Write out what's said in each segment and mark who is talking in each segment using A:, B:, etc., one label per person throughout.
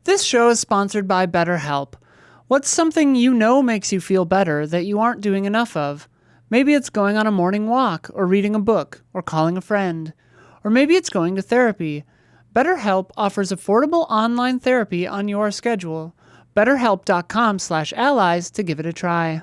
A: This show is sponsored by BetterHelp. What's something you know makes you feel better that you aren't doing enough of? Maybe it's going on a morning walk, or reading a book, or calling a friend. Or maybe it's going to therapy. BetterHelp offers affordable online therapy on your schedule. BetterHelp.com/allies to give it a try.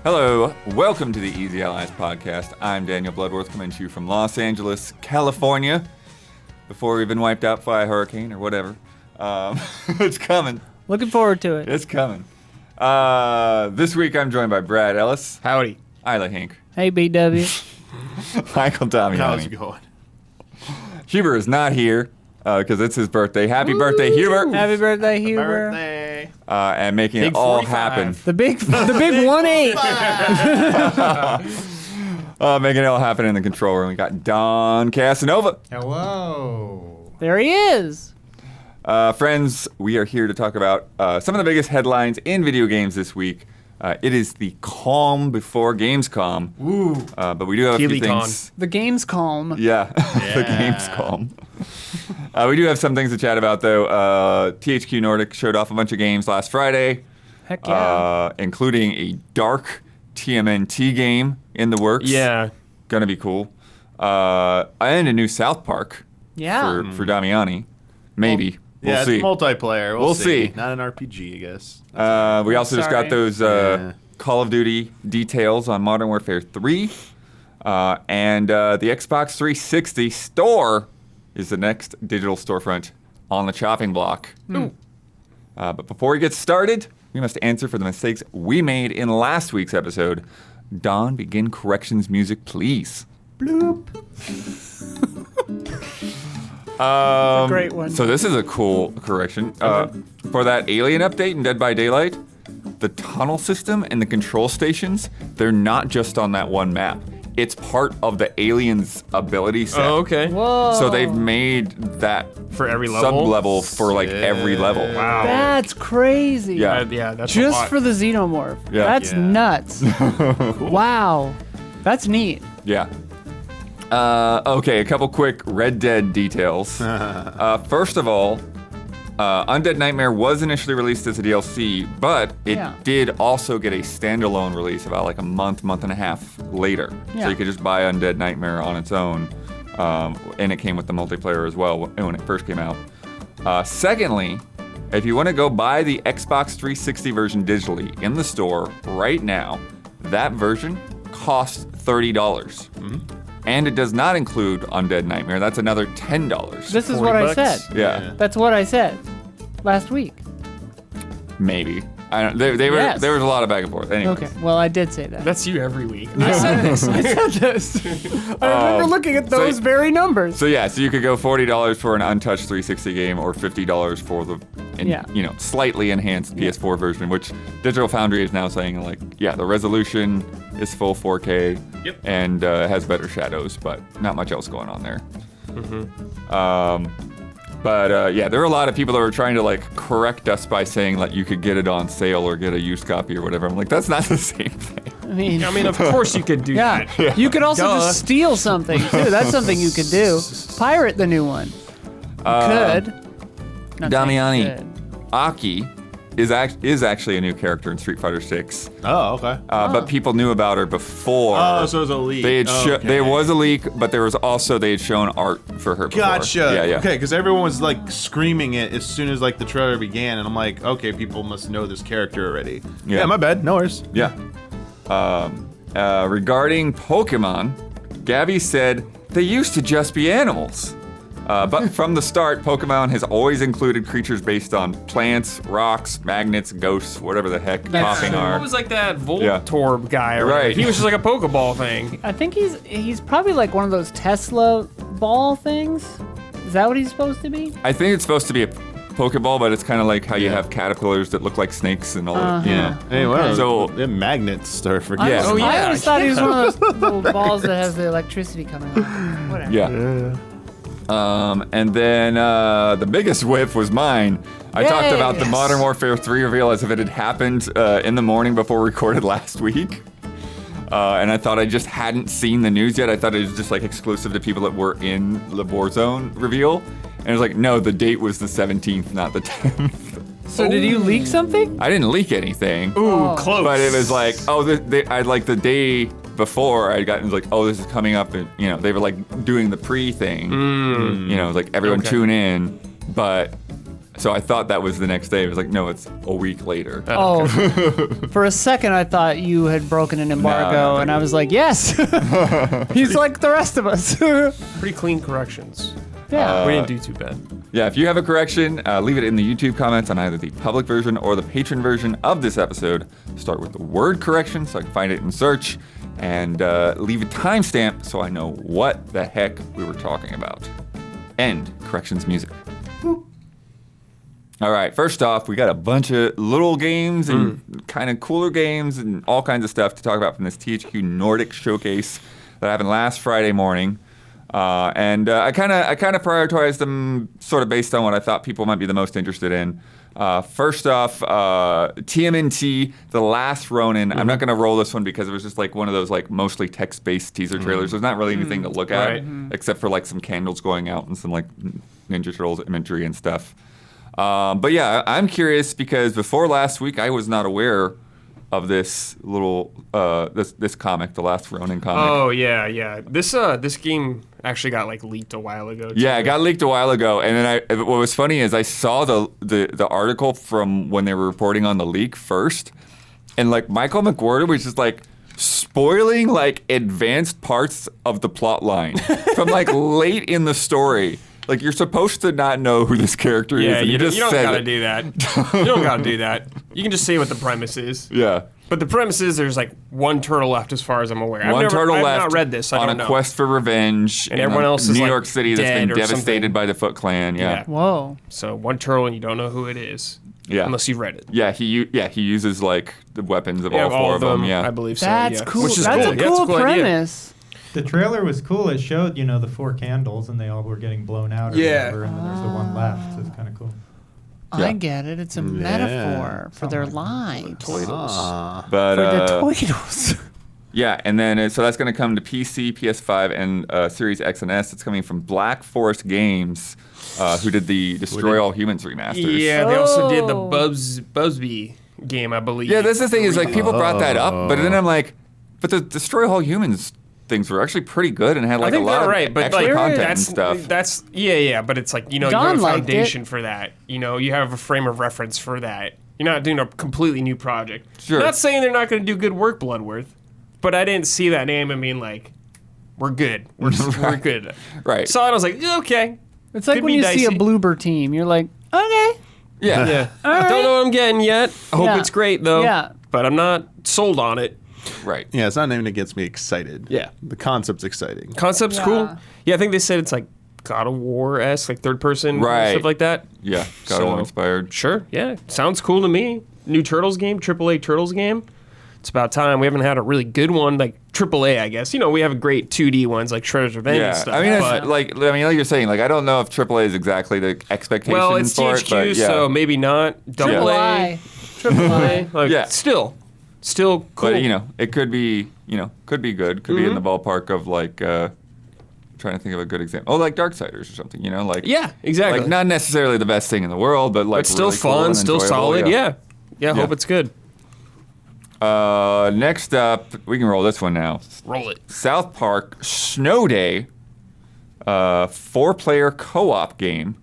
B: Hello, welcome to the Easy Allies podcast. I'm Daniel Bloodworth, coming to you from Los Angeles, California. Before we've been wiped out by a hurricane or whatever. It's coming.
A: Looking forward to it.
B: It's coming. This week I'm joined by Brad Ellis.
C: Howdy.
B: Isla Hink.
A: Hey, BW.
B: Michael Damiani.
C: How's it going?
B: Huber is not here because it's his birthday. Happy birthday, Huber.
A: Happy birthday, Huber.
C: Birthday.
B: And making
C: Big
B: it all
C: 45.
B: happen.
A: The big 1-8.
B: Making it all happen in the control room. We got Don Casanova.
C: Hello.
A: There he is.
B: Friends, we are here to talk about some of the biggest headlines in video games this week. It is the calm before Gamescom.
C: Ooh.
B: But we do have a few
C: KiwiCon.
B: things.
A: The game's calm.
B: Yeah, the game's calm. We do have some things to chat about, though. THQ Nordic showed off a bunch of games last Friday.
A: Heck yeah.
B: Including a dark TMNT game in the works.
C: Yeah.
B: Gonna be cool. And a new South Park
A: Yeah.
B: for Damiani. Maybe. We'll
D: Yeah,
B: see.
D: it's multiplayer.
B: We'll see.
D: Not an RPG, I guess.
B: We also just got
A: Sorry.
B: those
D: Yeah.
B: Call of Duty details on Modern Warfare 3. And the Xbox 360 store is the next digital storefront on the chopping block. But before we get started, we must answer for the mistakes we made in last week's episode. Don, begin corrections music, please.
A: Bloop. Great one.
B: So this is a cool correction. For that Alien update in Dead by Daylight, the tunnel system and the control stations, they're not just on that one map. It's part of the Alien's ability set.
C: Oh, okay.
A: Whoa.
B: So they've made that
C: For every level?
B: sub-level for like every level.
C: Wow.
A: That's crazy.
B: Yeah.
C: Yeah, that's a
A: Just
C: lot.
A: for the xenomorph.
B: Yeah.
A: That's
D: Yeah.
A: nuts. Wow. That's neat.
B: Yeah. Okay, a couple quick Red Dead details. First of all, Undead Nightmare was initially released as a DLC, but it
A: Yeah.
B: did also get a standalone release about like a month and a half later.
A: Yeah.
B: So you could just buy Undead Nightmare on its own, and it came with the multiplayer as well when it first came out. Secondly, if you want to go buy the Xbox 360 version digitally in the store right now, that version costs $30. And it does not include Undead Nightmare. That's another $10.
A: This is what I
C: $40?
A: said.
B: Yeah,
A: That's what I said last week.
B: maybe. I don't. They were.
A: Yes.
B: There was a lot of back and forth. Anyways.
A: Okay. Well, I did say that.
C: That's you every week. I said this.
A: I said this. I remember looking at those very numbers.
B: So yeah, so you could go $40 for an untouched 360 game, or $50 for the,
A: Yeah.
B: slightly enhanced PS4 version, which Digital Foundry is now saying like, yeah, the resolution is full 4K,
C: Yep.
B: and has better shadows, but not much else going on there. But yeah, there were a lot of people that were trying to like correct us by saying like you could get it on sale or get a used copy or whatever. I'm like, that's not the same thing.
A: I
C: I mean, of course you could do
A: yeah.
C: that.
A: You could also
C: Duh.
A: just steal something too. That's something you could do. Pirate the new one. You could. Not saying
B: Damiani.
A: you could.
B: Aki is actually a new character in Street Fighter 6.
D: Oh, okay.
B: But people knew about her before.
D: Oh, so it was a leak.
B: They had
D: Okay.
B: there was a leak, but there was also they had shown art for her before.
D: Gotcha.
B: Yeah.
D: Okay, because everyone was like screaming it as soon as like the trailer began, and I'm like, okay, people must know this character already.
B: Yeah.
D: Yeah, my bad. No worries.
B: Yeah. Regarding Pokemon, Gabby said they used to just be animals. But from the start, Pokemon has always included creatures based on plants, rocks, magnets, ghosts, whatever the heck popping
C: It
B: are.
C: was like that Voltorb guy. Or
B: Right.
C: whatever. He was just like a Pokeball thing.
A: I think he's probably like one of those Tesla ball things. Is that what he's supposed to be?
B: I think it's supposed to be a Pokeball, but it's kind of like how you have caterpillars that look like snakes and all that, you know.
D: Hey, wow.
B: So-
D: the magnets start for
B: Yeah.
C: Oh, yeah.
A: I always thought he was one of those little balls that has the electricity coming out. Whatever.
B: Yeah. And then the biggest whiff was mine. I talked about the Modern Warfare 3 reveal as if it had happened in the morning before we recorded last week. And I thought I just hadn't seen the news yet. I thought it was just like exclusive to people that were in the Warzone reveal. And it was like, no, the date was the 17th, not the 10th.
A: So did you leak something?
B: I didn't leak anything.
C: Ooh, close.
B: But it was like, I like the day before I got, it was like, oh, this is coming up. And, you know, they were like doing the pre-thing. You know, like everyone tune in. But, so I thought that was the next day. It was like, no, it's a week later.
A: Oh, for a second I thought you had broken an embargo, and I was like, yes, he's like the rest of us.
C: Pretty clean corrections.
A: Yeah.
C: We didn't do too bad.
B: Yeah, if you have a correction, leave it in the YouTube comments on either the public version or the patron version of this episode. Start with the word correction so I can find it in search, and leave a timestamp so I know what the heck we were talking about. End corrections music. Boop. All right, first off, we got a bunch of little games and kind of cooler games and all kinds of stuff to talk about from this THQ Nordic Showcase that happened last Friday morning. And I kind of prioritized them sort of based on what I thought people might be the most interested in. First off, TMNT, The Last Ronin. I'm not going to roll this one because it was just like one of those like mostly text-based teaser trailers. There's not really anything to look at except for like some candles going out and some like Ninja Turtles imagery and stuff. But yeah, I'm curious because before last week I was not aware of this little this comic, The Last Ronin comic.
C: Oh yeah. This game actually got like leaked a while ago. Too.
B: Yeah, it got leaked a while ago, and then what was funny is I saw the article from when they were reporting on the leak first, and like Michael McWhorter was just like spoiling like advanced parts of the plot line from like late in the story. Like, you're supposed to not know who this character is.
C: Yeah,
B: And
C: you don't gotta
B: it.
C: do that. You don't gotta do that. You can just say what the premise is.
B: Yeah.
C: But the premise is there's like one turtle left, as far as I'm aware.
B: One turtle left.
C: I've not read this. I
B: on
C: don't
B: a
C: know.
B: quest for revenge.
C: And
B: in
C: everyone else is
B: New
C: like
B: York City that's been
C: dead or
B: devastated
C: something.
B: by the Foot Clan. Yeah.
A: Whoa.
C: So one turtle and you don't know who it is.
B: Yeah.
C: Unless you've read it.
B: Yeah. He uses like the weapons of
C: Yeah,
B: all four of them. Yeah.
C: I believe so.
A: That's
C: yeah.
A: cool.
C: Which is
A: That's
C: cool.
A: a
C: Yeah,
A: cool
C: it's a idea.
A: premise.
E: The trailer was cool. It showed, the 4 candles, and they all were getting blown out or
C: Yeah.
E: whatever, and then there's the one left. So it's kind of cool.
B: Yeah.
A: I get it. It's a metaphor for their lives. For
B: But
A: the Toidles.
B: yeah, and then so that's going to come to PC, PS5, and Series X and S. It's coming from Black Forest Games, who did the Destroy All Humans remasters.
C: Yeah, they also did the
A: Oh.
C: Busby game, I believe.
B: Yeah, that's the thing is like people brought that up, but then I'm like, but the Destroy All Humans things were actually pretty good and had
C: I
B: like a
C: think
B: lot
C: they're
B: of
C: right, but
B: extra
C: like
B: content and
C: that's
B: stuff.
C: that's yeah, but it's like you
A: Don
C: have a
A: liked
C: foundation
A: it.
C: for that. You have a frame of reference for that. You're not doing a completely new project.
B: Sure.
C: Not saying they're not going to do good work, Bloodworth, but I didn't see that name and being like, we're good, we're good.
B: Right.
C: So I was like, okay,
A: It's like
C: Could
A: when
C: be
A: you see a
C: dicey.
A: bloober team, you're like, okay.
B: yeah.
C: yeah.
A: All
C: I
A: right.
C: don't know what I'm getting yet. I hope
A: Yeah.
C: it's great though.
A: Yeah.
C: But I'm not sold on it.
B: Right.
D: Yeah, it's not anything that gets me excited.
C: Yeah.
D: The concept's exciting.
C: Concept's
A: Yeah.
C: cool. Yeah, I think they said it's like God of War-esque, like third person,
B: Right.
C: stuff like that.
B: Yeah. God
C: So-
B: of War inspired.
C: Sure, yeah. Sounds cool to me. New Turtles game, AAA Turtles game. It's about time. We haven't had a really good one, like AAA, I guess. We have great 2D ones like Shredder's Revenge
B: Yeah.
C: and stuff.
B: I mean,
C: but,
B: it's like you're saying, like I don't know if AAA is exactly the expectation
C: well, it's
B: for
C: THQ,
B: it, but yeah.
C: so maybe not.
A: Triple
C: AA,
A: I. Triple I.
C: like,
B: Yeah.
C: still cool.
B: But it could be, could be good. Could be in the ballpark of like, trying to think of a good example. Oh, like Darksiders or something. Like
C: yeah, exactly.
B: like not necessarily the best thing in the world, but like
C: but still
B: really cool
C: fun,
B: and
C: still
B: enjoyable,
C: solid. Yeah. I hope it's good.
B: Next up, we can roll this one now.
C: Roll it.
B: South Park Snow Day, 4-player co-op game,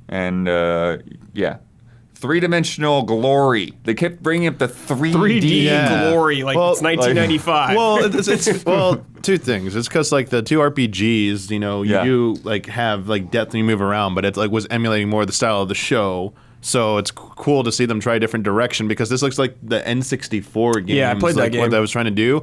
B: and 3-dimensional glory. They kept bringing up the 3D.
D: Yeah.
C: glory, like
D: Well,
C: it's 1995.
D: Well, it's well, two things. It's because like the two RPGs,
B: Yeah.
D: you like have like depth and you move around, but it like was emulating more the style of the show. So it's cool to see them try a different direction because this looks like the N64 game.
C: Yeah, I played that
D: like,
C: game.
D: What I was trying to do.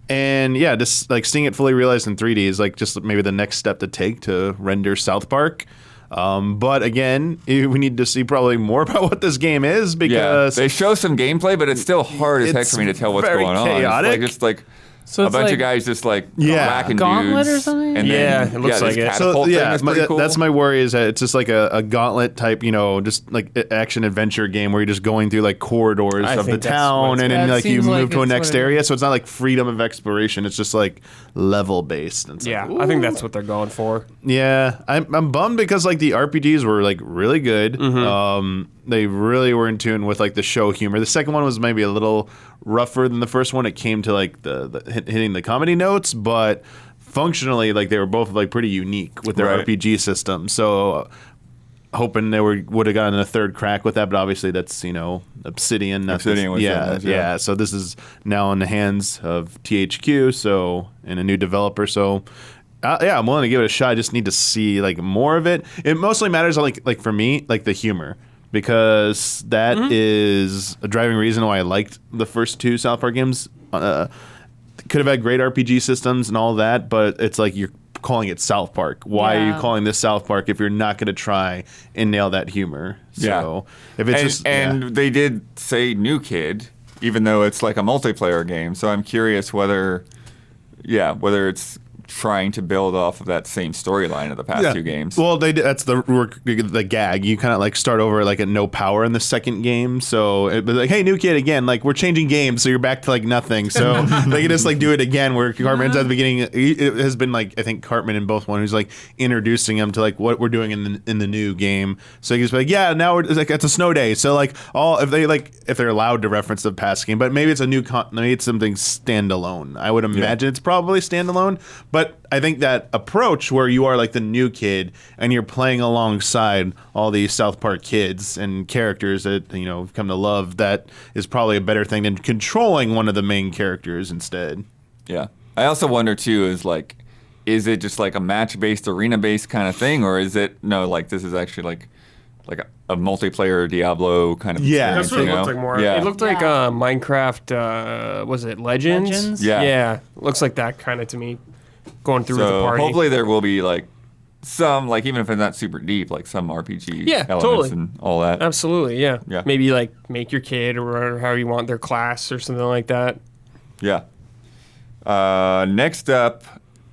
D: And yeah, just like seeing it fully realized in 3D is like just maybe the next step to take to render South Park. But again, we need to see probably more about what this game is
B: Yeah,
D: because
B: they show some gameplay, but it's still hard as heck
D: It's
B: for me to tell what's
D: very
B: going on.
D: chaotic.
B: It's like
A: So
B: a
A: it's
B: bunch
A: like
B: of guys just like
D: Yeah.
B: whacking
A: Gauntlet
B: dudes.
A: or something?
B: And
C: Yeah,
B: then,
C: it looks like
B: this
C: it.
B: catapult thing is pretty cool.
D: that's my worry is that it's just like a gauntlet type, just like action adventure game where you're just going through like corridors
C: I
D: of the
C: think that's
D: town
C: what
D: and
A: it's-
D: then
A: That
D: like you
A: seems like
D: move to a
A: it's
D: next
A: what it
D: area.
A: is.
D: So it's not like freedom of exploration. It's just like level based. And it's
C: Yeah,
D: like,
C: I think that's what they're going for.
D: yeah, I'm bummed because like the RPGs were like really good. They really were in tune with like the show humor. The second one was maybe a little rougher than the first one. It came to like the hitting the comedy notes, but functionally like they were both like pretty unique with their
B: Right.
D: RPG system. So hoping they would have gotten a third crack with that, but obviously that's Obsidian.
B: Obsidian was
D: yeah,
B: doing this,
D: yeah.
B: yeah.
D: So this is now in the hands of THQ. So and a new developer. So. Yeah, I'm willing to give it a shot. I just need to see like more of it. It mostly matters like for me, like the humor, because that is a driving reason why I liked the first two South Park games. Could have had great RPG systems and all that, but it's like you're calling it South Park. Why are you
A: Yeah.
D: calling this South Park if you're not going to try and nail that humor? So if it's
B: and they did say new kid, even though it's like a multiplayer game. So I'm curious whether it's trying to build off of that same storyline of the past two games.
D: Well, that's the gag. You kind of like start over like at no power in the second game. So it was like, hey, new kid again. Like we're changing games, so you're back to like nothing. So they can just like do it again. Where Cartman's at the beginning, it has been like I think Cartman in both one who's like introducing him to like what we're doing in the new game. So he just be like, yeah, now it's like it's a snow day. So like if they're allowed to reference the past game, but maybe it's a new maybe it's something standalone. I would imagine it's probably standalone, but I think that approach where you are like the new kid and you're playing alongside all these South Park kids and characters that you've come to love, that is probably a better thing than controlling one of the main characters instead.
B: Yeah. I also wonder too is it just like a match-based, arena-based kind of thing, or is it this is actually like a multiplayer Diablo kind of
D: Yeah.
B: experience,
C: That's what it
B: you know?
C: looked like more.
B: Yeah.
C: It looked like Minecraft. Was it Legends?
A: Legends?
B: Yeah.
C: Yeah. Looks like that kind of to me. Going through with the
B: So
C: party.
B: hopefully there will be like some, like even if it's not super deep, like some RPG elements
C: totally.
B: and all that.
C: Absolutely, yeah.
B: Yeah.
C: Maybe like make your kid or how you want their class or something like that.
B: Yeah. Next up,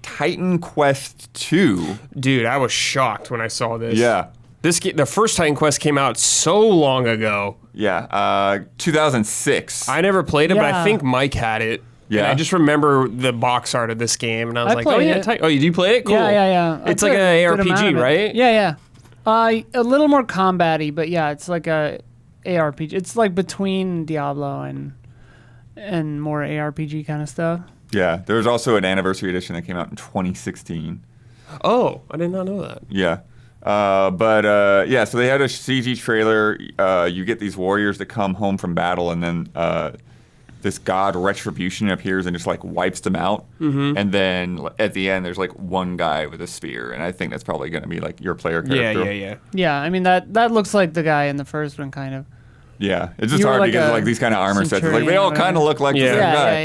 B: Titan Quest 2.
C: Dude, I was shocked when I saw this.
B: Yeah.
C: The first Titan Quest came out so long ago.
B: Yeah. 2006.
C: I never played it, but I
A: Yeah.
C: think Mike had it.
B: Yeah.
C: And I just remember the box art of this game, and I was
A: I
C: like, "Oh
A: played
C: yeah,
A: it.
C: Oh, you do play it? Cool.
A: Yeah. I
C: It's like
A: played
C: an
A: a good amount
C: ARPG,
A: of it.
C: right?
A: Yeah. A little more combat-y, but yeah, it's like a ARPG. It's like between Diablo and more ARPG kind of stuff.
B: Yeah. There was also an anniversary edition that came out in 2016.
C: Oh, I did not know that.
B: Yeah. So they had a CG trailer. You get these warriors that come home from battle, and then this god Retribution appears and just like wipes them out. Mm-hmm. And then at the end, there's like one guy with a spear, and I think that's probably going to be like your player character.
C: Yeah.
A: Yeah, I mean that looks like the guy in the first one, kind of.
B: Yeah, it's just
A: You were
B: hard
A: like
B: because
A: a
B: like these kind of armor sets, it's like they all
A: centurion or
B: kind of look like the
C: Yeah.
B: same guy.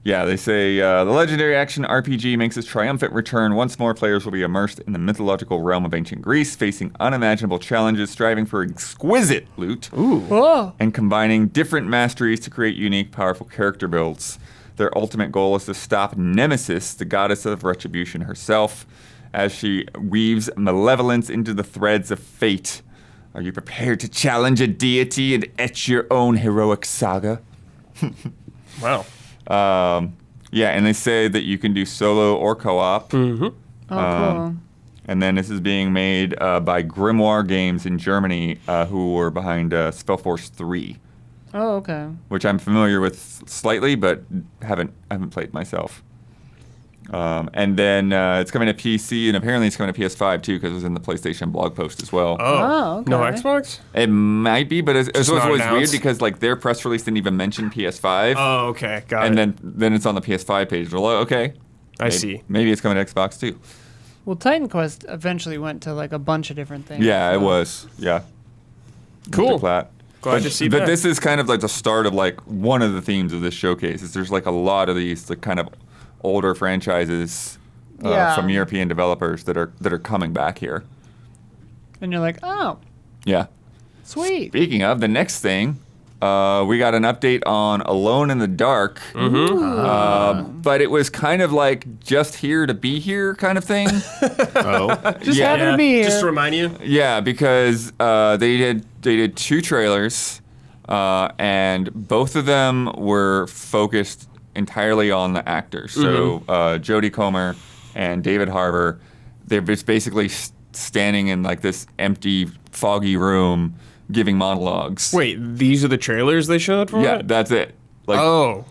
A: Yeah.
B: They say the legendary action RPG makes its triumphant return. Once more, players will be immersed in the mythological realm of ancient Greece, facing unimaginable challenges, striving for exquisite loot,
A: Whoa.
B: and combining different masteries to create unique, powerful character builds. Their ultimate goal is to stop Nemesis, the goddess of retribution herself, as she weaves malevolence into the threads of fate. Are you prepared to challenge a deity and etch your own heroic saga?
C: Wow.
B: And they say that you can do solo or co-op.
C: Mm-hmm.
A: Oh, cool.
B: And then this is being made by Grimoire Games in Germany, who were behind Spellforce 3,
A: Oh, okay.
B: which I'm familiar with slightly, but haven't played myself. And then it's coming to PC, and apparently it's coming to PS5 too, because it was in the PlayStation blog post as well.
A: Oh, okay.
C: No Xbox?
B: It might be, but it's
C: not
B: always weird
C: announced?
B: because like their press release didn't even mention PS5.
C: Oh, okay. Got
B: and
C: it.
B: then it's on the PS5 page. Well, okay.
C: I see.
B: Maybe it's coming to Xbox too.
A: Well, Titan Quest eventually went to like a bunch of different things.
B: Yeah, it
A: so-
B: was. Yeah.
C: Cool.
B: Multiplat.
C: Glad to see
B: but
C: that.
B: this is kind of like the start of like one of the themes of this showcase. Is there's like a lot of these like kind of older franchises
A: Yeah.
B: from European developers that are coming back here.
A: And you're like, oh,
B: Yeah.
A: sweet.
B: Speaking of the next thing, we got an update on Alone in the Dark. But it was kind of like just here to be here kind of thing.
A: Just happy to be here.
C: Just to remind you.
B: Yeah, because they did 2 trailers, and both of them were focused entirely on the actors. So Jodie Comer and David Harbour, they're just basically standing in like this empty, foggy room giving monologues.
C: Wait, these are the trailers they showed for
B: Yeah,
C: it?
B: that's it. Like,
C: Oh.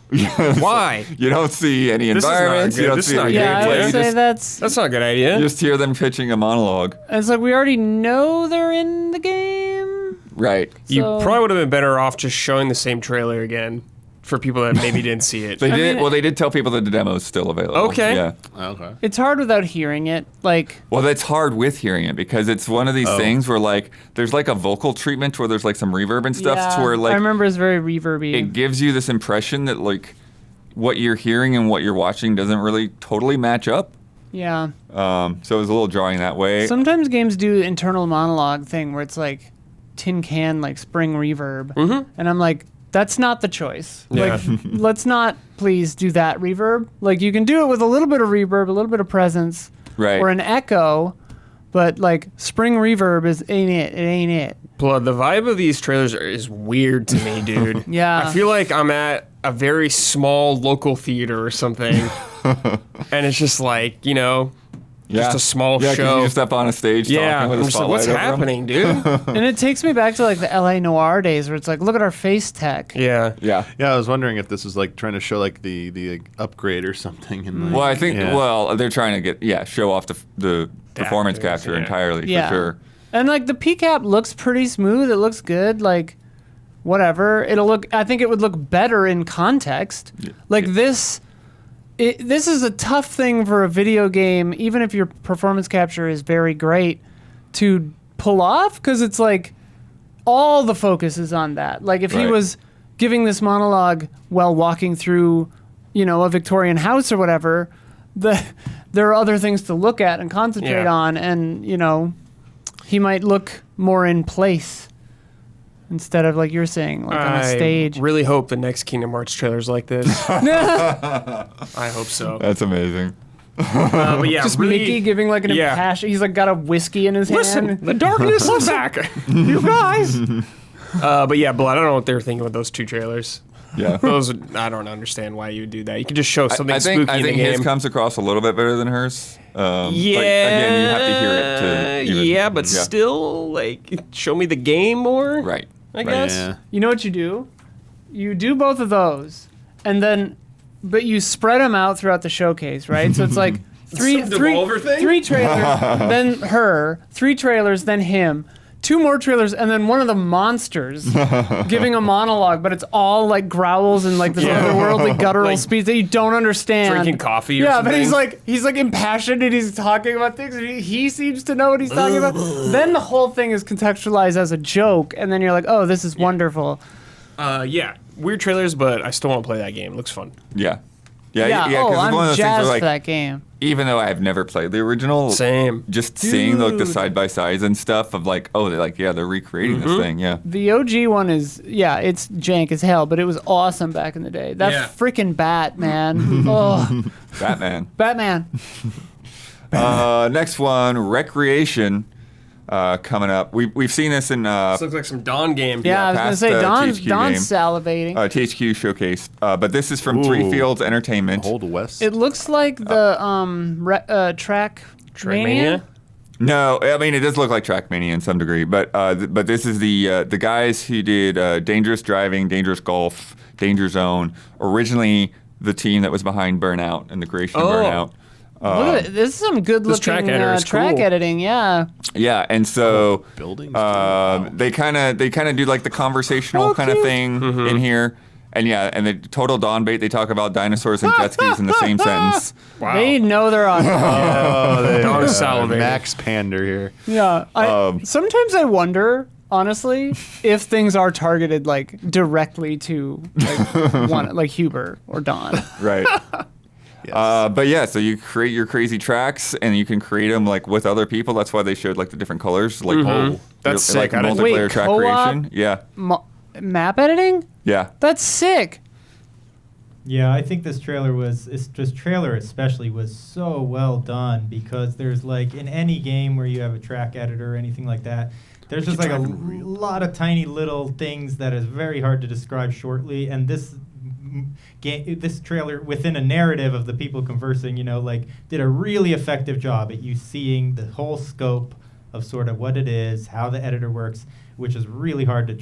C: Why?
B: you don't see any
C: This is not
B: environments.
C: good.
B: You don't
C: This is
B: see
C: not
B: any
C: good.
A: Yeah, I
B: gameplay.
A: would
B: You
A: say
B: just,
C: That's not a good idea.
B: you just hear them pitching a monologue.
A: it's like we already know they're in the game.
B: Right.
C: You
A: So-
C: probably would have been better off just showing the same trailer again for people that maybe didn't see it.
B: They did.
A: mean,
B: well, they did tell people that the demo is still available.
C: Okay.
B: Yeah.
D: Okay.
A: It's hard without hearing it. Like,
B: Well, that's hard with hearing it because it's one of these things where like there's like a vocal treatment where there's like some reverb and stuff
A: yeah,
B: to where
A: I
B: like
A: remember it's very reverby.
B: it gives you this impression that like what you're hearing and what you're watching doesn't really totally match up.
A: yeah.
B: So it was a little jarring that way.
A: Sometimes games do internal monologue thing where it's like tin can, like spring reverb. And I'm like, that's not the choice.
C: Yeah.
A: Like, let's not please do that reverb. Like, you can do it with a little bit of reverb, a little bit of presence,
B: Right.
A: or an echo, but like spring reverb ain't it. It ain't it.
C: Blood, the vibe of these trailers is weird to me, dude.
A: Yeah.
C: I feel like I'm at a very small local theater or something. And it's just like, just a small
B: Yeah, 'cause
C: show.
B: you just up on a stage
C: Yeah,
B: talking with
C: I'm
B: a
C: just like, what's
B: spotlight over 'em.
C: happening, dude?
A: And it takes me back to like the LA Noir days where it's like, look at our face tech.
C: Yeah.
B: Yeah.
D: Yeah, I was wondering if this is like trying to show like the upgrade or something. And like,
B: Well, I think
D: yeah.
B: they're trying to show off the performance
C: actors,
B: capture
C: yeah.
B: entirely
A: Yeah.
B: for sure.
A: And like the PCAP looks pretty smooth. It looks good. Like, whatever. I think it would look better in context. Like this is a tough thing for a video game, even if your performance capture is very great, to pull off, because it's like all the focus is on that. Like if he
B: Right.
A: was giving this monologue while walking through, a Victorian house or whatever, there are other things to look at and concentrate
C: Yeah.
A: on, and he might look more in place instead of, like you're saying, like on a stage.
C: I really hope the next Kingdom Hearts trailer's like this. I hope so.
B: That's amazing.
C: But yeah,
A: Just
C: really,
A: Mickey giving like an
C: yeah.
A: impassion. He's like got a whiskey in his
C: Listen,
A: hand.
C: the darkness is back. You guys. But yeah, Blood, I don't know what they were thinking with those 2 trailers.
B: Yeah.
C: I don't understand why you would do that. You could just show something
B: I think
C: spooky in the
B: his
C: game.
B: comes across a little bit better than hers.
C: Yeah.
B: Like, again, you have to hear it to even,
C: yeah, but still, like, show me the game more.
B: Right.
C: I guess.
D: Yeah.
A: You know what you do? You do both of those, and then, but you spread them out throughout the showcase, right? So it's like three
C: Devolver thing?
A: 3 trailers, then her, 3 trailers, then him. 2 more trailers, and then one of the monsters giving a monologue, but it's all like growls and like this otherworldly guttural
C: Like
A: speech that you don't understand.
C: drinking coffee or
A: yeah,
C: something.
A: but he's like impassioned and he's talking about things and he seems to know what he's talking about. Then the whole thing is contextualized as a joke, and then you're like, oh, this is wonderful.
C: Yeah. Weird trailers, but I still want to play that game. It looks fun.
B: Yeah. Yeah.
A: Yeah,
B: Yeah. 'Cause it's
A: I'm
B: one of those things
A: jazzed
B: where, like,
A: for that game.
B: even though I've never played the original,
C: Same.
B: just seeing like the
A: Dude.
B: side by sides and stuff of like, oh, they're recreating this thing. Yeah.
A: The OG one is, it's jank as hell, but it was awesome back in the day. That
C: Yeah.
A: freaking bat, man. Oh,
B: Batman.
A: Batman.
B: Next one, Recreation, coming up. We've seen this in
C: This looks like some Dawn game.
A: Yeah, I was
B: past,
A: going to say, Don's
B: THQ game.
A: salivating.
B: THQ Showcase. But this is from Three
D: Ooh.
B: Fields Entertainment.
D: Hold West.
A: It looks like the Trackmania.
C: Trackmania?
B: No, I mean it does look like Trackmania in some degree, but this is the guys who did Dangerous Driving, Dangerous Golf, Danger Zone. Originally, the team that was behind Burnout and the creation of Burnout.
A: Look at it. This is some good looking
C: track editor is
A: track
C: cool.
A: editing. Yeah.
B: Yeah, and so
D: buildings.
B: they kind of do like the conversational
A: Oh,
B: kind of
A: cute.
B: thing in here. And and the total Dawn bait, they talk about dinosaurs and jet skis in the same sentence.
C: Wow.
A: They know they're on.
C: Dawn is salivating.
D: Max Pander here.
A: Yeah. Sometimes I wonder, honestly, if things are targeted like directly to like Huber or Don.
B: Right.
D: Yes.
B: But yeah, so you create your crazy tracks and you can create them like with other people. That's why they showed like the different colors, like
C: That's
B: like
C: sick. I didn't-
B: multiplayer
A: Wait,
B: track
A: co-op?
B: creation. Yeah,
A: map editing?
B: Yeah.
A: That's sick.
E: Yeah, I think this trailer especially was so well done because there's like in any game where you have a track editor or anything like that, there's just like a lot of tiny little things that is very hard to describe shortly. And this trailer within a narrative of the people conversing, like did a really effective job at you seeing the whole scope of sort of what it is, how the editor works, which is really hard to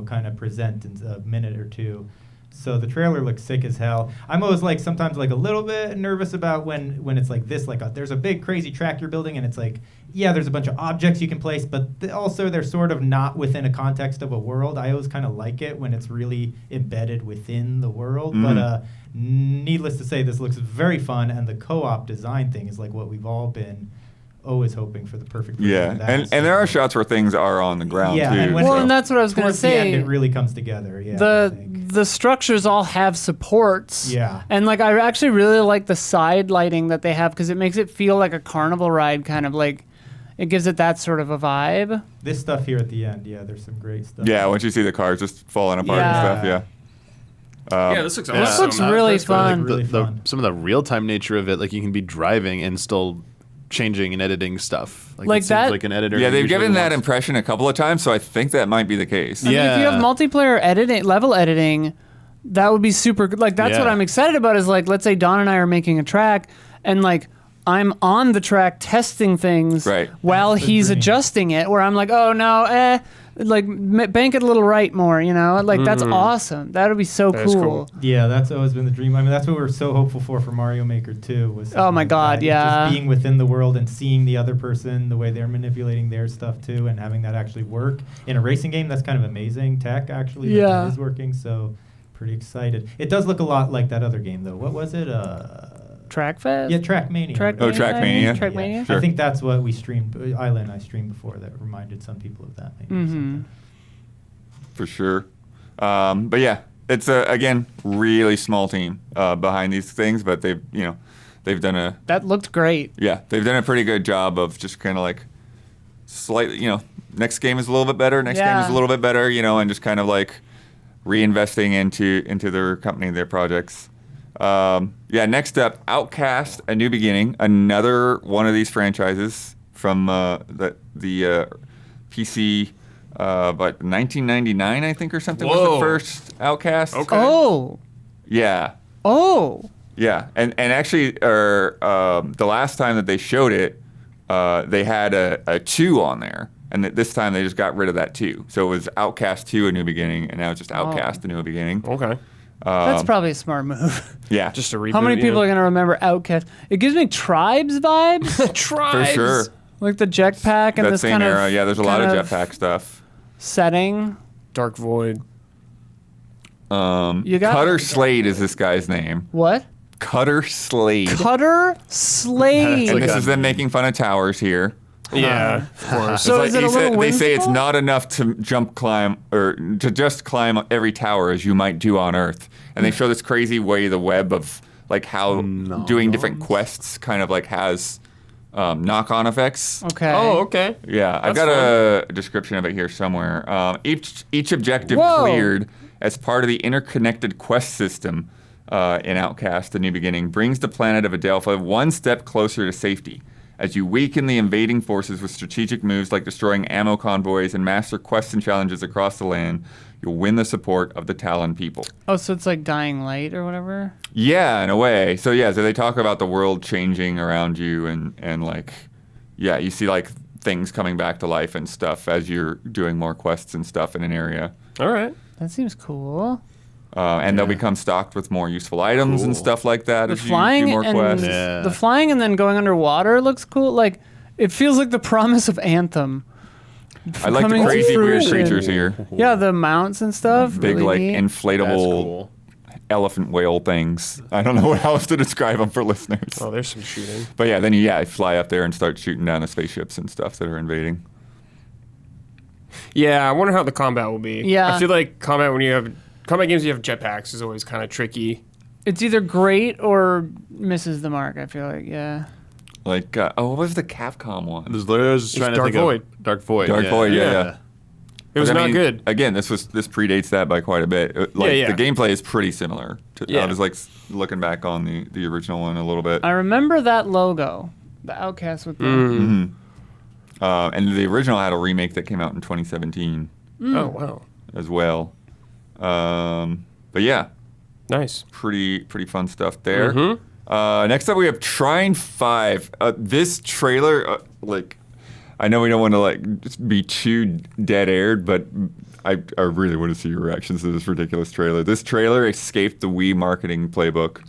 E: kind of present in a minute or two. So the trailer looks sick as hell. I'm always like sometimes like a little bit nervous about when it's like this, there's a big crazy track you're building and it's like, yeah, there's a bunch of objects you can place, but also they're sort of not within a context of a world. I always kind of like it when it's really embedded within the world. But needless to say, this looks very fun, and the co-op design thing is like what we've all been always hoping for, the perfect version
B: Yeah,
E: of that.
B: and there are shots where things are on the ground
E: Yeah,
B: too.
E: and when
A: Well,
E: so
A: and that's what I was going to
E: towards the end,
A: say.
E: it really comes together. Yeah, I think.
A: The structures all have supports.
E: Yeah.
A: And like I actually really like the side lighting that they have because it makes it feel like a carnival ride, kind of like it gives it that sort of a vibe.
E: This stuff here at the end, yeah, there's some great stuff.
B: Yeah, once you see the cars just falling apart and
A: Yeah.
B: stuff, yeah.
C: Yeah, this looks
D: Yeah.
C: awesome.
A: This looks really
E: That's really,
A: fun.
E: really fun.
D: Some of the real time nature of it, like you can be driving and still changing and editing stuff.
A: Like
D: it seems
A: that-
D: like an editor.
B: Yeah, they've
D: usually
B: given that
D: wants-
B: impression a couple of times, so I think that might be the case.
A: I mean, if you have multiplayer level editing, that would be super good. Like, that's what
D: Yeah.
A: I'm excited about is, like, let's say Don and I are making a track, and, like, I'm on the track testing things
B: Right.
A: while
E: That's the
A: he's
E: dream.
A: adjusting it, where I'm like, oh, no, like, bank it a little right more, Like, that's awesome. That would be so
C: That is
A: cool.
C: cool.
E: Yeah, that's always been the dream. I mean, that's what we're so hopeful for Mario Maker 2. Was
A: Oh my
E: something like
A: God,
E: that.
A: yeah.
E: Just being within the world and seeing the other person, the way they're manipulating their stuff too, and having that actually work. In a racing game, that's kind of amazing tech, actually, that
A: Yeah.
E: is working, so pretty excited. It does look a lot like that other game, though. What was it?
A: Trackfest?
E: Yeah, Trackmania.
B: Oh, Trackmania.
A: Trackmania?
B: Sure.
E: I think that's what we streamed. Isla and I streamed before that reminded some people of that. Maybe or something.
B: For sure. But yeah, it's again really small team behind these things, but they've done a
A: That looked great.
B: they've done a pretty good job of just kind of like slightly next game is a little bit better, next game is a little bit better, and just kind of like reinvesting into their company, their projects. Next up, Outcast: A New Beginning, another one of these franchises from the PC. But 1999, I think, or something was the
C: Whoa.
B: first Outcast.
C: Okay.
A: Oh.
B: Yeah,
A: Yeah.
B: and actually, the last time that they showed it, they had a 2 on there, and this time they just got rid of that 2. So it was Outcast 2: A New Beginning, and now it's just Outcast: A New Beginning.
C: Okay.
A: That's probably a smart move.
B: Yeah,
C: Just a reboot.
A: How many people are going to remember Outcast? It gives me Tribes vibes.
B: for sure.
A: Like the jetpack and
B: That
A: this
B: same
A: kind
B: era.
A: of
B: Yeah, there's a lot of
A: kind
B: jetpack stuff.
A: setting.
C: Dark Void.
A: You got
B: Cutter Slade is this guy's name.
A: what?
B: Cutter Slade.
A: Cutter Slade.
B: And
D: like
B: this
D: a-
B: is them making fun of towers here.
C: Yeah, of course.
A: So is it a little
B: they say it's
A: whimsical?
B: not enough to climb, or to just climb every tower as you might do on Earth. And they show this crazy way the web of like how doing different quests kind of like has knock-on effects.
A: Okay.
C: Oh, okay.
B: Yeah, I've
C: That's
B: got a description of it here somewhere. Each objective
A: Whoa.
B: cleared as part of the interconnected quest system in Outcast: A New Beginning brings the planet of Adelpha one step closer to safety. As you weaken the invading forces with strategic moves like destroying ammo convoys and master quests and challenges across the land, you'll win the support of the Talon people.
A: Oh, so it's like Dying Light or whatever?
B: Yeah, in a way. So they talk about the world changing around you and like, yeah, you see like things coming back to life and stuff as you're doing more quests and stuff in an area.
C: All right.
A: That seems cool.
B: And they'll become stocked with more useful items and
D: Cool.
B: stuff like that
A: The
B: as you
A: flying
B: do more
A: and
B: quests.
D: Yeah.
A: the flying and then going underwater looks cool. Like it feels like the promise of Anthem.
B: I like the
A: coming to
B: crazy weird
A: fruition.
B: creatures here.
A: Yeah, the mounts and stuff.
B: Big
A: really
B: like
A: neat.
D: That's
B: inflatable
D: cool.
B: elephant whale things. I don't know what else to describe them for listeners.
C: Oh, there's some shooting.
B: But yeah, then you fly up there and start shooting down the spaceships and stuff that are invading.
C: Yeah, I wonder how the combat will be.
A: Yeah.
C: I feel like combat games you have jetpacks is always kind of tricky.
A: It's either great or misses the mark. I feel like, yeah.
B: Like, what was the Capcom one?
D: I was just trying to
C: Dark
D: think
C: Void.
D: of Dark Void.
B: Dark Void, yeah.
C: It was
B: But, I
C: not
B: mean,
C: good.
B: Again, this predates that by quite a bit.
C: Yeah.
B: The gameplay is pretty similar. I was like looking back on the original one a little bit.
A: I remember that logo, the Outcast with the.
B: And the original had a remake that came out in 2017
C: Oh wow,
B: as well. But yeah,
C: nice.
B: pretty fun stuff there.
C: Mm-hmm.
B: Next up, we have Trine 5. This trailer, I know we don't want to just be too dead aired, but I really want to see your reactions to this ridiculous trailer. This trailer escaped the Wii marketing playbook.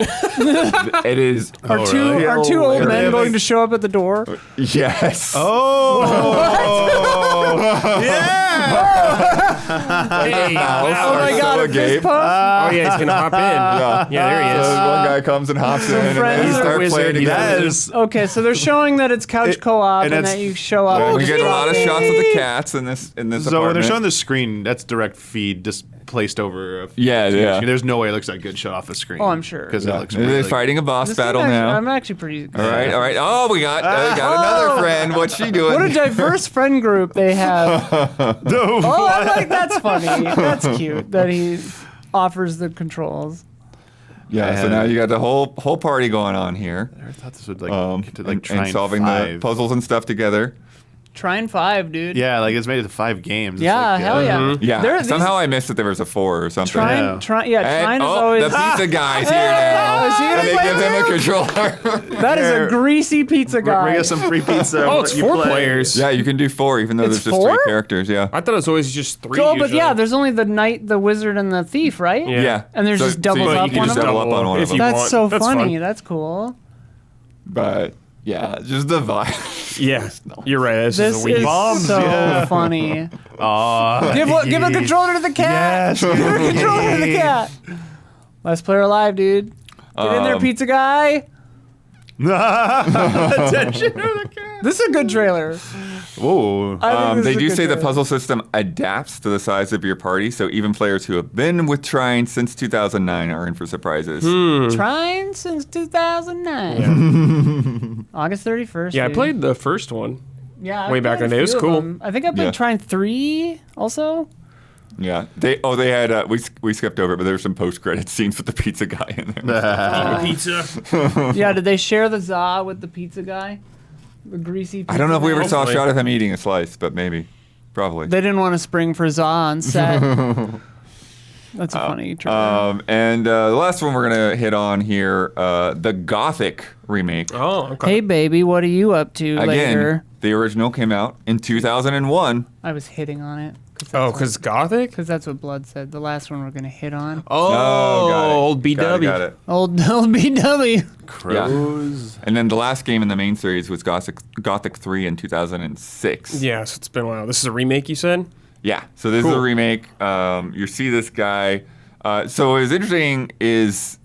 B: It is.
A: Are two old men going to show up at the door?
B: Yes.
D: Oh, yeah.
C: Hey,
A: Oh my god, a fist
B: agape.
A: pump?
C: oh yeah, he's gonna hop in. Yeah, there he is.
B: So one guy comes and hops in, and
A: friends
B: then you
A: are
B: start
C: wizard,
B: playing
C: he's a
B: together.
C: wizard.
A: Okay, so they're showing that it's couch co-op
D: and
A: and
D: it's-
A: that you show up.
B: And we get a lot of
A: dropping.
B: shots of the cats in this
D: So when
B: apartment.
D: they're showing the screen, that's direct feed just placed over.
B: Yeah,
D: TV
B: yeah.
D: screen. There's no way it looks that good shot off the screen.
A: Oh, I'm sure.
D: Because
B: Yeah.
D: it looks
B: They're
D: really
B: fighting a boss
A: This
B: battle
A: thing
B: now.
A: I'm actually pretty.
B: All right. Oh, we got another friend. What's she doing?
A: What a diverse friend group they have. Oh, I'm like, that's funny. That's cute that he offers the controls.
B: Yeah. So now you got the whole party going on here,
D: I thought this would get to
B: and
D: try
B: solving the puzzles and stuff together.
A: Trine 5, dude.
D: Yeah, it's made it to 5 games. It's
A: Yeah, hell yeah.
B: Yeah.
A: There-
B: Somehow I missed that there was a 4 or something.
A: Trine,
B: And,
A: Trine is always.
B: the pizza guy's here now.
A: Is he gonna
B: And they
A: play
B: give him a
A: with
B: controller.
A: That is a greasy pizza guy.
D: Bring us some free pizza.
C: Oh, it's
D: You
C: 4
D: play.
C: players.
B: Yeah, you can do 4, even though
A: It's
B: there's just
A: 4?
B: 3 characters. Yeah.
C: I thought it was always just 3.
A: Oh, but
C: usually.
A: yeah, there's only the knight, the wizard, and the thief, right?
C: Yeah.
B: Yeah.
A: And there's just doubles
B: you
A: up
B: can
A: on
B: just
A: them?
B: double up on one
C: If
B: of them.
C: you
A: That's
C: want.
A: so
C: That's
A: funny.
C: fun.
A: That's cool.
B: But yeah, just the vibe.
C: Yeah, you're right. This
A: This
C: is a weak
A: is
D: bombs,
A: so
D: yeah.
A: funny.
D: Aw.
A: Give a controller to the cat.
D: Yes.
A: Give a controller to the cat. Last player alive, dude. Get in there, pizza guy.
D: Attention.
A: This is a good trailer.
D: Whoa.
A: I think this
B: They
A: is a
B: do
A: good
B: say the
A: trailer.
B: puzzle system adapts to the size of your party, so even players who have been with Trine since 2009 are in for surprises.
A: Trying since 2009. August 31st.
C: Yeah, I
A: dude.
C: played the first one.
A: Yeah,
C: way
A: I
C: back
A: played
C: in the day.
A: a
C: It was
A: few of
C: cool.
A: them. I think I played
B: Yeah.
A: Trine 3 also.
B: Yeah, they had we skipped over it, but there were some post-credit scenes with the pizza guy in there.
C: Pizza.
A: Yeah, did they share the za with the pizza guy? The greasy pizza
B: I don't know if we ever
A: man?
B: saw a
C: Hopefully.
B: shot of him eating a slice, but maybe, probably.
A: They didn't want to spring for za on set. That's a funny trailer.
B: And the last one we're gonna hit on here, the Gothic remake.
C: Oh, okay.
A: Hey, baby, what are you up to
B: Again,
A: later?
B: the original came out in 2001.
A: I was hitting on it.
C: Oh, because Gothic?
A: Because that's what Blood said. The last one we're going to hit on.
C: Oh,
B: got it.
C: old BW.
B: Got it.
A: Old BW.
D: Crows.
B: And then the last game in the main series was Gothic 3 in 2006.
C: Yeah, so it's been a while. This is a remake, you said?
B: Yeah. So this is
C: Cool.
B: a remake. You see this guy. So what was interesting is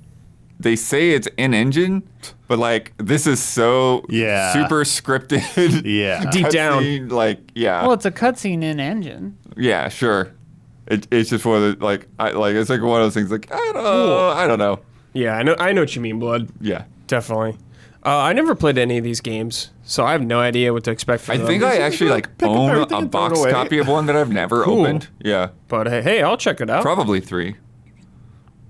B: they say it's in engine, but this is so
D: Yeah.
B: super scripted.
D: Yeah.
C: Deep down.
B: Cutscene, yeah.
A: Well, it's a cutscene in engine.
B: Yeah, sure. It's just one of the it's like one of those things. I don't know.
C: Yeah, I know what you mean, Blood.
B: Yeah.
C: Definitely. I never played any of these games, so I have no idea what to expect from
B: I
C: them.
B: think I actually own
D: everything
B: a
D: and throw it
B: box
D: away.
B: copy of one that I've never
C: Cool.
B: opened. Yeah,
C: But hey, I'll check it out.
B: probably 3.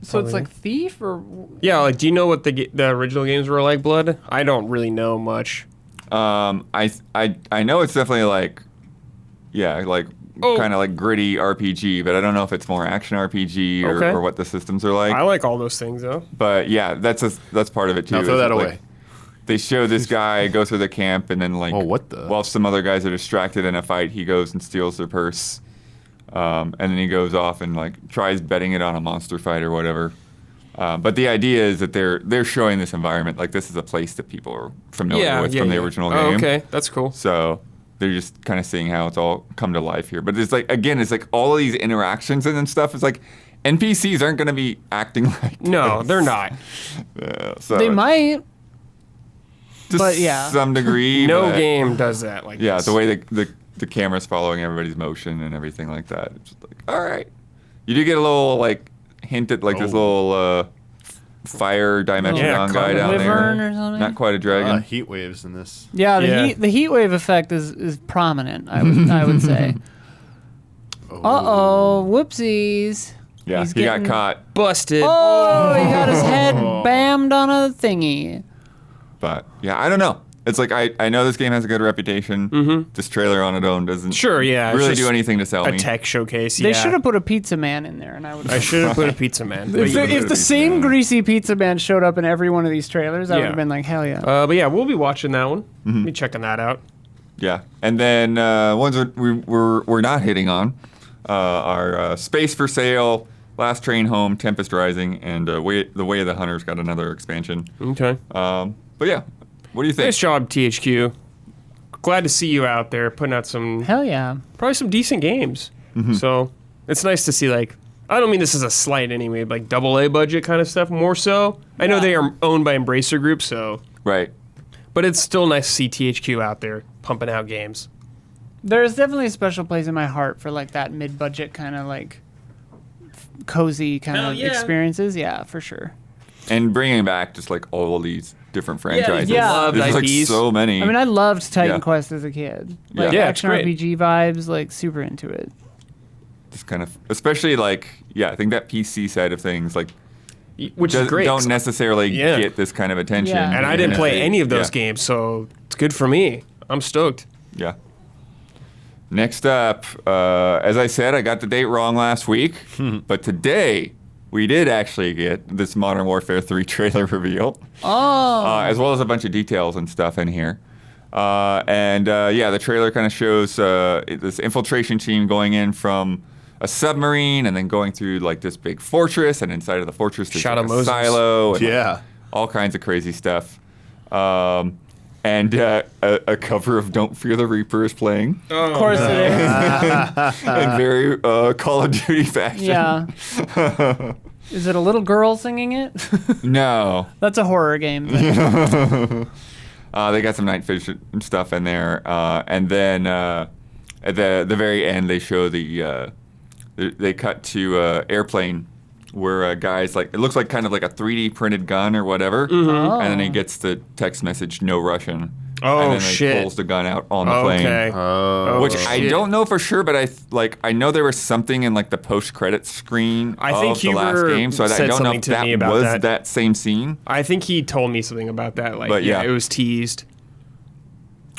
A: So it's like Thief or.
C: Yeah, do you know what the original games were like, Blood? I don't really know much.
B: I know it's definitely
C: Oh.
B: kind of gritty RPG, but I don't know if it's more action RPG
C: Okay.
B: or what the systems are like.
C: I like all those things, though.
B: But yeah, that's part of it too.
D: Now throw
B: is
D: that
B: that,
D: away.
B: They show this guy go through the camp, and then
D: Oh, what the?
B: while some other guys are distracted in a fight, he goes and steals their purse, and then he goes off and tries betting it on a monster fight or whatever. But the idea is that they're showing this environment this is a place that people are familiar with from the original game.
C: Oh, okay, that's cool.
B: So they're just kind of seeing how it's all come to life here. But it's it's all of these interactions and stuff. It's NPCs aren't going to be acting like
C: No,
B: this.
C: they're not.
B: So
A: They might.
B: to
A: but yeah.
B: some degree.
C: No
B: but
C: game does that like
B: Yeah,
C: this.
B: the way the camera's following everybody's motion and everything like that. It's just all right. You do get a little hint at this little fire dimension
C: Yeah,
B: guy down
A: wyvern
B: there.
A: or something?
B: Not quite a dragon.
D: Heat waves in this.
A: Yeah,
C: Yeah.
A: the heat wave effect is prominent. I would say. Uh-oh, whoopsies.
B: Yeah,
A: He's
B: he got
A: getting-
B: caught.
C: Busted.
A: Oh, he got his head bammed on a thingy.
B: But yeah, I don't know. It's like I know this game has a good reputation. Mm-hmm. This trailer on its own doesn't
C: Sure, yeah. it's
B: really
C: just
B: do anything to sell
C: a
B: me.
C: tech showcase.
A: They
C: yeah.
A: should have put a pizza man in there, and I would.
C: I should have put a pizza man.
A: If,
B: you
A: if
B: put a
A: the
B: pizza
A: same
B: man.
A: greasy pizza man showed up in every one of these trailers, I would
C: Yeah.
A: have been like, hell yeah.
C: But yeah, we'll be watching that one. Be checking that out.
B: Yeah, and then ones that we're not hitting on are Space for Sale, Last Train Home, Tempest Rising, and the Way of the Hunters got another expansion.
C: Okay.
B: But yeah, what do you think?
C: Nice job, THQ. Glad to see you out there putting out some
A: Hell yeah.
C: probably some decent games. So it's nice to see, like, I don't mean this is a slight anyway, but like AA budget kind of stuff more so. I know
A: Yeah.
C: they are owned by Embracer Group, so
B: Right.
C: but it's still nice to see THQ out there pumping out games.
A: There's definitely a special place in my heart for like that mid-budget kind of like cozy kind
C: Hell
A: of
C: yeah.
A: experiences. Yeah, for sure.
B: And bringing back just like all these different franchises.
A: Yeah.
C: Loved
B: There's like
C: IPs.
B: so many.
A: I mean, I loved Titan
B: Yeah.
A: Quest as a kid. Like
B: Yeah.
C: Yeah, it's
A: action
C: great.
A: RPG vibes, like super into it.
B: just kind of, especially like, yeah, I think that PC side of things, like,
C: Which is great.
B: don't necessarily
C: Yeah.
B: get this kind of attention.
A: Yeah.
C: And I didn't play any of those
B: Yeah.
C: games, so it's good for me. I'm stoked.
B: Yeah. Next up, as I said, I got the date wrong last week, but today we did actually get this Modern Warfare 3 trailer reveal, as well as a bunch of details and stuff in here. Yeah, the trailer kind of shows this infiltration team going in from a submarine and then going through like this big fortress, and inside of the fortress there's
C: Shadow
B: like a
C: Moses.
B: silo and
D: Yeah.
B: all kinds of crazy stuff. And a cover of Don't Fear the Reaper is playing
A: Of course it is.
B: in very Call of Duty fashion.
A: Yeah. Is it a little girl singing it?
B: No.
A: That's a horror game. Thing.
B: They got some night vision stuff in there. And then at the very end, they show they cut to airplane where guys, like, it looks like kind of like a 3D printed gun or whatever.
A: Oh.
B: And then he gets the text message, no Russian.
C: Oh,
B: and then
C: shit.
B: he pulls the gun out on the plane.
C: Okay.
D: Oh.
B: Which I
C: shit.
B: don't know for sure, but I know there was something in like the post-credits screen
C: I think
B: of the last
C: Huber
B: game, so I
C: said
B: don't know
C: something
B: if
C: to me
B: that
C: about
B: was
C: that.
B: that same scene.
C: I think he told me something about that. Like,
B: But
C: yeah,
B: yeah.
C: it was teased.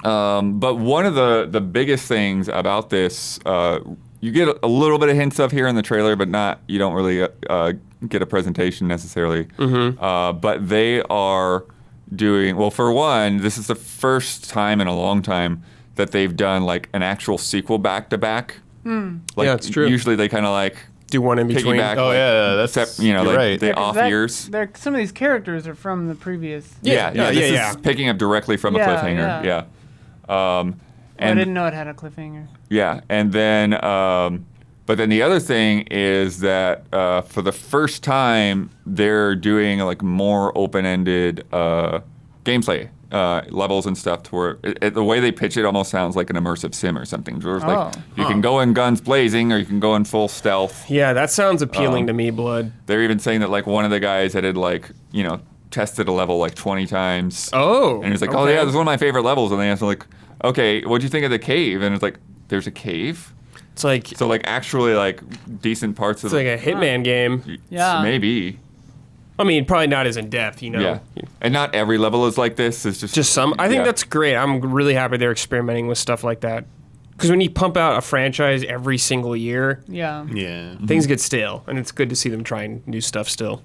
B: But one of the biggest things about this, you get a little bit of hints of here in the trailer, but you don't really get a presentation necessarily. But they are doing, well, for one, this is the first time in a long time that they've done like an actual sequel back to back. Like,
C: Yeah, it's true.
B: Usually they kind of like
C: Do one in between.
B: piggyback.
D: Oh,
B: like,
D: yeah, that's
B: you're
D: you're
B: like
D: right.
B: they off years.
A: Some of these characters are from the previous.
B: Yeah,
C: Yeah,
B: this
C: yeah.
B: is picking up directly from a
A: Yeah,
B: cliffhanger.
A: yeah.
B: Yeah.
A: I didn't know it had a cliffhanger.
B: Yeah, and then, but then the other thing is that for the first time, they're doing like more open-ended gameplay levels and stuff. To where the way they pitch it almost sounds like an immersive sim or something. Where it's like you can go in guns blazing, or you can go in full stealth.
C: Yeah, that sounds appealing to me, Blood.
B: They're even saying that like one of the guys that had like tested a level like 20 times.
C: Oh.
B: And he's like, oh
C: okay.
B: yeah, this is one of my favorite levels. And they asked him like, okay, what'd you think of the cave? And it's like, there's a cave.
C: It's like
B: So like actually like decent parts of
C: it's like a Hitman game.
A: Yeah.
B: maybe.
C: I mean, probably not as in depth, you know.
B: Yeah. And not every level is like this. It's
C: Just some. I think
B: yeah.
C: that's great. I'm really happy they're experimenting with stuff like that. Because when you pump out a franchise every single year,
A: Yeah.
D: Yeah.
C: things get stale, and it's good to see them trying new stuff still.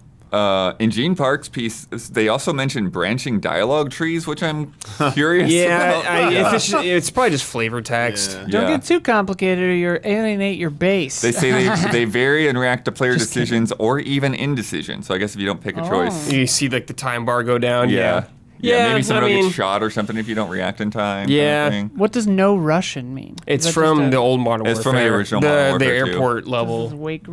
B: in Gene Park's piece, they also mentioned branching dialogue trees, which I'm curious about.
C: Yeah, it's probably just flavor text.
D: Yeah.
A: Don't
B: Yeah.
A: get too complicated or you alienate your base.
B: They say they vary and react to player decisions or even indecision. So I guess if you don't pick a choice,
C: You see like the time bar go down.
B: yeah.
C: Yeah,
B: maybe
C: I
B: someone will
C: mean-
B: get shot or something if you don't react in time.
C: Yeah.
B: Kind of thing.
A: What does no Russian mean?
C: It's
A: Is that
C: from
A: just
C: the old Modern Warfare.
B: It's from the original Modern
C: the
B: Warfare 2.
C: airport
A: This
C: level.
A: is wake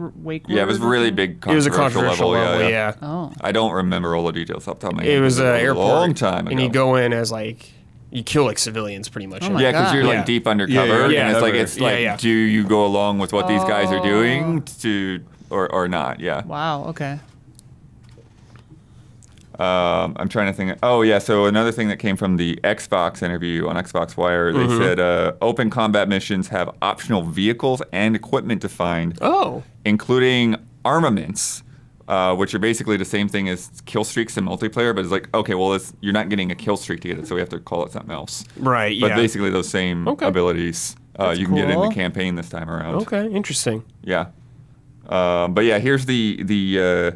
B: Yeah, it was a really big
C: It was a
B: controversial
C: controversial level,
B: yeah.
A: Oh.
B: I don't remember all the details off the top of my head.
C: It was an
B: a
C: airport.
B: long time ago.
C: And you go in as like, you kill like civilians pretty much.
A: Oh my
B: Yeah, because
A: God.
B: you're like
C: Yeah.
B: deep undercover,
C: Yeah,
B: and it's like
C: undercover. Yeah.
B: do you go along with what these guys are
A: Oh.
B: doing to or not? Yeah.
A: Wow. Okay.
B: I'm trying to think. Oh, yeah. So another thing that came from the Xbox interview on Xbox Wire, they said open combat missions have optional vehicles and equipment defined, including armaments, which are basically the same thing as kill streaks in multiplayer. But it's like, okay, well, you're not getting a kill streak to get it, so we have to call it something else.
C: Right,
B: But basically those same abilities you can get in
A: cool.
B: the campaign this time around.
C: Okay, interesting.
B: Yeah. But yeah, here's the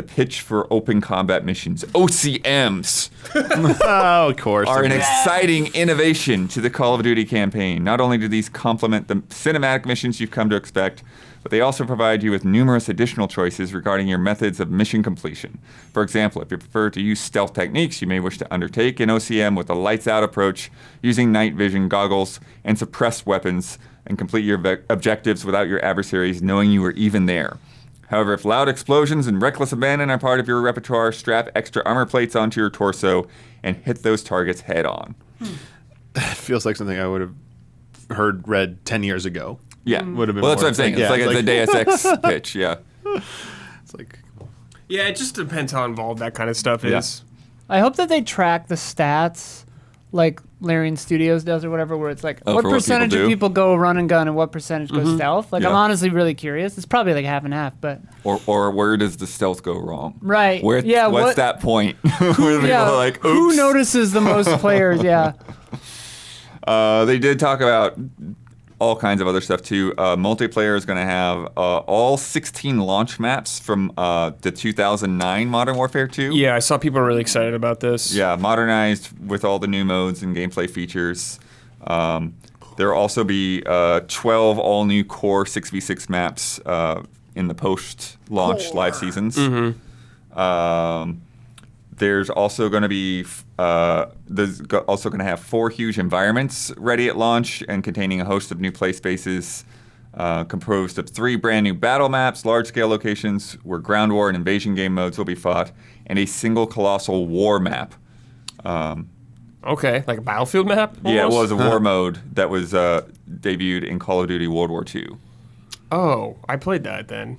B: pitch for open combat missions. OCMs
D: Oh, of course.
B: are an exciting innovation to the Call of Duty campaign. Not only do these complement the cinematic missions you've come to expect, but they also provide you with numerous additional choices regarding your methods of mission completion. For example, if you prefer to use stealth techniques, you may wish to undertake an OCM with a lights-out approach using night vision goggles and suppressed weapons and complete your objectives without your adversaries knowing you were even there. However, if loud explosions and reckless abandon are part of your repertoire, strap extra armor plates onto your torso and hit those targets head on.
D: It feels like something I would have read 10 years ago.
B: Yeah.
D: Would have been
B: well, that's
D: more
B: what I'm saying.
D: like-
B: It's
D: yeah,
B: like
D: it's
B: the
D: like-
B: Deus Ex pitch, yeah.
D: It's like,
C: Yeah, it just depends how involved that kind of stuff is.
A: I hope that they track the stats like Larian Studios does or whatever, where it's like,
B: Oh,
A: what
B: for what
A: percentage
B: people
A: of
B: do?
A: people go run and gun and what percentage go stealth? Like, I'm
B: Yeah.
A: honestly really curious. It's probably like half and half, but
B: Or where does the stealth go wrong?
A: Right.
B: Where,
A: Yeah,
B: what's
A: what-
B: that point? Where people
A: yeah,
B: are like,
A: who
B: oops.
A: notices the most players? Yeah.
B: They did talk about all kinds of other stuff too. Multiplayer is going to have all 16 launch maps from the 2009 Modern Warfare 2.
C: Yeah, I saw people really excited about this.
B: Yeah, modernized with all the new modes and gameplay features. There will also be 12 all-new core 6v6 maps in the post-launch live seasons. There's also going to be also going to have 4 huge environments ready at launch and containing a host of new play spaces composed of 3 brand new battle maps, large-scale locations where ground war and invasion game modes will be fought, and a single colossal war map.
C: Okay, like a battlefield map?
B: Yeah, it
C: almost?
B: was a war mode that was debuted in Call of Duty World War II.
C: Oh, I played that then.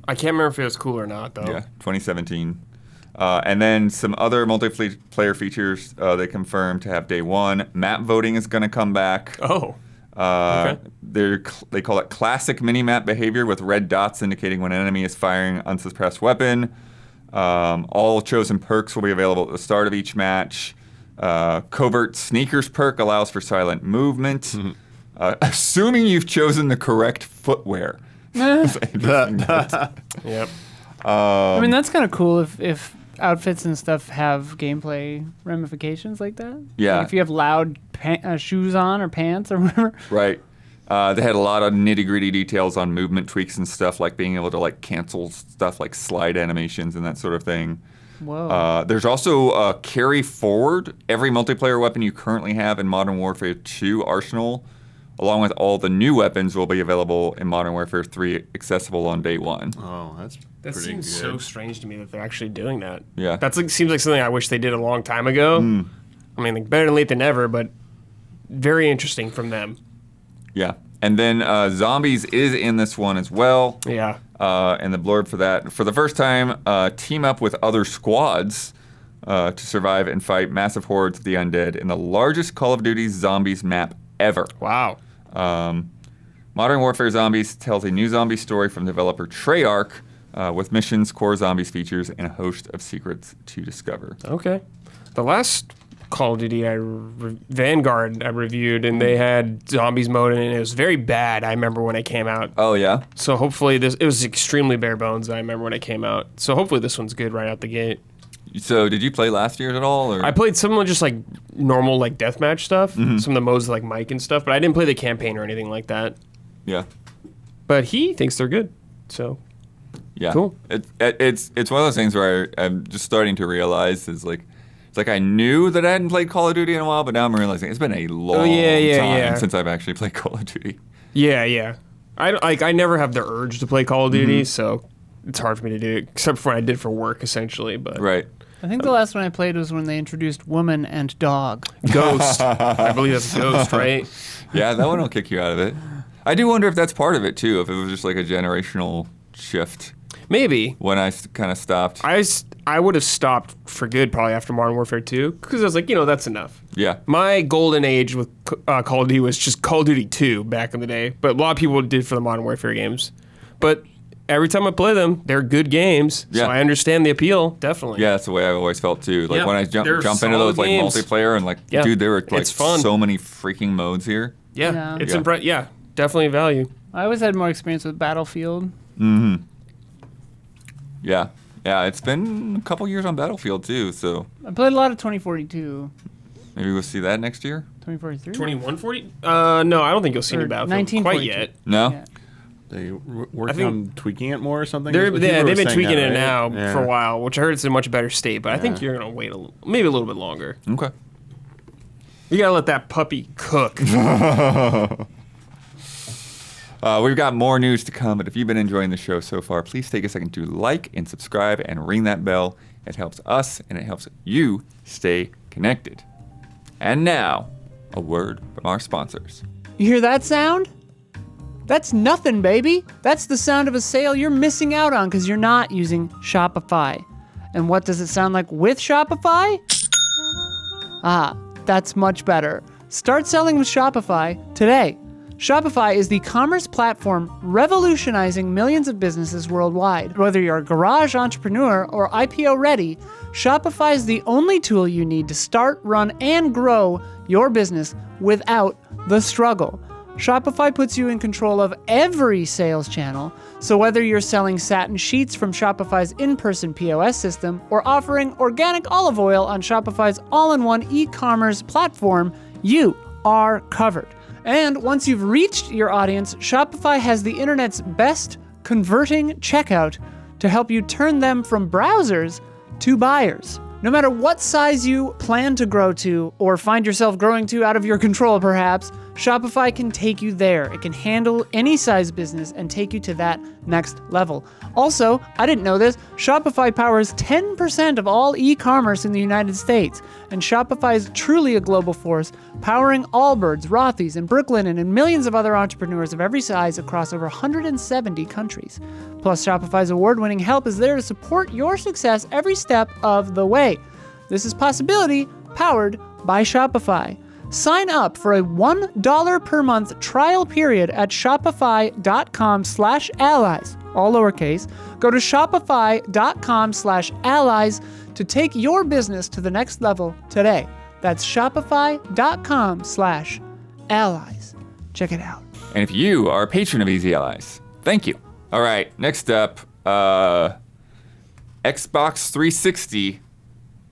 C: I can't remember if it was cool or not, though.
B: Yeah, 2017. And then some other multiplayer features they confirmed to have day one. Map voting is going to come back.
C: Oh. Okay.
B: They call it classic mini-map behavior with red dots indicating when an enemy is firing an unsuppressed weapon. All chosen perks will be available at the start of each match. Covert sneakers perk allows for silent movement. Assuming you've chosen the correct footwear. That's an interesting note.
C: Yep.
A: I mean, that's kind of cool if outfits and stuff have gameplay ramifications like that.
B: Yeah.
A: Like if you have loud shoes on or pants or whatever.
B: Right. They had a lot of nitty-gritty details on movement tweaks and stuff, like being able to like cancel stuff like slide animations and that sort of thing.
A: Whoa.
B: There's also carry forward every multiplayer weapon you currently have in Modern Warfare 2 Arsenal, along with all the new weapons will be available in Modern Warfare 3, accessible on day one.
D: oh, that's
C: That
D: pretty
C: seems
D: good.
C: so strange to me that they're actually doing that.
B: Yeah.
C: That's like seems like something I wish they did a long time ago. I mean, like, better than late than never, but very interesting from them.
B: Yeah. And then Zombies is in this one as well.
C: Yeah.
B: And the blurb for that, for the first time, team up with other squads to survive and fight massive hordes of the undead in the largest Call of Duty Zombies map ever.
C: Wow.
B: Modern Warfare Zombies tells a new zombie story from developer Treyarch with missions, core zombies features, and a host of secrets to discover.
C: Okay. The last Call of Duty Vanguard I reviewed, and they had zombies mode in it, and it was very bad. I remember when it came out.
B: Oh, yeah?
C: So hopefully it was extremely bare bones. I remember when it came out. So hopefully this one's good right out the gate.
B: So did you play last year at all? Or?
C: I played some of just like normal like deathmatch stuff, some of the modes like Mike and stuff, but I didn't play the campaign or anything like that.
B: Yeah.
C: But he thinks they're good. So
B: Yeah.
C: Cool.
B: It's one of those things where I'm just starting to realize it's like I knew that I hadn't played Call of Duty in a while, but now I'm realizing it's been a long time since I've actually played Call of Duty.
C: Yeah. I never have the urge to play Call of Duty, so it's hard for me to do it, except for when I did for work essentially. But
B: Right.
A: I think the last one I played was when they introduced woman and dog.
C: Ghost, I believe that's Ghost, right?
B: Yeah, that one will kick you out of it. I do wonder if that's part of it too, if it was just like a generational shift.
C: Maybe.
B: when I kind of stopped.
C: I would have stopped for good probably after Modern Warfare 2 because I was like, that's enough.
B: Yeah.
C: My golden age with Call of Duty was just Call of Duty 2 back in the day, but a lot of people did for the Modern Warfare games. But every time I play them, they're good games,
B: Yeah.
C: so I understand the appeal, definitely.
B: Yeah, that's the way I always felt too. Like
C: Yeah,
B: when I
C: they're
B: jump into those
C: solid
B: like
C: games.
B: multiplayer and like,
C: Yeah.
B: dude, there were like
C: It's fun.
B: so many freaking modes here.
C: Yeah, it's
A: Yeah.
C: definitely value.
A: I always had more experience with Battlefield.
B: Yeah. Yeah, it's been a couple years on Battlefield too, so
A: I played a lot of 2042.
B: maybe we'll see that next year.
A: 2043?
C: 2140? No, I don't think you'll see
A: Or
C: any Battlefield quite
A: 1942.
C: yet.
B: No?
A: Yeah.
D: They
C: I
D: working
C: think-
D: on tweaking it more or something?
C: They've
D: People were
C: been
D: saying
C: tweaking
D: that,
C: it
D: right?
C: now
D: Yeah.
C: for a while, which I heard it's in a much better state, but I think
D: Yeah.
C: you're going to wait maybe a little bit longer.
B: Okay.
C: You got to let that puppy cook.
B: We've got more news to come, but if you've been enjoying the show so far, please take a second to like and subscribe and ring that bell. It helps us and it helps you stay connected. And now, a word from our sponsors.
A: You hear that sound? That's nothing, baby. That's the sound of a sale you're missing out on because you're not using Shopify. And what does it sound like with Shopify? Ah, that's much better. Start selling with Shopify today. Shopify is the commerce platform revolutionizing millions of businesses worldwide. Whether you're a garage entrepreneur or IPO ready, Shopify is the only tool you need to start, run, and grow your business without the struggle. Shopify puts you in control of every sales channel, so whether you're selling satin sheets from Shopify's in-person POS system or offering organic olive oil on Shopify's all-in-one e-commerce platform, you are covered. And once you've reached your audience, Shopify has the internet's best converting checkout to help you turn them from browsers to buyers. No matter what size you plan to grow to or find yourself growing to out of your control perhaps, Shopify can take you there. It can handle any size business and take you to that next level. Also, I didn't know this, Shopify powers 10% of all e-commerce in the United States, and Shopify is truly a global force, powering Allbirds, Rothy's, and Brooklinen, and millions of other entrepreneurs of every size across over 170 countries. Plus, Shopify's award-winning help is there to support your success every step of the way. This is Possibility, powered by Shopify. Sign up for a $1 per month trial period at shopify.com/allies, all lowercase. Go to shopify.com/allies to take your business to the next level today. That's shopify.com/allies. Check it out.
B: And if you are a patron of Easy Allies, thank you. All right, next up, Xbox 360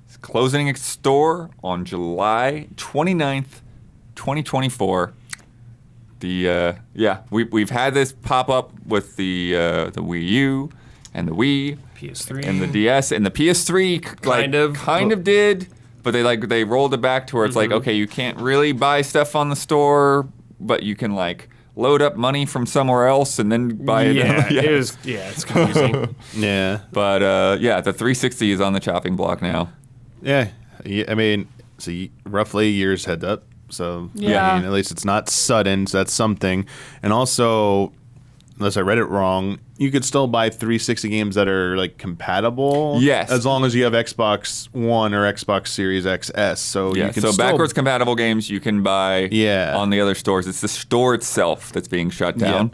B: is closing its store on July 29th, 2024. We've had this pop up with the Wii U and the Wii,
C: PS3
B: and the DS, and the PS3 kind of did, but they rolled it back to where it's like, okay, you can't really buy stuff on the store, but you can like load up money from somewhere else and then buy it.
C: It's confusing.
D: Yeah.
B: But the 360 is on the chopping block now.
D: Yeah. I mean, so roughly a year's head up. So,
A: Yeah.
D: I mean, at least it's not sudden, so that's something. And also, unless I read it wrong, you could still buy 360 games that are like compatible.
B: Yes.
D: As long as you have Xbox One or Xbox Series XS. So
B: Yeah,
D: you can
B: so
D: still,
B: backwards compatible games you can buy
D: Yeah.
B: on the other stores. It's the store itself that's being shut down.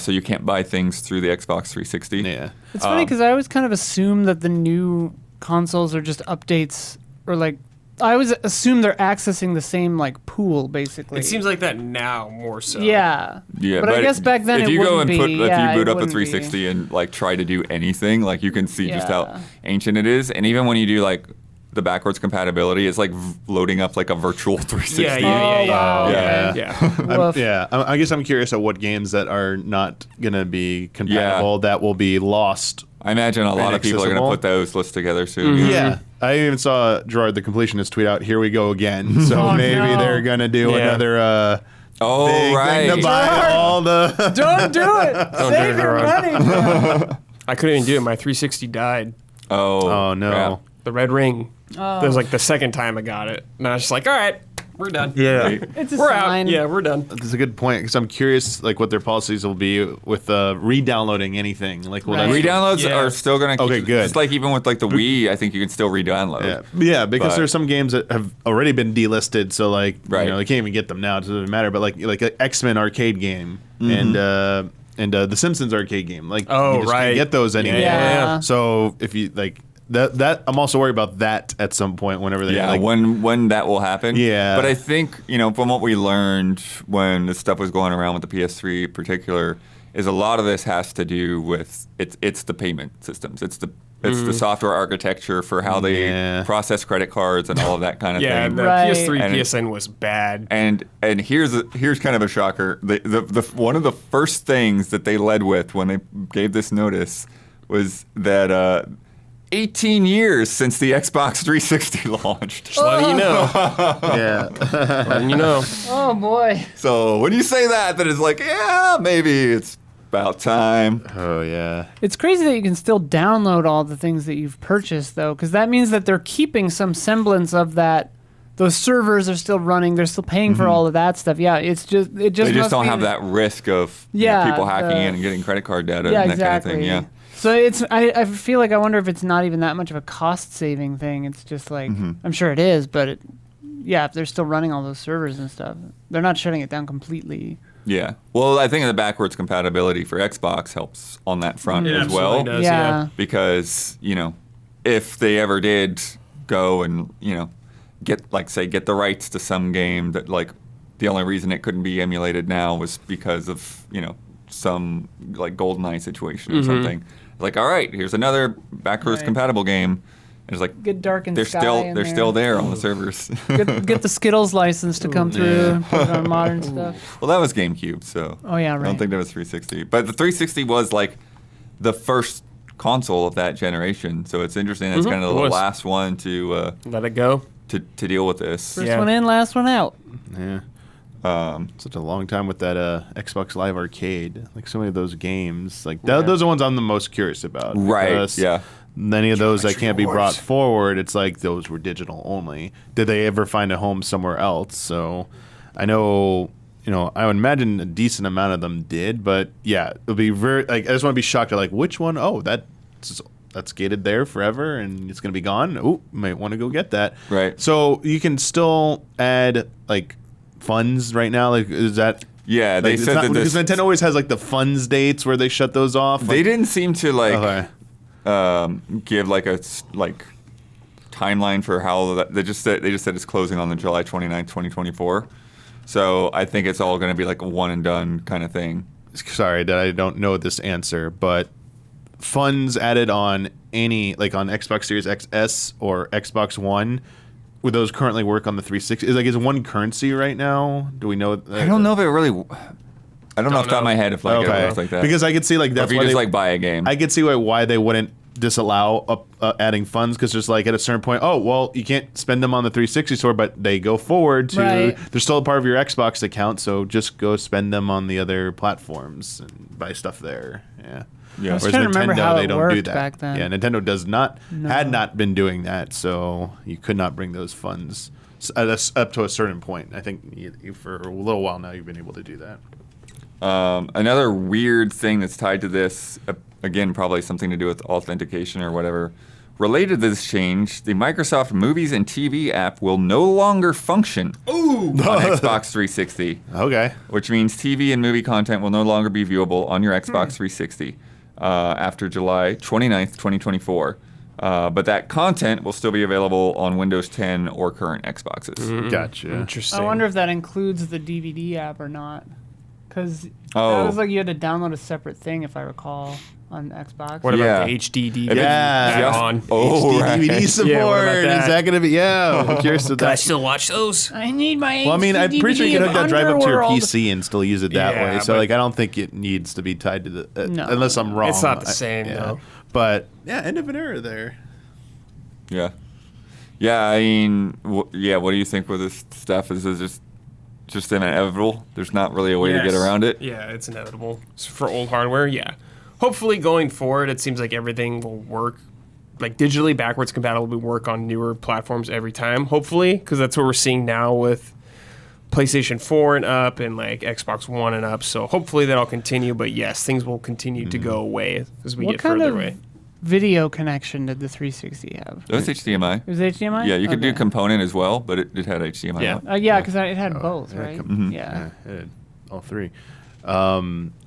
B: So you can't buy things through the Xbox 360.
D: Yeah.
A: It's funny because I always kind of assume that the new consoles are just updates, or like, I always assume they're accessing the same like pool basically.
C: It seems like that now more so.
A: Yeah.
B: Yeah,
A: But I guess back then
B: if
A: it
B: you go
A: wouldn't
B: and put,
A: be.
B: if
A: Yeah,
B: you boot
A: it
B: up a
A: wouldn't be.
B: 360 and like try to do anything, like you can see just how
A: Yeah.
B: ancient it is. And even when you do like the backwards compatibility, it's like loading up like a virtual 360.
C: Yeah.
A: Oh, wow.
B: Yeah.
C: Yeah.
A: Woof.
D: I guess I'm curious at what games that are not going to be compatible that will be lost.
B: I imagine a lot of people are going to
D: Inaccessible.
B: put those lists together soon.
A: Mm-hmm.
D: Yeah. I even saw Gerard the Completionist tweet out, "Here we go again." So
A: Oh,
D: maybe
A: no.
D: they're going to do
C: Yeah.
D: another
B: Oh,
D: big
B: right.
D: thing to buy
A: Gerard!
D: all the...
A: Don't do it. Save
C: do it,
A: your money. man.
C: I couldn't even do it. My 360 died.
B: Oh,
D: Oh, no.
B: yeah.
C: The red ring.
A: Oh.
C: That was like the second time I got it. And I was just like, all right, We're done.
D: Yeah.
A: It's a
C: We're
A: sign.
C: out. Yeah, we're done.
D: That's a good point because I'm curious, like, what their policies will be with re-downloading anything. Like, will
A: Right.
D: that
B: Re-downloads
C: Yeah.
B: are still going to keep.
D: Okay, good.
B: Just like even with like the Wii, I think you can still re-download.
D: Yeah, because
B: But-
D: there's some games that have already been delisted, so like,
B: Right.
D: you know, they can't even get them now. It doesn't matter. But like an X-Men arcade game and the Simpsons arcade game, like,
C: Oh,
D: you just
C: right.
D: can't get those anymore.
A: Yeah.
D: So if you like that, I'm also worried about that at some point whenever they
B: Yeah,
D: like,
B: when that will happen.
D: Yeah.
B: But I think, from what we learned when this stuff was going around with the PS3 in particular, is a lot of this has to do with it's the payment systems. It's the software architecture for how they
D: Yeah.
B: process credit cards and all of that kind of
C: Yeah,
B: thing.
C: the
A: Right.
C: PS3,
B: And it-
C: PSN was bad.
B: And here's kind of a shocker. The one of the first things that they led with when they gave this notice was that 18 years since the Xbox 360 launched.
C: Just letting you know.
D: yeah,
C: Letting you know.
A: Oh boy.
B: So when you say that it's like, yeah, maybe it's about time.
D: oh yeah,
A: It's crazy that you can still download all the things that you've purchased, though, because that means that they're keeping some semblance of that. Those servers are still running. They're still paying for all of that stuff. Yeah, it just
B: They just
A: must
B: don't
A: be
B: have that risk of
A: Yeah,
B: people hacking
A: the-
B: in and getting credit card data
A: Yeah,
B: and that
A: exactly.
B: kind of thing. Yeah.
A: So I feel like I wonder if it's not even that much of a cost saving thing. It's just like I'm sure it is, but if they're still running all those servers and stuff, they're not shutting it down completely.
B: Yeah. Well, I think the backwards compatibility for Xbox helps on that front
C: It
B: as well.
C: absolutely does,
A: Yeah.
B: Because, if they ever did go and, get the rights to some game that like the only reason it couldn't be emulated now was because of, some like GoldenEye situation or something. Like, all right, here's another backwards
A: Right.
B: compatible game. And it's like
A: Get Dark and
B: they're
A: Sky
B: still
A: in
B: they're
A: there.
B: still there on the servers.
A: Get the Skittles license to come through. Put it on modern stuff.
B: Well, that was GameCube, so
A: Oh, yeah,
B: I don't
A: right.
B: think that was 360. But the 360 was like the first console of that generation, so it's interesting. It's kind of
C: It
B: the
C: was.
B: last one to
C: Let it go.
B: deal with this.
A: First
C: Yeah.
A: one in, last one out.
D: yeah. Such a long time with that Xbox Live Arcade. Like so many of those games, like those are the ones I'm the most curious about.
B: Right,
D: because
B: yeah.
D: Many of those that
C: Geometry
D: can't be brought
C: Wars.
D: forward. It's like those were digital only. Did they ever find a home somewhere else? So I know, I would imagine a decent amount of them did, but yeah, it'll be very like I just want to be shocked at like which one. Oh, that's gated there forever and it's gonna be gone. Oh, might want to go get that.
B: Right.
D: So you can still add like funds right now. Like is that?
B: Yeah, they
D: Like, it's
B: said
D: not,
B: that
D: because
B: this,
D: Nintendo always has like the funds dates where they shut those off.
B: they didn't seem to
D: Okay.
B: give like a timeline for how that. They just said it's closing on the July 29th, 2024. So I think it's all going to be like a one and done kind of thing.
D: Sorry that I don't know this answer, but funds added on any like on Xbox Series XS or Xbox One. Would those currently work on the 360? Is it one currency right now? Do we know?
B: I don't know if it really. I don't know off the top of my head if like it
D: Okay,
B: works like that.
D: because I could see like
B: or
D: that's
B: if you
D: why
B: just
D: they,
B: like buy a game.
D: I could see why they wouldn't disallow adding funds because there's like at a certain point, oh well, you can't spend them on the 360 store, but they go forward to
A: Right.
D: they're still a part of your Xbox account, so just go spend them on the other platforms and buy stuff there. Yeah.
B: Yeah. I was
D: Whereas
A: trying to remember
D: Nintendo,
A: how
D: they
A: it
D: don't do
A: worked
D: that.
A: back then.
D: Yeah, Nintendo does not had not been doing that, so you could not bring those funds up to a certain point. I think you for a little while now you've been able to do that.
B: Another weird thing that's tied to this, again, probably something to do with authentication or whatever. Related to this change, the Microsoft Movies and TV app will no longer function on Xbox 360,
D: Okay.
B: which means TV and movie content will no longer be viewable on your Xbox 360 after July 29th, 2024. But that content will still be available on Windows 10 or current Xboxes.
D: Gotcha.
C: Interesting.
A: I wonder if that includes the DVD app or not. Because that
B: Oh.
A: was like you had to download a separate thing, if I recall, on Xbox.
C: What about
B: Yeah.
C: the HD DVD
B: If it's
D: Yeah.
B: just-
C: add-on?
B: Oh,
D: HD
B: right.
D: DVD support.
C: Yeah, what about that?
D: Is that going to be? Yeah. I'm curious if
C: Can I
D: that.
C: still watch those?
A: I need my
D: Well, I mean, I'm pretty sure you can hook that drive up to your PC and still use it that
C: Yeah,
D: way. So,
C: but-
D: like, I don't think it needs to be tied to the.
A: No.
D: Unless I'm wrong.
C: It's not the same,
D: yeah.
C: though.
D: But yeah, end of an era there.
B: Yeah. Yeah, I mean, what do you think with this stuff? Is it just inevitable? There's not really a way to get
C: Yes.
B: around it?
C: Yeah, it's inevitable. For old hardware, yeah. Hopefully going forward, it seems like everything will work. Like digitally backwards compatible will work on newer platforms every time, hopefully, because that's what we're seeing now with PlayStation 4 and up and like Xbox One and up. So hopefully that'll continue. But yes, things will continue to go away as we
A: What
C: get
A: kind
C: further
A: of
C: away.
A: video connection did the 360 have?
B: It was HDMI.
A: It was HDMI?
B: Yeah, you could do
A: Okay.
B: component as well, but it had HDMI.
C: Yeah.
B: out.
A: Yeah, because it had both, right?
D: Yeah, it had all three. I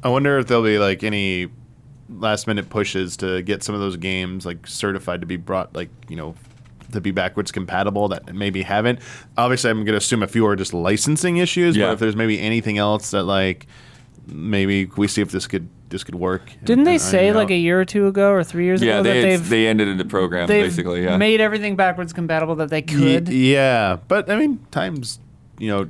D: wonder if there'll be like any last minute pushes to get some of those games like certified to be brought like to be backwards compatible that maybe haven't. Obviously, I'm going to assume a few are just licensing issues.
B: Yeah.
D: But if there's maybe anything else that like maybe we see if this could work.
A: Didn't they
D: and
A: say
D: iron it
A: like
D: out.
A: a year or two ago or 3 years
B: Yeah,
A: ago that
B: they ended the program
A: they've
B: basically. Yeah.
A: made everything backwards compatible that they could?
D: Yeah, but I mean, times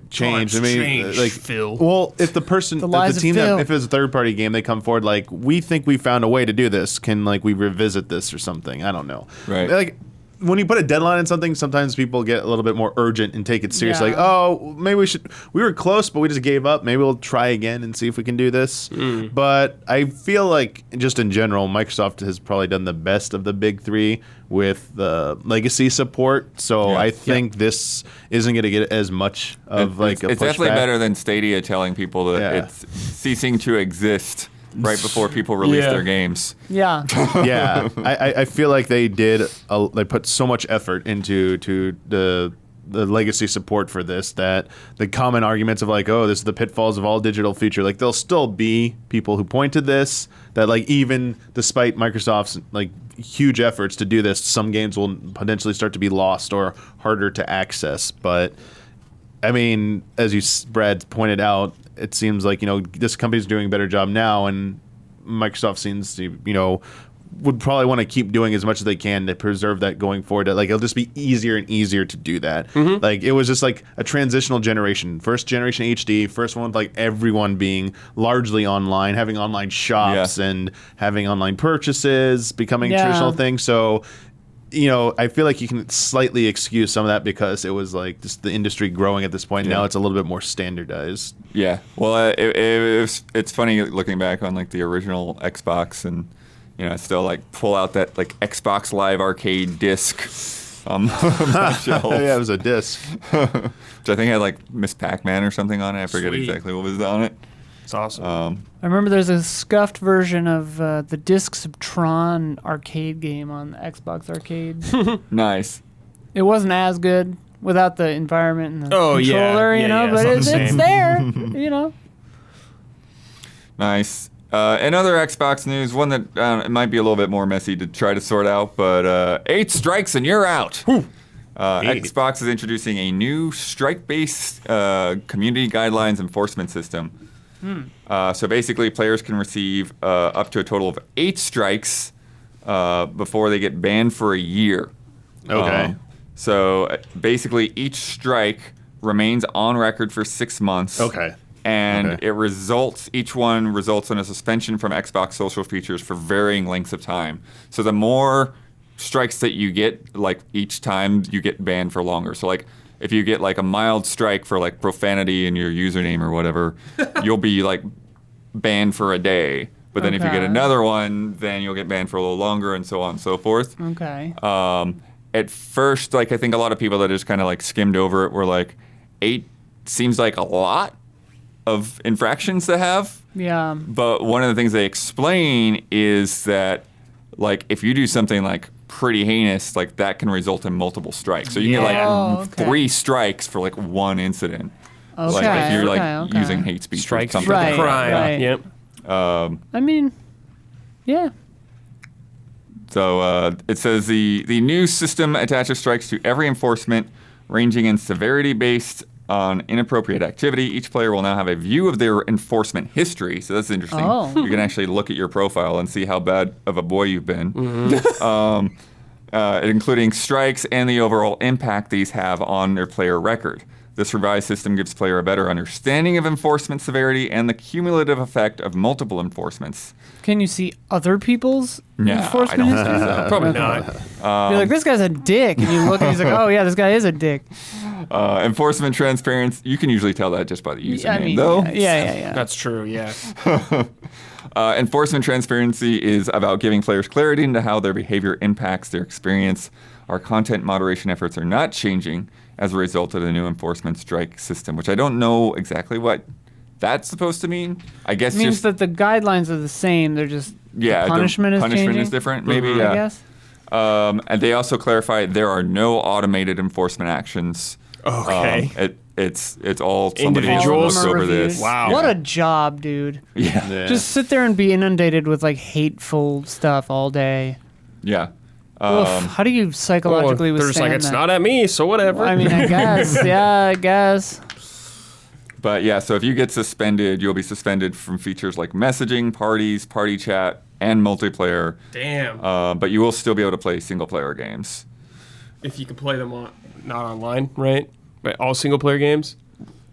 D: change. I mean,
C: change,
D: like
C: Phil.
D: Well, if the person,
A: The
D: if
A: lies
D: the
A: of
D: team,
A: Phil.
D: if it's a third party game, they come forward like, we think we found a way to do this. Can like we revisit this or something? I don't know.
B: Right.
D: Like when you put a deadline on something, sometimes people get a little bit more urgent and take it seriously.
A: Yeah.
D: Like, oh, maybe we should. We were close, but we just gave up. Maybe we'll try again and see if we can do this. But I feel like just in general, Microsoft has probably done the best of the big three with the legacy support. So
B: Yeah.
D: I think this isn't going to get as much of like a
B: it's definitely
D: pushback.
B: better than Stadia telling people that
D: Yeah.
B: it's ceasing to exist right before people release
C: Yeah.
B: their games.
A: Yeah.
D: Yeah, I feel like they put so much effort into the legacy support for this that the common arguments of like, oh, this is the pitfalls of all digital feature, like there'll still be people who point to this, that like even despite Microsoft's like huge efforts to do this, some games will potentially start to be lost or harder to access. But I mean, as Brad pointed out, it seems like this company's doing a better job now, and Microsoft seems to would probably want to keep doing as much as they can to preserve that going forward. That like it'll just be easier and easier to do that. Like it was just like a transitional generation, first generation HD, first one with like everyone being largely online, having online shops and having online purchases, becoming a
A: Yeah.
D: traditional thing. So. I feel like you can slightly excuse some of that because it was like just the industry growing at this point.
B: Yeah.
D: Now it's a little bit more standardized.
B: Yeah. Well, it's funny looking back on like the original Xbox and still like pull out that like Xbox Live Arcade disc on my shelf.
D: Yeah, it was a disc.
B: Which I think had like Miss Pac-Man or something on it. I forget
C: Sweet.
B: exactly what was on it.
C: It's awesome.
A: I remember there's a scuffed version of the Discs of Tron arcade game on the Xbox Arcade.
B: Nice.
A: It wasn't as good without the environment and the
C: Oh, yeah.
A: controller,
C: Yeah,
A: but
C: it's not the
A: it's
C: same.
A: there,
B: Nice. In other Xbox news, one that it might be a little bit more messy to try to sort out, but 8 strikes and you're out. Xbox is introducing a new strike-based community guidelines enforcement system. So basically, players can receive up to a total of 8 strikes before they get banned for a year.
D: Okay.
B: So basically, each strike remains on record for 6 months.
D: Okay.
B: And
D: Okay.
B: each one results in a suspension from Xbox social features for varying lengths of time. So the more strikes that you get, like each time you get banned for longer. So like if you get like a mild strike for like profanity in your username or whatever, you'll be like banned for a day. But then if you get
A: Okay.
B: another one, then you'll get banned for a little longer and so on and so forth.
A: Okay.
B: At first, like I think a lot of people that just kind of like skimmed over it were like, 8 seems like a lot of infractions to have.
A: Yeah.
B: But one of the things they explain is that, like, if you do something like pretty heinous, like that can result in multiple strikes. So you get like
A: Oh, okay.
B: 3 strikes for like one incident.
A: Okay.
B: Like if you're like
A: okay.
B: using hate speech
C: Strikes
B: or
C: for
B: something.
A: Right,
C: the crime.
A: right.
C: Yep.
A: I mean, yeah.
B: So it says the new system attaches strikes to every enforcement, ranging in severity based on inappropriate activity. Each player will now have a view of their enforcement history. So that's interesting.
A: Oh.
B: You can actually look at your profile and see how bad of a boy you've been, including strikes and the overall impact these have on their player record. This revised system gives player a better understanding of enforcement severity and the cumulative effect of multiple enforcements.
A: Can you see other people's
B: No, I
A: enforcement
B: don't
A: history?
B: think so.
C: Probably
A: Okay.
C: not.
A: You're like, this guy's a dick. And you look and he's like, oh, yeah, this guy is a dick.
B: Enforcement transparency, you can usually tell that just by the username, though.
A: Yeah.
C: That's true, yeah.
B: Enforcement transparency is about giving players clarity into how their behavior impacts their experience. Our content moderation efforts are not changing, as a result of the new enforcement strike system, which I don't know exactly what that's supposed to mean. I guess
A: It means
B: just
A: that the guidelines are the same. They're just the punishment is
B: punishment
A: changing.
B: is different. Maybe
A: I guess.
B: And they also clarify there are no automated enforcement actions.
C: Okay.
B: It's all somebody
C: Individuals?
B: looked
A: All of them are
B: over
A: reviewed.
B: this.
C: Wow.
A: What a job, dude.
B: Yeah.
A: Just sit there and be inundated with like hateful stuff all day.
B: Yeah.
A: Oof, how do you psychologically
C: They're
A: withstand
C: just like, it's
A: that?
C: not at me, so whatever.
A: I mean, I guess. Yeah, I guess.
B: But yeah, so if you get suspended, you'll be suspended from features like messaging, parties, party chat, and multiplayer.
C: Damn.
B: But you will still be able to play single player games.
C: If you can play them not online, right? But all single player games?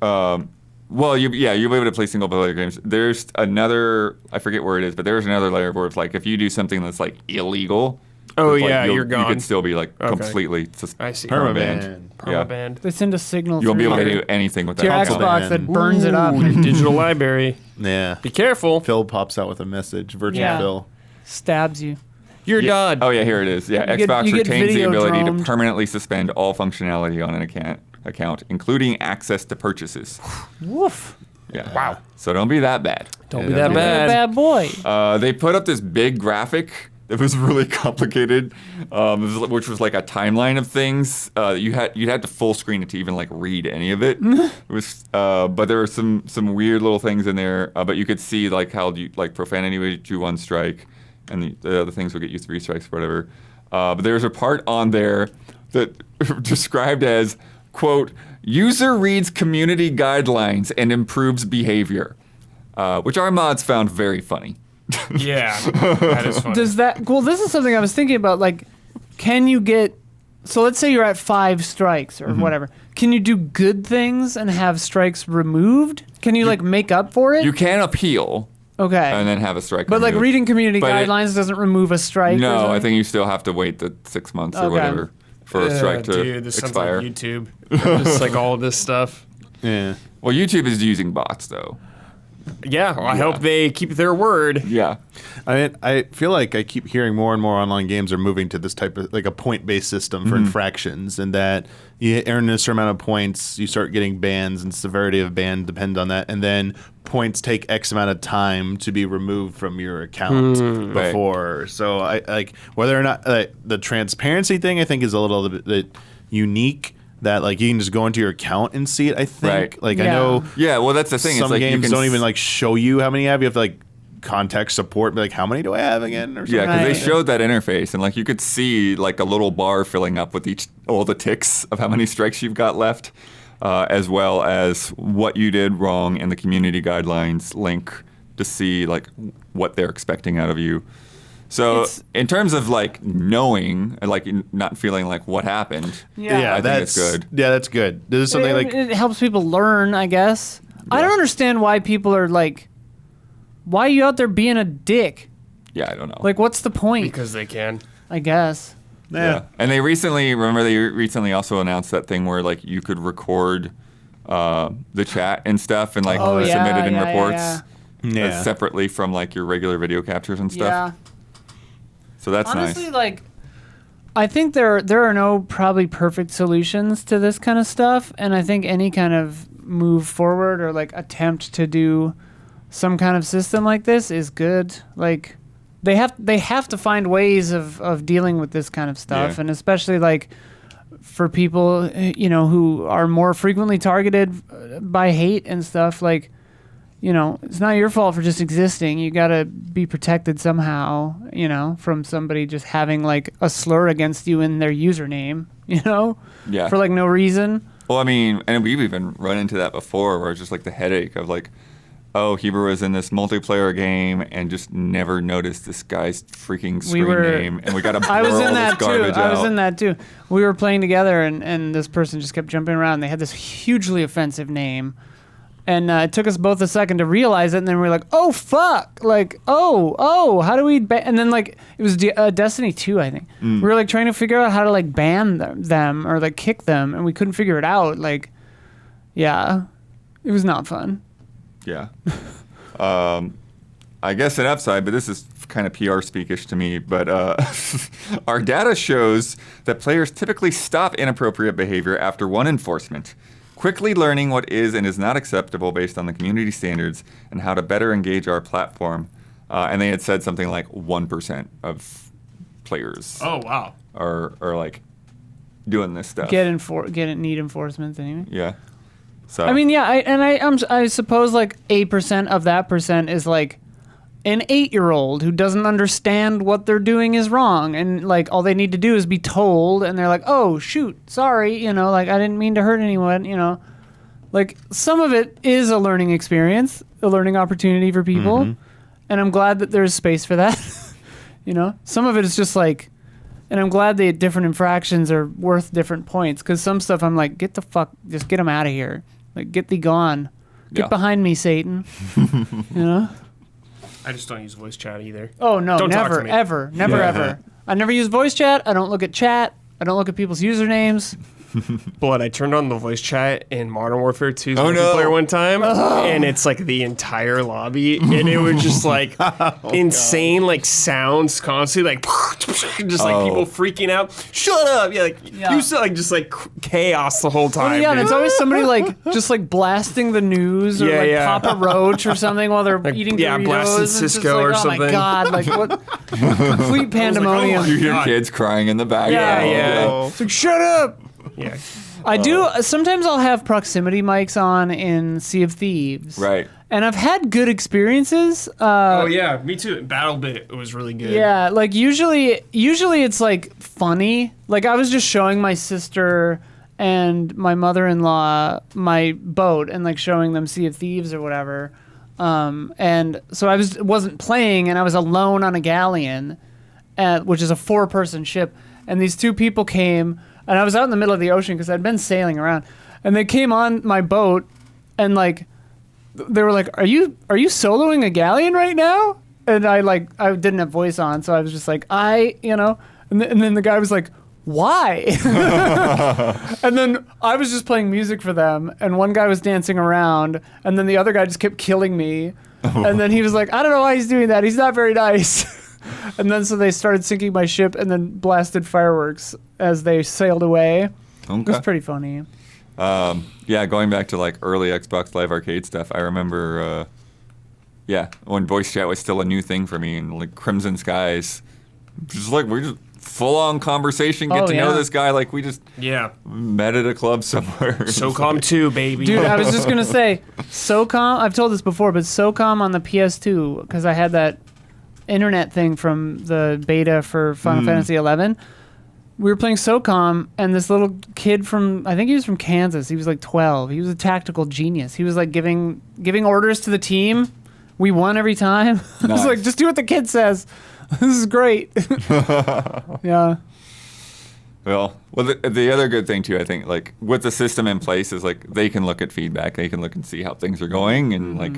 B: Well, you'll be able to play single player games. There's another, I forget where it is, but there's another layer where it's like if you do something that's like illegal.
C: Oh,
B: it's like
C: yeah, you're
B: You
C: gone.
B: could still be like
C: Okay.
B: completely
C: I see.
B: permabanned. Yeah.
C: Permabanned.
A: They send a signal
B: You won't be
A: through
B: able to
A: your,
B: do anything with
A: to your
B: that.
D: console.
A: Xbox
D: Man.
A: that burns it up
C: Ooh,
A: and
C: digital library.
D: Yeah.
C: Be careful.
D: Phil pops out with a message. Virtual
A: Yeah.
D: Phil.
A: stabs you.
C: You're done.
B: Oh yeah, here it is. Yeah,
A: You get-
B: Xbox
A: you get
B: retains the
A: video
B: ability to
A: droned.
B: permanently suspend all functionality on an account, including access to purchases.
A: Woof.
B: Yeah. Wow. So don't be that bad.
C: Don't be that bad.
A: Bad boy.
B: They put up this big graphic that was really complicated, which was like a timeline of things. You'd have to full screen it to even like read any of it. It was, but there were some weird little things in there. But you could see like how like profanity would get you 1 strike, and the other things would get you 3 strikes, whatever. But there's a part on there that described as, quote, user reads community guidelines and improves behavior, which our mods found very funny.
C: Yeah. That is funny.
A: Does that? Well, this is something I was thinking about. Like, can you get? So let's say you're at 5 strikes or whatever. Can you do good things and have strikes removed? Can you like make up for it?
B: You can appeal
A: Okay.
B: and then have a strike
A: But like
B: removed.
A: reading community
B: But it-
A: guidelines doesn't remove a strike. or
B: No, I
A: something?
B: think you still have to wait the 6 months or
A: Okay.
B: whatever for a strike to
C: Dude, this
B: expire.
C: sounds like YouTube. Just like all this stuff.
D: Yeah.
B: Well, YouTube is using bots though.
C: Yeah, well, I hope they keep their word.
B: Yeah.
D: I mean, I feel like I keep hearing more and more online games are moving to this type of like a point-based system for infractions, and that you earn a certain amount of points, you start getting bans, and severity of ban depend on that, and then points take X amount of time to be removed from your account
B: Right.
D: before. So I like whether or not the transparency thing I think is a little bit unique. That like you can just go into your account and see it. I think
B: Right.
D: like I
A: Yeah.
D: know
B: Yeah, well that's the thing.
D: some
B: it's like
D: games
B: you can
D: don't even like show you how many you have. You have to like contact support, be like, how many do I have again? Or something.
B: Yeah, because they
A: Right.
B: showed that interface, and like you could see like a little bar filling up with all the ticks of how many strikes you've got left, as well as what you did wrong and the community guidelines link to see like what they're expecting out of you. So
A: It's-
B: in terms of like knowing, and like not feeling like what happened,
A: Yeah.
B: I think
D: that's
B: it's good.
D: Yeah, that's good. This is something like
A: it helps people learn, I guess. I don't understand why people are like, why are you out there being a dick?
B: Yeah, I don't know.
A: Like, what's the point?
C: Because they can.
A: I guess.
B: Yeah. And they recently also announced that thing where like you could record the chat and stuff and like
A: Oh, yeah,
B: submit it in
A: yeah,
B: reports
D: yeah.
B: separately from like your regular video captures and stuff.
A: Yeah.
B: So that's
A: Honestly,
B: nice.
A: like, I think there are no probably perfect solutions to this kind of stuff, and I think any kind of move forward or like attempt to do some kind of system like this is good. Like, they have to find ways of dealing with this kind of stuff,
B: Yeah.
A: and especially like for people who are more frequently targeted by hate and stuff. Like, it's not your fault for just existing. You got to be protected somehow, from somebody just having like a slur against you in their username,
B: Yeah.
A: for like no reason.
B: Well, I mean, and we've even run into that before where it's just like the headache of like, oh, Hebrew was in this multiplayer game and just never noticed this guy's freaking screen name, and we got to blur
A: I was
B: all
A: in
B: this
A: that too.
B: garbage out.
A: I was in that too. We were playing together, and this person just kept jumping around. They had this hugely offensive name. And it took us both a second to realize it, and then we were like, "Oh fuck!" Like, "Oh, how do we?" And then like it was Destiny 2, I think. We were like trying to figure out how to like ban them or like kick them, and we couldn't figure it out. Like, yeah, it was not fun.
B: Yeah. I guess an upside, but this is kind of PR speakish to me, but our data shows that players typically stop inappropriate behavior after one enforcement, quickly learning what is and is not acceptable based on the community standards and how to better engage our platform. And they had said something like 1% of players
C: Oh, wow.
B: are like doing this stuff.
A: Need enforcement anyway.
B: Yeah. So
A: I mean, yeah, I suppose like 8% of that percent is like an 8-year-old who doesn't understand what they're doing is wrong, and like all they need to do is be told, and they're like, oh shoot, sorry, like I didn't mean to hurt anyone, like some of it is a learning experience, a learning opportunity for people, and I'm glad that there's space for that. Some of it is just like, and I'm glad that different infractions are worth different points, because some stuff I'm like, just get them out of here, like get thee gone, get behind me, Satan.
C: I just don't use voice chat either.
A: Oh no,
C: Don't talk to
A: never,
C: me.
A: ever, never, ever. I never use voice chat. I don't look at chat. I don't look at people's usernames.
C: But I turned on the voice chat in Modern Warfare 2's
B: Oh, no.
C: multiplayer one time, and it's like the entire lobby, and it was just like insane, like sounds constantly, like just like people freaking out. Shut up! You said like just like chaos the whole time.
A: Yeah, and
C: dude.
A: it's always somebody like just like blasting the news or like Papa Roach or something while they're eating Doritos.
C: blasting
A: and it's just
C: Cisco
A: like,
C: or
A: oh
C: something.
A: my god, like what complete pandemonium.
B: you hear
C: God.
B: kids crying in the back.
C: Yeah.
A: It's like, shut up.
C: Yeah.
A: I do. Sometimes I'll have proximity mics on in Sea of Thieves.
B: Right.
A: And I've had good experiences.
C: Oh yeah, me too. BattleBit was really good.
A: Yeah, like usually it's like funny. Like I was just showing my sister and my mother-in-law my boat and like showing them Sea of Thieves or whatever. And so I wasn't playing, and I was alone on a galleon, which is a 4-person ship. And these 2 people came, and I was out in the middle of the ocean because I'd been sailing around, and they came on my boat, and like they were like, "Are you soloing a galleon right now?" And I didn't have voice on, so I was just like, and then the guy was like, "Why?" And then I was just playing music for them, and one guy was dancing around, and then the other guy just kept killing me, and then he was like, "I don't know why he's doing that. He's not very nice." And then so they started sinking my ship and then blasted fireworks as they sailed away. It was pretty funny.
B: Going back to like early Xbox Live Arcade stuff, I remember, when voice chat was still a new thing for me, and like Crimson Skies, just like we're just full on conversation, get to know this guy, like we just met at a club somewhere.
C: SOCOM 2, baby.
A: Dude, I was just gonna say, SOCOM. I've told this before, but SOCOM on the PS2, because I had that internet thing from the beta for Final Fantasy 11. We were playing SOCOM, and this little kid I think he was from Kansas. He was like 12. He was a tactical genius. He was like giving orders to the team. We won every time. I was like, just do what the kid says. This is great. Yeah.
B: Well, the other good thing too, I think, like with the system in place, is like they can look at feedback. They can look and see how things are going, and like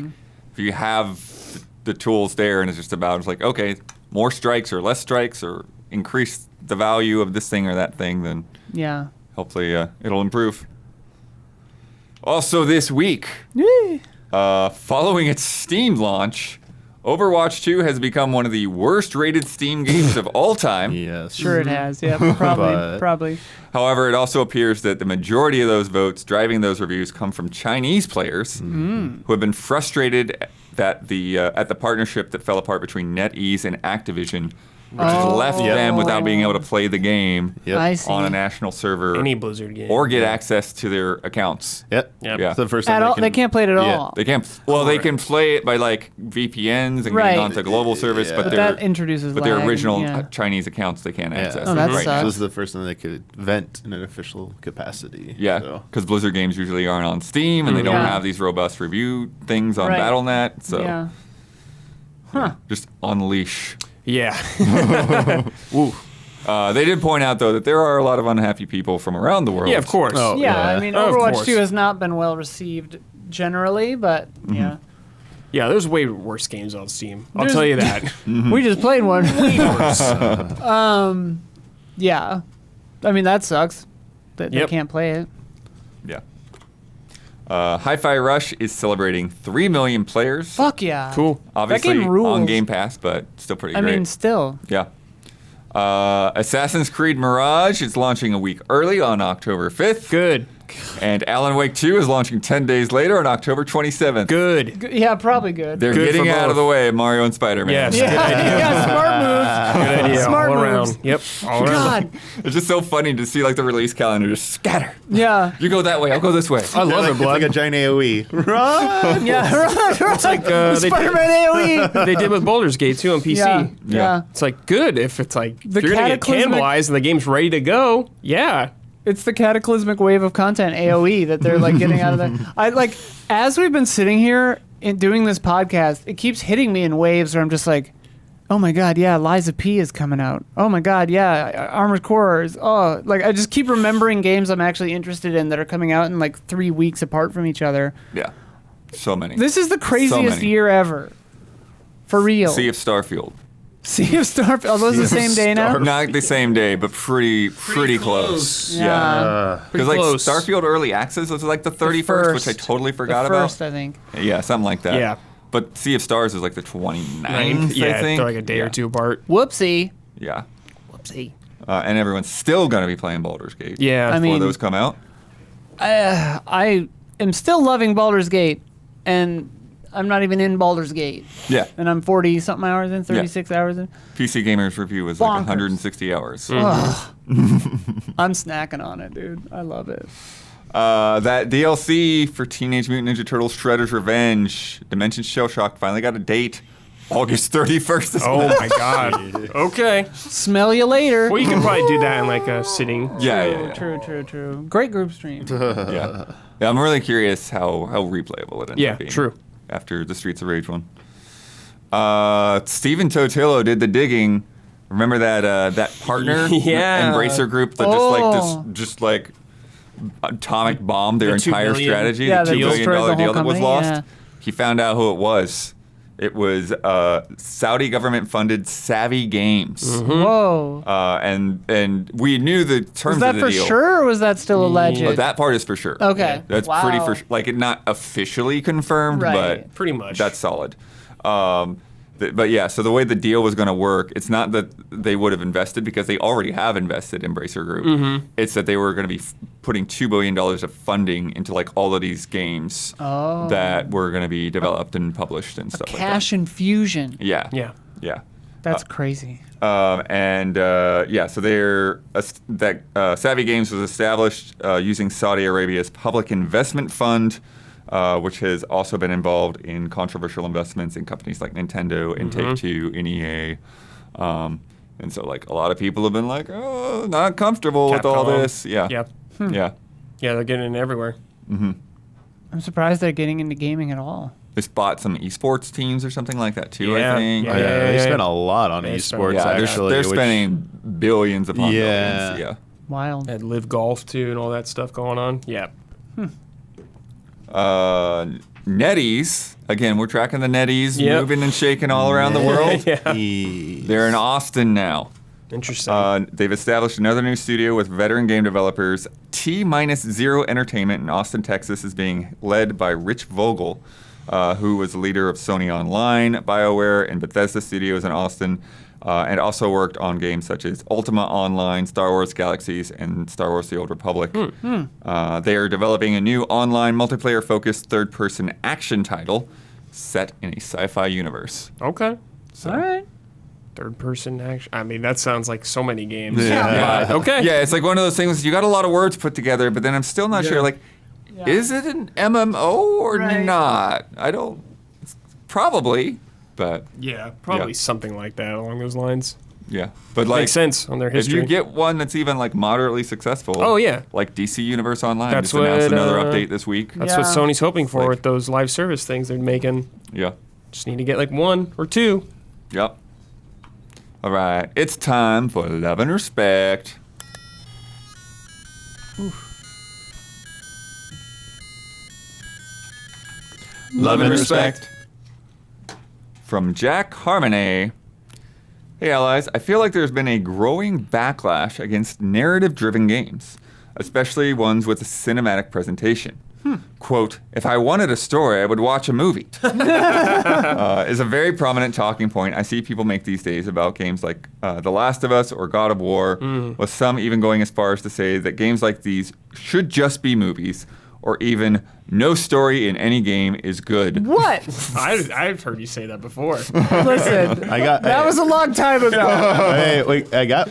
B: if you have the tools there, and it's just about, it's like, okay, more strikes or less strikes or increase the value of this thing or that thing, then hopefully it'll improve. Also this week, following its Steam launch, Overwatch 2 has become one of the worst rated Steam games of all time.
D: Yes.
A: Sure it has. Yeah, probably.
B: However, it also appears that the majority of those votes driving those reviews come from Chinese players who have been frustrated that at the partnership that fell apart between NetEase and Activision, which has left them without being able to play the game
A: I see.
B: on a national server
C: Any Blizzard game.
B: or get access to their accounts.
D: Yep.
B: Yeah.
D: It's the first time
A: They can't play it at all.
B: They can't. Well, they can play it by like VPNs and getting onto global service, but
A: that introduces
B: their
A: lag,
B: original Chinese accounts they can't access.
A: Oh, that
B: right now.
A: sucks.
D: This is the first time they could vent in an official capacity.
B: Yeah,
D: So.
B: because Blizzard games usually aren't on Steam, and they don't have these robust review things on Battle.net. So, just unleash.
C: Yeah.
B: They did point out, though, that there are a lot of unhappy people from around the world.
C: Yeah, of course.
D: Oh,
A: I mean,
C: Of
A: Overwatch
C: course.
A: 2 has not been well received generally, but
C: Yeah, there's way worse games on Steam. I'll
A: There's-
C: tell you that.
A: we just played one.
C: Way worse.
A: Yeah. I mean, that sucks that they
C: Yep.
A: can't play it.
B: Yeah. Hi-Fi Rush is celebrating 3 million players.
A: Fuck yeah.
C: Cool.
B: Obviously
A: That game rules.
B: on Game Pass, but still pretty
A: I
B: great.
A: mean, still.
B: Yeah. Assassin's Creed Mirage is launching a week early on October 5th.
C: Good.
B: And Alan Wake 2 is launching 10 days later on October 27th.
C: Good.
A: Yeah, probably good.
B: They're
C: Good
B: getting
C: for
B: out of
C: both.
B: the way of Mario and Spider-Man.
C: Yes.
A: yeah,
C: Good idea.
A: yeah, smart moves.
C: Good idea.
A: Smart
C: all
A: moves.
C: around. Yep. All around.
A: God.
B: It's just so funny to see like the release calendar just scatter.
A: Yeah.
B: You go that way, I'll go this way.
C: I love it,
D: It's
C: blood.
D: like a giant AOE. Run!
A: Yeah, right. It's
C: like, they-
A: Spider-Man AOE.
C: They did with Baldur's Gate too on PC.
A: Yeah, yeah.
C: It's like good if it's like
A: The
C: if you're gonna get
A: cataclysmic-
C: cannibalized and the game's ready to go. Yeah.
A: It's the cataclysmic wave of content AOE that they're like getting out of there. I like as we've been sitting here and doing this podcast, it keeps hitting me in waves where I'm just like, oh my god, yeah, Liza P is coming out. Oh my god, yeah, Armored Core is. Oh, like I just keep remembering games I'm actually interested in that are coming out in like 3 weeks apart from each other.
B: Yeah. So many.
A: This is the craziest
B: many.
A: year ever. For real.
B: Sea of Starfield.
A: Sea of Starfield. Are those the same day now?
B: Not the same day, but pretty close.
A: Yeah.
B: Because like
C: close.
B: Starfield Early Access was like the 31st, which I
A: first.
B: totally forgot
A: the
B: about.
A: first, I think.
B: Yeah, something like that.
C: Yeah.
B: But Sea of Stars is like the 29th,
C: Yeah.
B: I think.
C: They're like a day
B: yeah.
C: or two apart.
A: Whoopsie.
B: Yeah.
C: Whoopsie.
B: And everyone's still going to be playing Baldur's Gate.
C: Yeah.
A: I
B: Before
A: mean-
B: those come out.
A: I am still loving Baldur's Gate, and I'm not even in Baldur's Gate.
B: Yeah.
A: And I'm 40 something hours in, 36 hours in.
B: PC Gamer's review was like
A: Bonkers.
B: 160 hours.
A: Ugh. I'm snacking on it, dude. I love it.
B: That DLC for Teenage Mutant Ninja Turtles Shredder's Revenge, Dimension Shell Shock, finally got a date. August 31st. This
C: Oh
B: month.
C: my god. Okay.
A: Smell you later.
C: Well, you can probably do that in like a sitting.
B: Yeah.
A: True. Great group stream.
B: Yeah. Yeah, I'm really curious how replayable it ends
C: Yeah,
B: up being.
C: true.
B: After the Streets of Rage one. Steven Totillo did the digging. Remember that partner
C: Yeah.
B: Embracer group that just like atomic bombed their
C: The $2
B: entire
C: billion
B: strategy,
A: Yeah,
B: the
A: that
B: $2 billion
A: destroyed the whole
B: deal that was
A: company,
B: lost.
A: yeah.
B: He found out who it was. It was Saudi government funded Savvy Games.
A: Whoa.
B: And we knew the terms
A: Was that
B: of the
A: for
B: deal.
A: sure, or was that still alleged?
B: But that part is for sure.
A: Okay.
B: That's
A: Wow.
B: pretty for like it not officially confirmed,
A: Right.
B: but
C: Pretty much.
B: that's solid. But yeah, so the way the deal was going to work, it's not that they would have invested because they already have invested in Embracer Group.
C: Mm-hmm.
B: It's that they were going to be putting $2 billion of funding into like all of these games that were going to be developed and published and stuff like that.
A: Cash infusion.
B: Yeah.
C: Yeah.
B: Yeah.
A: That's crazy.
B: So Savvy Games was established using Saudi Arabia's Public Investment Fund, which has also been involved in controversial investments in companies like Nintendo and Take-Two, NEA. And so, like, a lot of people have been like, oh, not comfortable with all
C: Capcom.
B: this. Yeah.
C: Yep.
B: Yeah.
C: Yeah, they're getting in everywhere.
A: I'm surprised they're getting into gaming at all.
B: They bought some esports teams or something like that, too,
C: Yeah,
B: I think.
C: yeah,
D: They spent a lot on
C: They spent-
D: esports,
B: Yeah,
D: actually.
B: they're
D: which-
B: spending billions upon
D: Yeah.
B: billions. Yeah.
A: Wild.
C: Had Live Golf too and all that stuff going on. Yeah.
B: NetEase, again, we're tracking the NetEase
C: Yep.
B: moving and shaking all around the world.
C: Yeah.
B: They're in Austin now.
C: Interesting.
B: They've established another new studio with veteran game developers. T-0 Entertainment in Austin, Texas is being led by Rich Vogel, who was the leader of Sony Online, BioWare, and Bethesda Studios in Austin, and also worked on games such as Ultima Online, Star Wars Galaxies, and Star Wars The Old Republic. They are developing a new online multiplayer-focused third-person action title set in a sci-fi universe.
C: Okay.
A: All right.
C: Third person action. I mean, that sounds like so many games.
B: Yeah.
C: But, okay.
B: Yeah, it's like one of those things. You got a lot of words put together, but then I'm still not sure. Like, is it an MMO or
A: Right.
B: not? I don't. Probably, but
C: Yeah, probably
B: Yeah.
C: something like that along those lines.
B: yeah. But like,
C: Makes sense on their
B: if
C: history.
B: you get one that's even like moderately successful.
C: Oh, yeah.
B: Like DC Universe Online
C: That's
B: just announced
C: what,
B: another
C: uh,
B: update this week.
C: That's what
A: Yeah.
C: Sony's hoping for
B: Like-
C: with those live service things they're making.
B: Yeah.
C: Just need to get like one or two.
B: Yep. All right. It's time for love and respect. Love and respect. From Jack Harmony. Hey, allies. I feel like there's been a growing backlash against narrative-driven games, especially ones with a cinematic presentation. Quote, if I wanted a story, I would watch a movie. Is a very prominent talking point I see people make these days about games like The Last of Us or God of War, with some even going as far as to say that games like these should just be movies, or even no story in any game is good.
A: What?
C: I've heard you say that before.
A: Listen,
D: I
A: that was a long time ago.
D: Hey,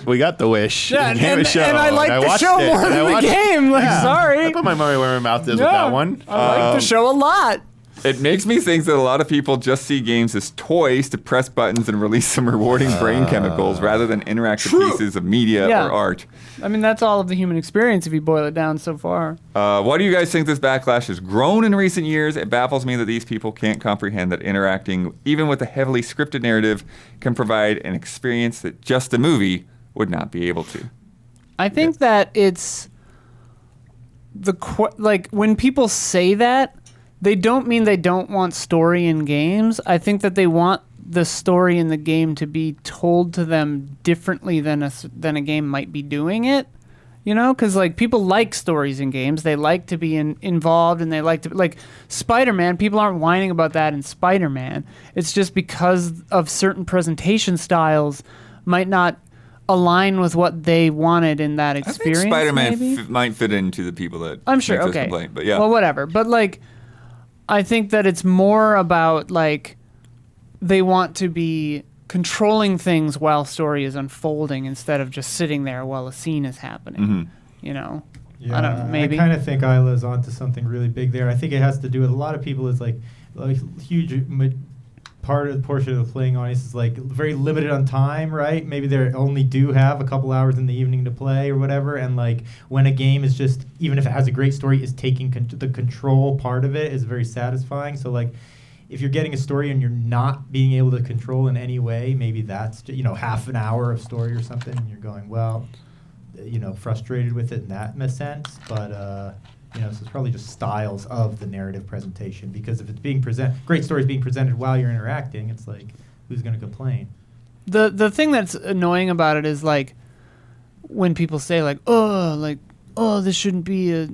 D: we got the wish.
A: Yeah,
D: It came
A: and
D: a show,
A: I like the
D: watched
A: show
D: it,
A: more
D: and I
A: than the
D: watched it.
A: game. Like,
D: Yeah.
A: sorry.
D: I put my money where my mouth is with that one.
A: I like the show a lot.
B: It makes me think that a lot of people just see games as toys to press buttons and release some rewarding brain chemicals rather than interactive pieces of media
A: Yeah.
B: or art.
A: I mean, that's all of the human experience if you boil it down so far.
B: Why do you guys think this backlash has grown in recent years? It baffles me that these people can't comprehend that interacting, even with a heavily scripted narrative, can provide an experience that just a movie would not be able to.
A: I think that it's like when people say that, they don't mean they don't want story in games. I think that they want the story in the game to be told to them differently than a game might be doing it. You know, because like people like stories in games. They like to be involved, and they like to like Spider-Man. People aren't whining about that in Spider-Man. It's just because of certain presentation styles might not align with what they wanted in that experience.
B: I think Spider-Man
A: maybe?
B: might fit into the people that
A: I'm sure.
B: make this
A: Okay.
B: complaint, but yeah.
A: Well, whatever. But like, I think that it's more about like they want to be controlling things while story is unfolding instead of just sitting there while a scene is happening. You know.
E: Yeah,
A: I don't know. Maybe.
E: I kind of think Isla's onto something really big there. I think it has to do with a lot of people is like a huge portion of the playing audience is like very limited on time, right? Maybe they only do have a couple hours in the evening to play or whatever, and like when a game is just, even if it has a great story, is taking the control part of it is very satisfying. So like if you're getting a story and you're not being able to control in any way, maybe that's half an hour of story or something, and you're going, well, frustrated with it in that sense, but so it's probably just styles of the narrative presentation, because if it's being great stories being presented while you're interacting, it's like, who's going to complain?
A: The thing that's annoying about it is like when people say like, oh, this shouldn't be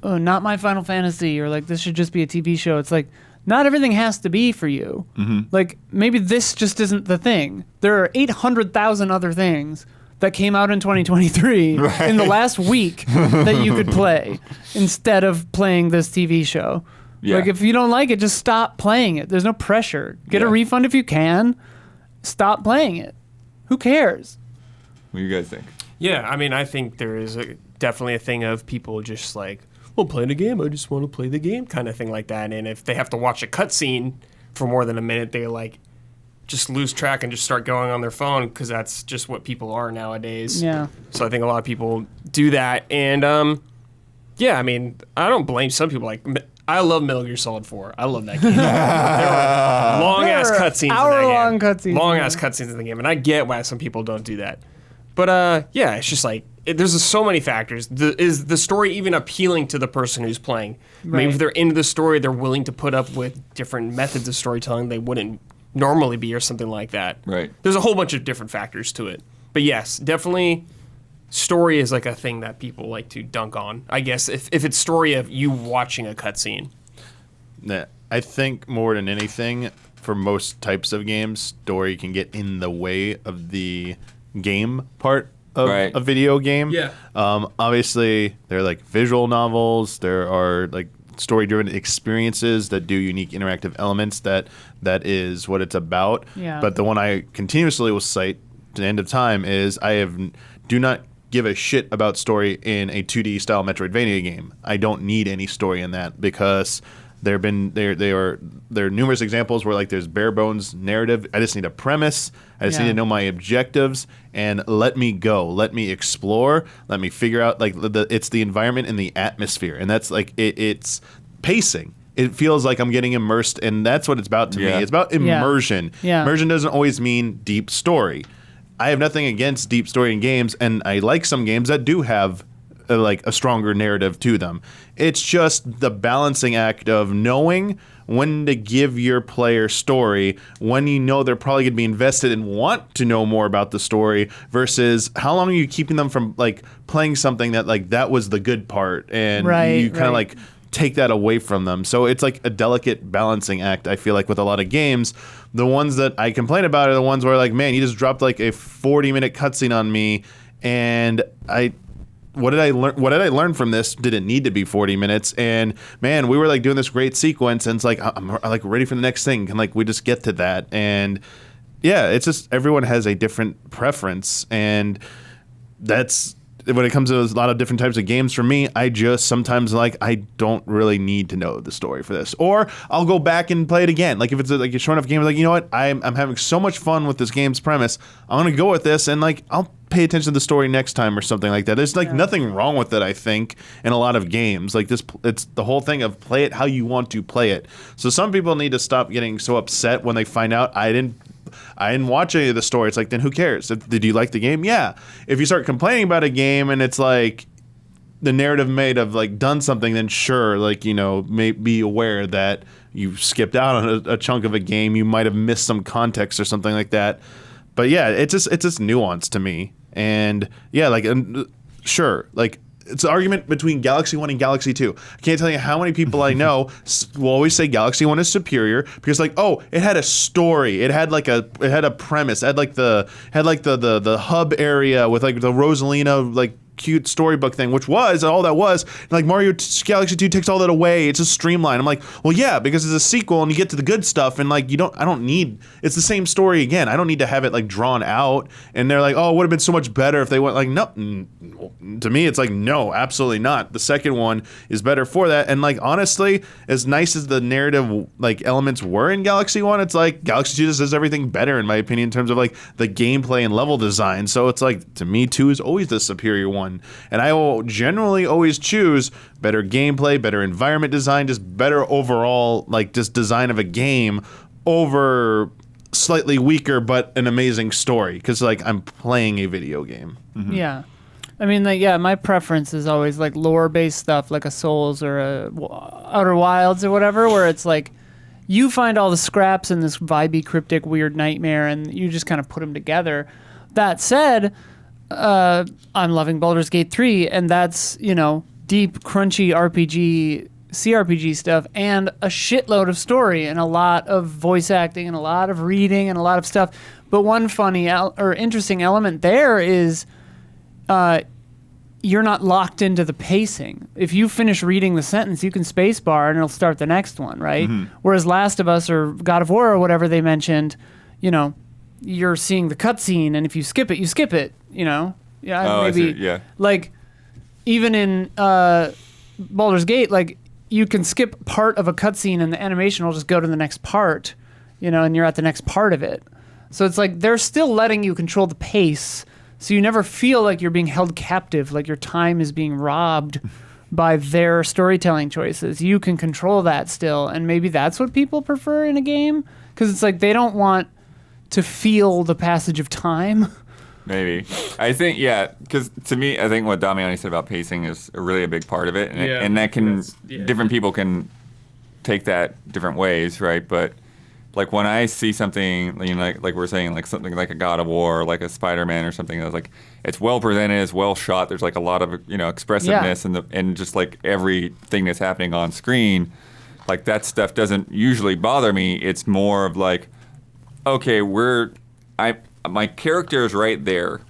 A: not my Final Fantasy, or like this should just be a TV show. It's like, not everything has to be for you. Like maybe this just isn't the thing. There are 800,000 other things that came out in 2023 in the last week that you could play instead of playing this TV show.
B: Yeah.
A: Like if you don't like it, just stop playing it. There's no pressure. Get a refund if you can. Stop playing it. Who cares?
B: What do you guys think?
C: Yeah, I mean, I think there is definitely a thing of people just like, well, playing a game, I just want to play the game, kind of thing like that. And if they have to watch a cutscene for more than a minute, they like just lose track and just start going on their phone, because that's just what people are nowadays.
A: Yeah.
C: So I think a lot of people do that. And yeah, I mean, I don't blame some people. Like, I love Metal Gear Solid 4. I love that game. There are long-ass cutscenes in that game.
A: Hour-long cutscenes.
C: Long-ass cutscenes in the game. And I get why some people don't do that. But yeah, it's just like, there's so many factors. Is the story even appealing to the person who's playing? Maybe
A: Right.
C: if they're into the story, they're willing to put up with different methods of storytelling they wouldn't normally be, or something like that.
B: Right.
C: There's a whole bunch of different factors to it. But yes, definitely story is like a thing that people like to dunk on. I guess if it's story of you watching a cutscene.
D: Yeah, I think more than anything, for most types of games, story can get in the way of the game part of
B: Right.
D: a video game.
C: Yeah.
D: Obviously, there are like visual novels. There are like story-driven experiences that do unique interactive elements. That is what it's about.
A: Yeah.
D: But the one I continuously will cite to the end of time is do not give a shit about story in a 2D style Metroidvania game. I don't need any story in that, because there are numerous examples where like there's bare bones narrative. I just need a premise. I just need to know my objectives, and let me go. Let me explore. Let me figure out like it's the environment and the atmosphere, and that's like it's pacing. It feels like I'm getting immersed, and that's what it's about to me.
B: Yeah.
D: It's about immersion.
A: Yeah.
D: Immersion doesn't always mean deep story. I have nothing against deep story in games, and I like some games that do have like a stronger narrative to them. It's just the balancing act of knowing when to give your player story, when you know they're probably going to be invested and want to know more about the story, versus how long are you keeping them from like playing something that like that was the good part, and you kind of like take that away from them. So it's like a delicate balancing act, I feel like, with a lot of games. The ones that I complain about are the ones where, like, man, you just dropped like a 40-minute cutscene on me, and what did I learn? What did I learn from this? Did it need to be 40 minutes? And man, we were like doing this great sequence, and it's like I'm like ready for the next thing. Can like we just get to that? And yeah, it's just everyone has a different preference, and that's when it comes to a lot of different types of games. For me, I just sometimes like I don't really need to know the story for this, or I'll go back and play it again. Like if it's like a short enough game, like you know what, I'm having so much fun with this game's premise. I'm gonna go with this, and like I'll pay attention to the story next time or something like that. There's like nothing wrong with it, I think, in a lot of games. Like this, it's the whole thing of play it how you want to play it. So some people need to stop getting so upset when they find out I didn't watch any of the story. It's like, then who cares? Did you like the game? Yeah. If you start complaining about a game and it's like the narrative may have like done something, then sure, like, you know, may be aware that you skipped out on a chunk of a game. You might have missed some context or something like that. But yeah, it's just nuance to me. And yeah, like sure, like it's an argument between Galaxy 1 and Galaxy 2. I can't tell you how many people I know will always say Galaxy 1 is superior because like, oh, it had a story. It had a premise. It had like the hub area with like the Rosalina like cute storybook thing, which was all that was. And like Mario Galaxy 2 takes all that away. It's just streamlined. I'm like, well, yeah, because it's a sequel and you get to the good stuff, and like I don't need. It's the same story again. I don't need to have it like drawn out. And they're like, oh, it would have been so much better if they went like, no. To me, it's like, no, absolutely not. The second one is better for that. And like honestly, as nice as the narrative like elements were in Galaxy 1, it's like Galaxy 2 just does everything better in my opinion in terms of like the gameplay and level design. So it's like to me, 2 is always the superior one. And I will generally always choose better gameplay, better environment design, just better overall, like just design of a game over slightly weaker but an amazing story. Because like I'm playing a video game.
A: Mm-hmm. Yeah. I mean, like, yeah, my preference is always like lore-based stuff like a Souls or a Outer Wilds or whatever, where it's like you find all the scraps in this vibey, cryptic, weird nightmare and you just kind of put them together. That said, I'm loving Baldur's Gate 3, and that's, you know, deep, crunchy RPG, CRPG stuff, and a shitload of story, and a lot of voice acting, and a lot of reading, and a lot of stuff. But one funny or interesting element there is you're not locked into the pacing. If you finish reading the sentence, you can spacebar, and it'll start the next one, right? Mm-hmm. Whereas Last of Us or God of War or whatever they mentioned, you know, you're seeing the cutscene, and if you skip it, you skip it. You know, yeah, maybe. Yeah. Like, even in Baldur's Gate, like you can skip part of a cutscene, and the animation will just go to the next part. You know, and you're at the next part of it. So it's like they're still letting you control the pace, so you never feel like you're being held captive, like your time is being robbed by their storytelling choices. You can control that still, and maybe that's what people prefer in a game, because it's like they don't want to feel the passage of time.
B: Maybe. I think, yeah, because to me, I think what Damiani said about pacing is really a big part of it. And, and that can, different people can take that different ways, right? But like when I see something, you know, like we're saying, like something like a God of War, or like a Spider-Man or something, that's like, it's well presented, it's well shot, there's like a lot of, you know, expressiveness and just like everything that's happening on screen, like that stuff doesn't usually bother me. It's more of like, okay, my character is right there,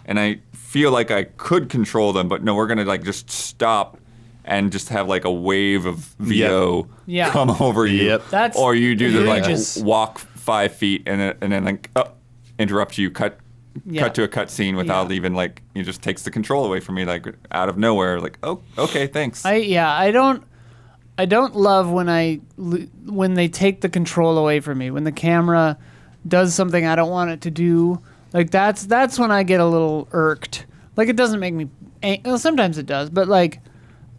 B: and I feel like I could control them, but no, we're gonna like just stop and just have like a wave of VO come over you, or you do the like walk 5 feet and then like interrupt you, cut to a cut scene without even like it just takes the control away from me like out of nowhere. Like, oh, okay, thanks.
A: I don't love when they take the control away from me, when the camera does something I don't want it to do. Like that's when I get a little irked. Like it doesn't make me well, sometimes it does, but like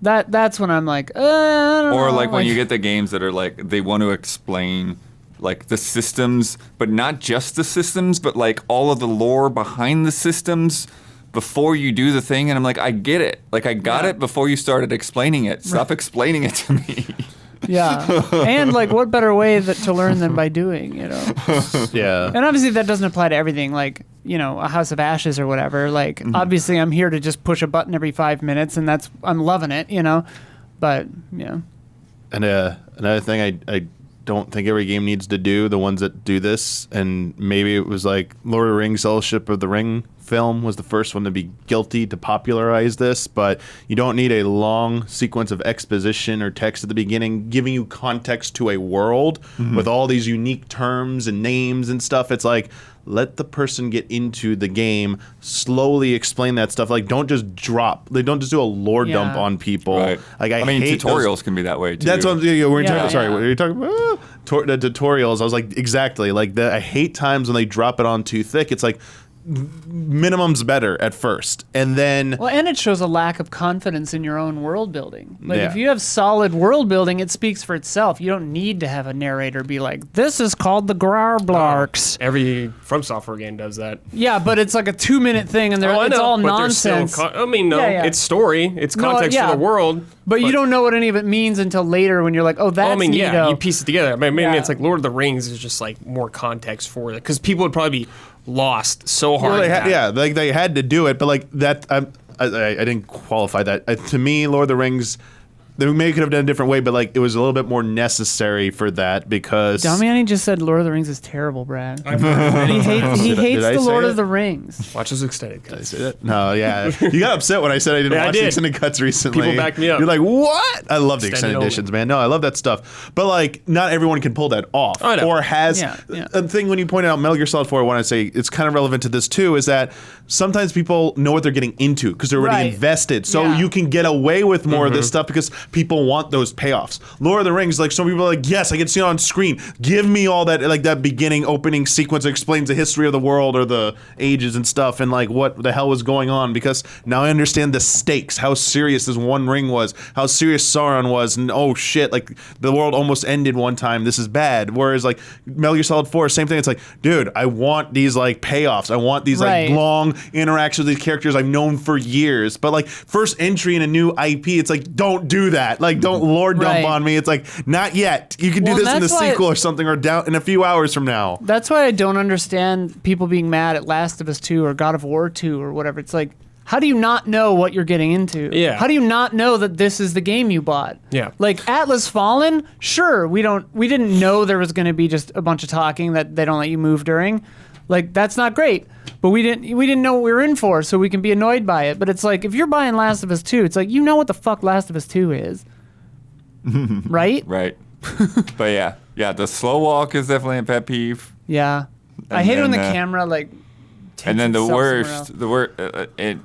A: that's when I'm like, I don't know.
B: Or like when you get the games that are like they want to explain like the systems, but not just the systems, but like all of the lore behind the systems before you do the thing, and I'm like, I get it. Like I got it before you started explaining it. Stop explaining it to me.
A: Yeah, and like, what better way to learn than by doing, you know?
D: Yeah.
A: And obviously that doesn't apply to everything, like, you know, a House of Ashes or whatever. Like, obviously I'm here to just push a button every 5 minutes, and I'm loving it, you know? But yeah.
D: And another thing I don't think every game needs to do, the ones that do this, and maybe it was like Lord of the Rings Fellowship of the Ring film was the first one to be guilty to popularize this, but you don't need a long sequence of exposition or text at the beginning giving you context to a world with all these unique terms and names and stuff. It's like, let the person get into the game, slowly explain that stuff. Like, don't just drop. They don't just do a lore dump on people.
B: Right.
D: Like,
B: I mean,
D: hate
B: tutorials can be that way too.
D: That's what I'm sorry,
A: yeah.
D: what are you talking about? The tutorials. I was like, exactly. Like, I hate times when they drop it on too thick. It's like, minimum's better at first, and then
A: Well, and it shows a lack of confidence in your own world building. Like,
D: Yeah.
A: if you have solid world building, it speaks for itself. You don't need to have a narrator be like, "This is called the Grarblarks."
C: Every From Software game does that.
A: Yeah, but it's like a 2-minute thing, and
C: I
A: it's
C: know,
A: all
C: but there's still
A: nonsense.
C: no, it's story, it's
A: No,
C: context
A: yeah.
C: for the world.
A: But you don't know what any of it means until later when you're like, "Oh, that's neato."
C: you piece it together. I mean, maybe
A: Yeah.
C: it's like Lord of the Rings is just like more context for it, because people would probably be lost so hard.
D: well,
C: at that.
D: like they had to do it, but like that, I didn't qualify that. To me, Lord of the Rings, they maybe could have done it a different way, but like it was a little bit more necessary for that because
A: Damiani just said Lord of the Rings is terrible, Brad. He hates
D: Did I
A: the
D: say
A: Lord
D: it?
A: of the Rings.
C: Watch those extended
D: Did I
C: cuts.
D: say that? No, yeah. You got upset when I said I didn't
C: Yeah, I
D: watch
C: did.
D: the extended cuts recently.
C: People backed me up.
D: You're like, what? I love the
C: Extended
D: extended
C: only.
D: editions, man. No, I love that stuff. But like, not everyone can pull that off.
C: I know.
D: Or has
A: Yeah.
D: a thing when you pointed out Metal Gear Solid 4, I want to say it's kind of relevant to this too, is that sometimes people know what they're getting into because they're already
A: Right.
D: invested. So
A: Yeah.
D: you can get away with more of this stuff because people want those payoffs. Lord of the Rings, like some people are like, yes, I can see it on screen. Give me all that, like that beginning opening sequence that explains the history of the world or the ages and stuff and like what the hell was going on, because now I understand the stakes, how serious this one ring was, how serious Sauron was, and oh shit, like the world almost ended one time. This is bad. Whereas like Metal Gear Solid 4, same thing. It's like, dude, I want these like payoffs. I want these
A: Right.
D: like long interactions with these characters I've known for years. But like first entry in a new IP, it's like, don't do that. Like don't lore dump
A: Right.
D: on me. It's like, not yet. You can do
A: Well,
D: this in the
A: that's why-
D: sequel or something, or down in a few hours from now.
A: That's why I don't understand people being mad at Last of Us 2 or God of War 2 or whatever. It's like, how do you not know what you're getting into?
C: Yeah.
A: How do you not know that this is the game you bought?
C: Yeah.
A: Like Atlas Fallen, sure, we didn't know there was going to be just a bunch of talking that they don't let you move during. Like that's not great. But we didn't know what we were in for, so we can be annoyed by it. But it's like if you're buying Last of Us 2, it's like you know what the fuck Last of Us 2 is. Right?
B: Right. But yeah, the slow walk is definitely a pet peeve.
A: Yeah. I
B: And
A: hate it when the
B: then,
A: camera like takes
B: And then the
A: itself somewhere else.
B: worst, it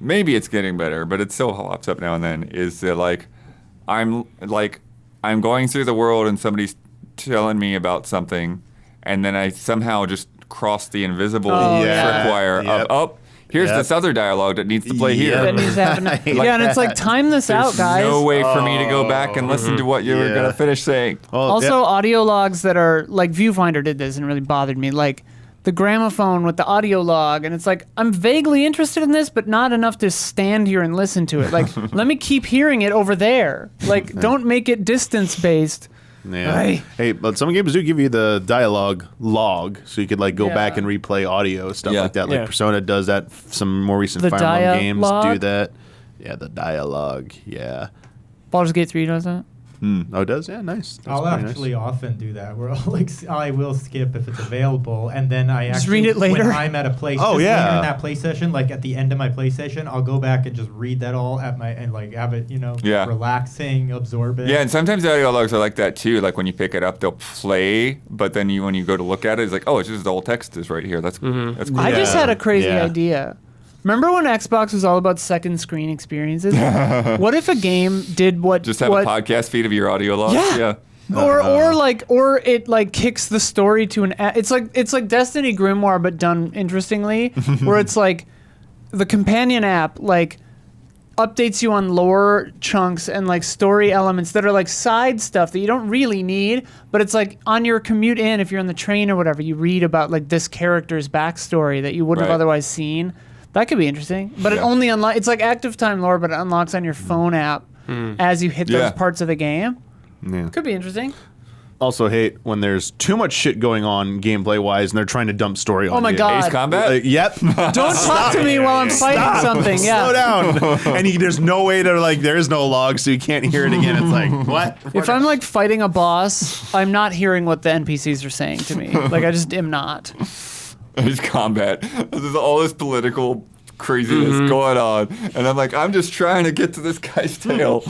B: maybe it's getting better, but it still hops up now and then. Is that I'm going through the world and somebody's telling me about something, and then I somehow just cross the invisible
A: Oh, yeah.
B: tripwire
D: Yep.
B: of here's
D: Yep.
B: this other dialogue that needs to play here.
A: That needs to happen. Yeah, and it's like time this out,
B: There's
A: guys.
B: no way for me to go back and listen to what you were
D: Yeah.
B: gonna finish saying.
D: Well,
A: Also, audio logs that are like Viewfinder did this and it really bothered me. Like the gramophone with the audio log, and it's like I'm vaguely interested in this, but not enough to stand here and listen to it. Like, let me keep hearing it over there. Like, don't make it distance based.
D: Yeah.
A: Aye.
D: Hey, but some games do give you the dialogue log, so you could like go
A: Yeah.
D: back and replay audio stuff
B: Yeah.
D: like that. Like
C: Yeah.
D: Persona does that. Some more recent
A: The
D: Fire Emblem games do
A: dialogue?
D: that. Yeah, the dialogue. Yeah.
A: Baldur's Gate 3 does that.
D: Oh, it does? Yeah, nice. That's
E: I'll
D: pretty nice.
E: actually often do that, where I will skip if it's available, and then I
A: Just
E: actually
A: read it later?
E: when I'm at a place.
D: Oh,
E: just
D: yeah.
E: later in that play session, like at the end of my play session, I'll go back and just read that all at my and like have it,
B: Yeah.
E: relaxing, absorb it.
B: Yeah, and sometimes the audio logs are like that too. Like when you pick it up, they'll play, but then when you go to look at it, it's like, oh, it's just the whole text is right here. That's cool.
A: I just
D: Yeah.
A: had a crazy
D: Yeah.
A: idea. Remember when Xbox was all about second screen experiences? What if a game did what
B: Just have a podcast feed of your audio logs.
A: Yeah. Or it like kicks the story to it's like Destiny Grimoire but done interestingly, where it's like the companion app like updates you on lore chunks and like story elements that are like side stuff that you don't really need, but it's like on your commute in, if you're on the train or whatever, you read about like this character's backstory that you wouldn't have
B: Right.
A: otherwise seen. That could be interesting, but it
B: Yeah.
A: only unlocks. It's like active time lore, but it unlocks on your phone app as you hit
B: Yeah.
A: those parts of the game.
D: Yeah.
A: Could be interesting.
D: also hate when there's too much shit going on gameplay wise, and they're trying to dump story on
A: Oh my
D: you.
A: God.
B: Ace Combat?
D: Yep.
A: Don't talk to me while I'm fighting something. Yeah.
D: Slow down. And there's no way to there is no log, so you can't hear it again. It's like what?
A: If I'm like fighting a boss, I'm not hearing what the NPCs are saying to me. Like I just am not.
B: Ace Combat. There's all this political craziness going on, and I'm like, I'm just trying to get to this guy's tail.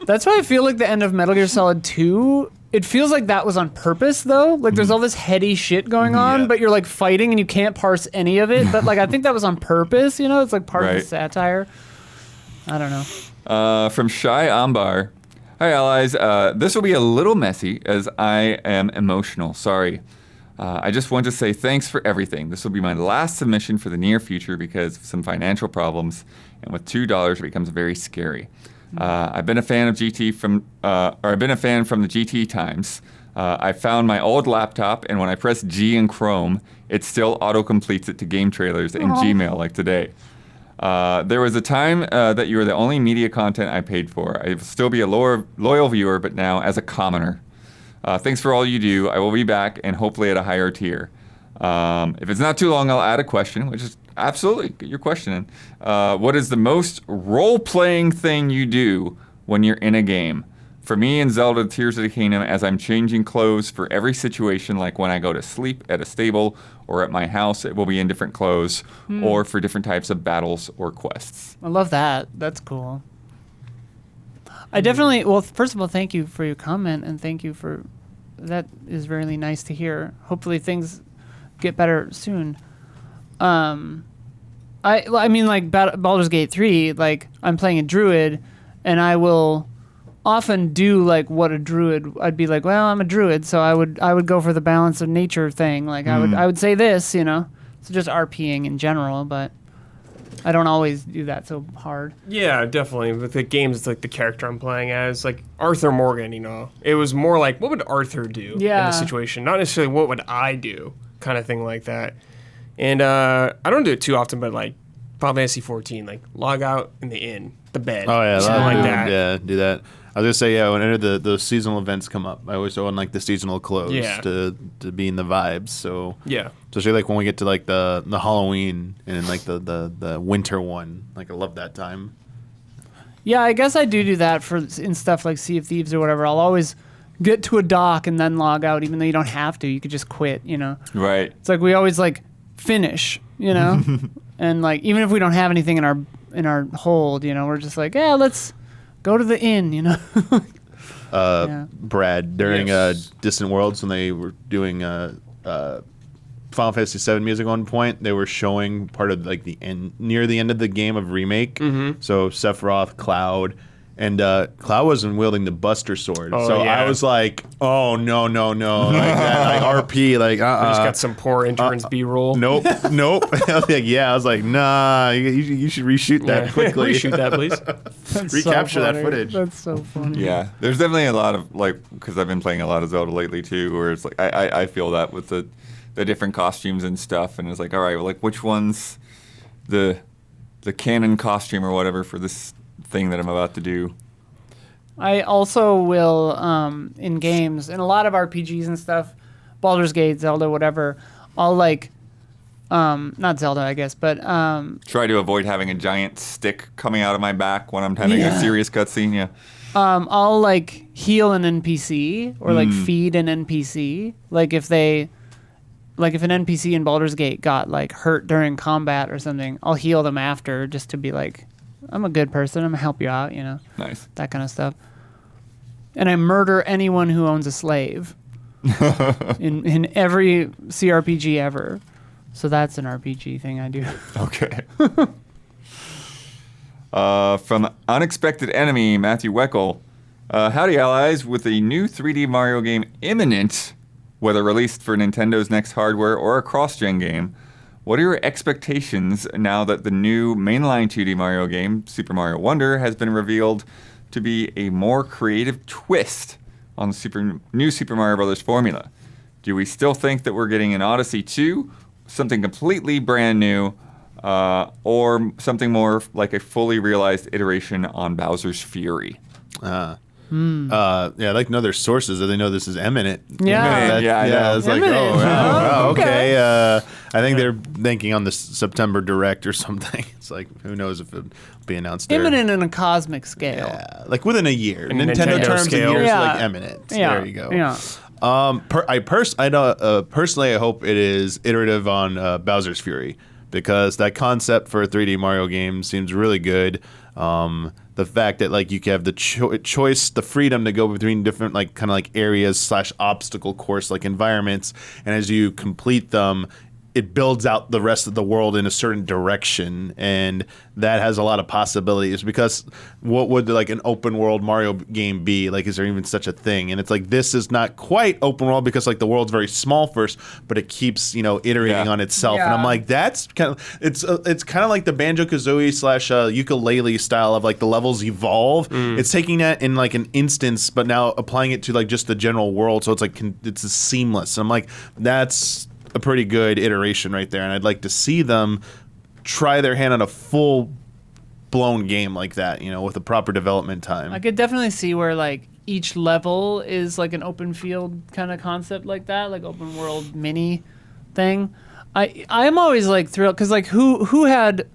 A: That's why I feel like the end of Metal Gear Solid 2, it feels like that was on purpose though. Like there's all this heady shit going on,
D: Yeah.
A: but you're like fighting and you can't parse any of it. But like I think that was on purpose, you know? It's like part of the
B: Right.
A: satire. I don't know.
B: From Shy Ambar. Hi, allies. This will be a little messy as I am emotional. Sorry. I just want to say thanks for everything. This will be my last submission for the near future because of some financial problems, and with $2, it becomes very scary. I've been a fan of GT I've been a fan from the GT times. I found my old laptop, and when I press G in Chrome, it still auto-completes it to game trailers in Gmail like today. There was a time that you were the only media content I paid for. I will still be a loyal viewer, but now as a commoner. Thanks for all you do. I will be back, and hopefully at a higher tier. If it's not too long, I'll add a question, which is absolutely get your question in. What is the most role-playing thing you do when you're in a game? For me in Zelda Tears of the Kingdom, as I'm changing clothes for every situation, like when I go to sleep at a stable or at my house, it will be in different clothes, or for different types of battles or quests.
A: I love that. That's cool. I definitely, well, first of all, thank you for your comment, and thank you for, that is really nice to hear. Hopefully things get better soon. I mean, like Baldur's Gate 3, like I'm playing a druid, and I will often do like what a druid, I'd be like, well, I'm a druid, so I would go for the balance of nature thing. Like I would say this, you know, so just RPing in general, but I don't always do that so hard.
C: Yeah, definitely. With the games, it's like the character I'm playing as, like Arthur Morgan, you know. It was more like, what would Arthur do in this situation? Not necessarily what would I do, kind of thing like that. And I don't do it too often, but like Final Fantasy 14, like log out in the inn, the bed.
D: Oh yeah,
C: something like that.
D: Yeah, do that. I was gonna say whenever the seasonal events come up, I always own like the seasonal clothes to be in the vibes. So
C: Yeah.
D: especially like when we get to like the Halloween and like the winter one, like I love that time.
A: Yeah, I guess I do that in stuff like Sea of Thieves or whatever. I'll always get to a dock and then log out, even though you don't have to. You could just quit, you know.
B: Right.
A: It's like we always like finish, you know, and like even if we don't have anything in our hold, you know, we're just like, yeah, let's go to the inn, you know. Yeah.
D: Brad, during Distant Worlds when they were doing Final Fantasy VII music at one point, they were showing part of like the end, near the end of the game of Remake. So Sephiroth, Cloud, and Cloud wasn't wielding the Buster Sword.
C: Oh,
D: so
C: yeah.
D: I was like, oh no, like that, like RP, like
C: We just got some poor interns B-roll.
D: Nope. I was like, nah, you should reshoot that quickly.
C: Reshoot that, please.
A: That's
D: Recapture
A: so
D: that
A: funny.
D: footage.
A: That's so funny.
B: Yeah, there's definitely a lot of like, because I've been playing a lot of Zelda lately too, where it's like I feel that with the different costumes and stuff, and it's like, all right, well, like which one's the canon costume or whatever for this thing that I'm about to do.
A: I also will, in games, in a lot of RPGs and stuff, Baldur's Gate, Zelda, whatever, I'll like, not Zelda, I guess, but
B: Try to avoid having a giant stick coming out of my back when I'm having a serious cutscene. Yeah.
A: I'll like heal an NPC or like feed an NPC. Like if an NPC in Baldur's Gate got like hurt during combat or something, I'll heal them after just to be like, I'm a good person. I'm gonna help you out, you know,
B: Nice.
A: that kind of stuff. And I murder anyone who owns a slave in every CRPG ever. So that's an RPG thing I do.
B: Okay. From Unexpected Enemy, Matthew Weckel. Howdy, allies. With a new 3D Mario game imminent, whether released for Nintendo's next hardware or a cross-gen game, what are your expectations now that the new mainline 2D Mario game, Super Mario Wonder, has been revealed to be a more creative twist on the new Super Mario Bros. Formula? Do we still think that we're getting an Odyssey 2, something completely brand new, or something more like a fully realized iteration on Bowser's Fury?
D: Yeah, I'd like to know their sources, that they know this is imminent.
A: Yeah.
B: Yeah, I know.
D: It's like,
A: Imminent.
D: oh, wow,
A: Okay.
D: okay. I think they're thinking on the September Direct or something. It's like, who knows if it'll be announced there.
A: Imminent in a cosmic scale.
D: Yeah, like within a year.
C: In
D: Nintendo
C: Nintendo
D: terms,
C: scale.
D: a year is
A: Yeah.
D: like eminent.
A: Yeah.
D: There you go.
A: Yeah.
D: Personally, I hope it is iterative on Bowser's Fury, because that concept for a 3D Mario game seems really good. The fact that like you can have the choice, the freedom to go between different like kind of like areas / obstacle course like environments, and as you complete them, it builds out the rest of the world in a certain direction, and that has a lot of possibilities. Because what would like an open world Mario game be? Like, is there even such a thing? And it's like, this is not quite open world, because like the world's very small first, but it keeps iterating on itself. And I'm
A: Yeah.
D: like, that's kind of it's kind of like the Banjo-Kazooie / ukulele style of like the levels evolve. It's taking that in like an instance, but now applying it to like just the general world, so it's like it's seamless. And I'm like, that's a pretty good iteration right there, and I'd like to see them try their hand on a full-blown game like that, with a proper development time.
A: I could definitely see where like each level is like an open field kind of concept like that, like open world mini thing. I'm always like thrilled because like who had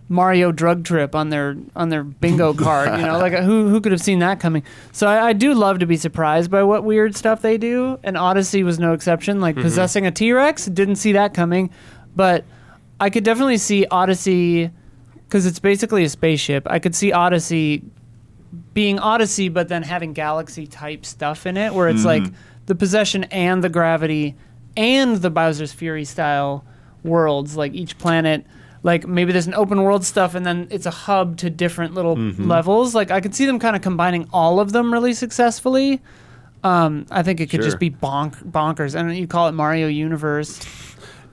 A: Mario Drug Trip on their bingo card, like who could have seen that coming? So I do love to be surprised by what weird stuff they do, and Odyssey was no exception. Like possessing a T-Rex, didn't see that coming, but I could definitely see Odyssey, because it's basically a spaceship. I could see Odyssey being Odyssey, but then having Galaxy type stuff in it, where it's like the possession and the gravity and the Bowser's Fury style worlds, like each planet. Like maybe there's an open world stuff, and then it's a hub to different little levels. Like I could see them kind of combining all of them really successfully. I think it could just be bonkers, and you call it Mario Universe.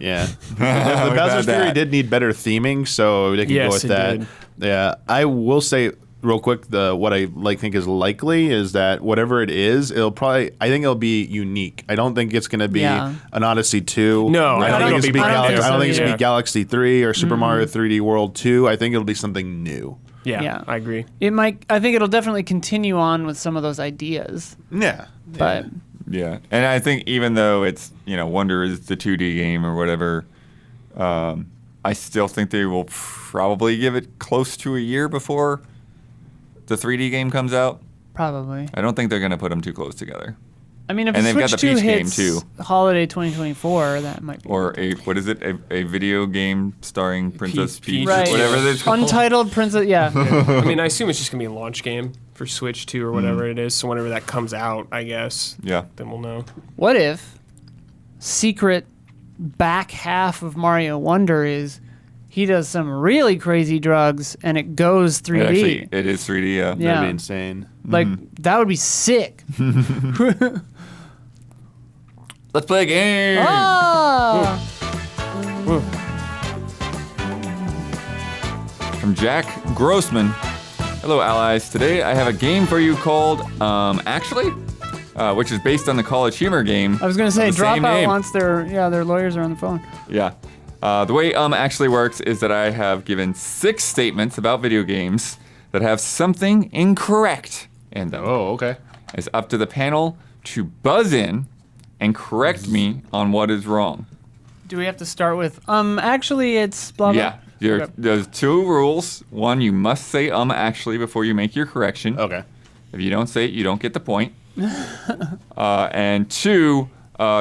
D: Yeah. The Bowser's Fury did need better theming, so they can go with
C: it
D: that.
C: did.
D: Yeah. I will say real quick, what I think is likely is that whatever it is, I think it'll be unique. I don't think it's going to be an Odyssey 2.
C: No,
D: I don't think it's
C: it'll
D: going
C: be
D: to be
C: brand new.
D: I don't think it's going to
C: Yeah.
D: be Galaxy 3 or Super Mario 3D World 2. I think it'll be something new.
C: Yeah, I agree.
A: I think it'll definitely continue on with some of those ideas,
D: Yeah.
A: but
B: Yeah, and I think even though it's Wonder is the 2D game or whatever, I still think they will probably give it close to a year before the 3D game comes out.
A: probably.
B: I don't think they're gonna put them too close together.
A: I mean, if
B: And they've got
A: Switch
B: the
A: 2
B: Peach game,
A: hits
B: too.
A: holiday 2024, that might be.
B: Or a video game starring Princess Peach,
A: Right.
B: whatever it's called.
A: Untitled Princess, yeah.
C: I mean, I assume it's just gonna be a launch game for Switch 2 or whatever it is. So whenever that comes out, I guess,
B: Yeah.
C: then we'll know.
A: What if secret back half of Mario Wonder is he does some really crazy drugs and it goes 3D?
B: It is 3D. Yeah.
A: Yeah.
D: That'd be insane.
A: Like, that would be sick.
B: Let's play a game.
A: Ah!
B: From Jack Grossman. Hello, allies. Today I have a game for you called Actually, which is based on the College Humor game.
A: I was going to say,
B: of the same
A: Dropout
B: name.
A: wants their lawyers are on the phone.
B: Yeah. The way actually works is that I have given 6 statements about video games that have something incorrect in them.
D: Oh, okay.
B: It's up to the panel to buzz in and correct me on what is wrong.
A: Do we have to start with, actually, it's blah, blah?
B: Yeah.
A: Okay.
B: There's 2 rules. One, you must say actually before you make your correction.
D: Okay.
B: If you don't say it, you don't get the point. And 2,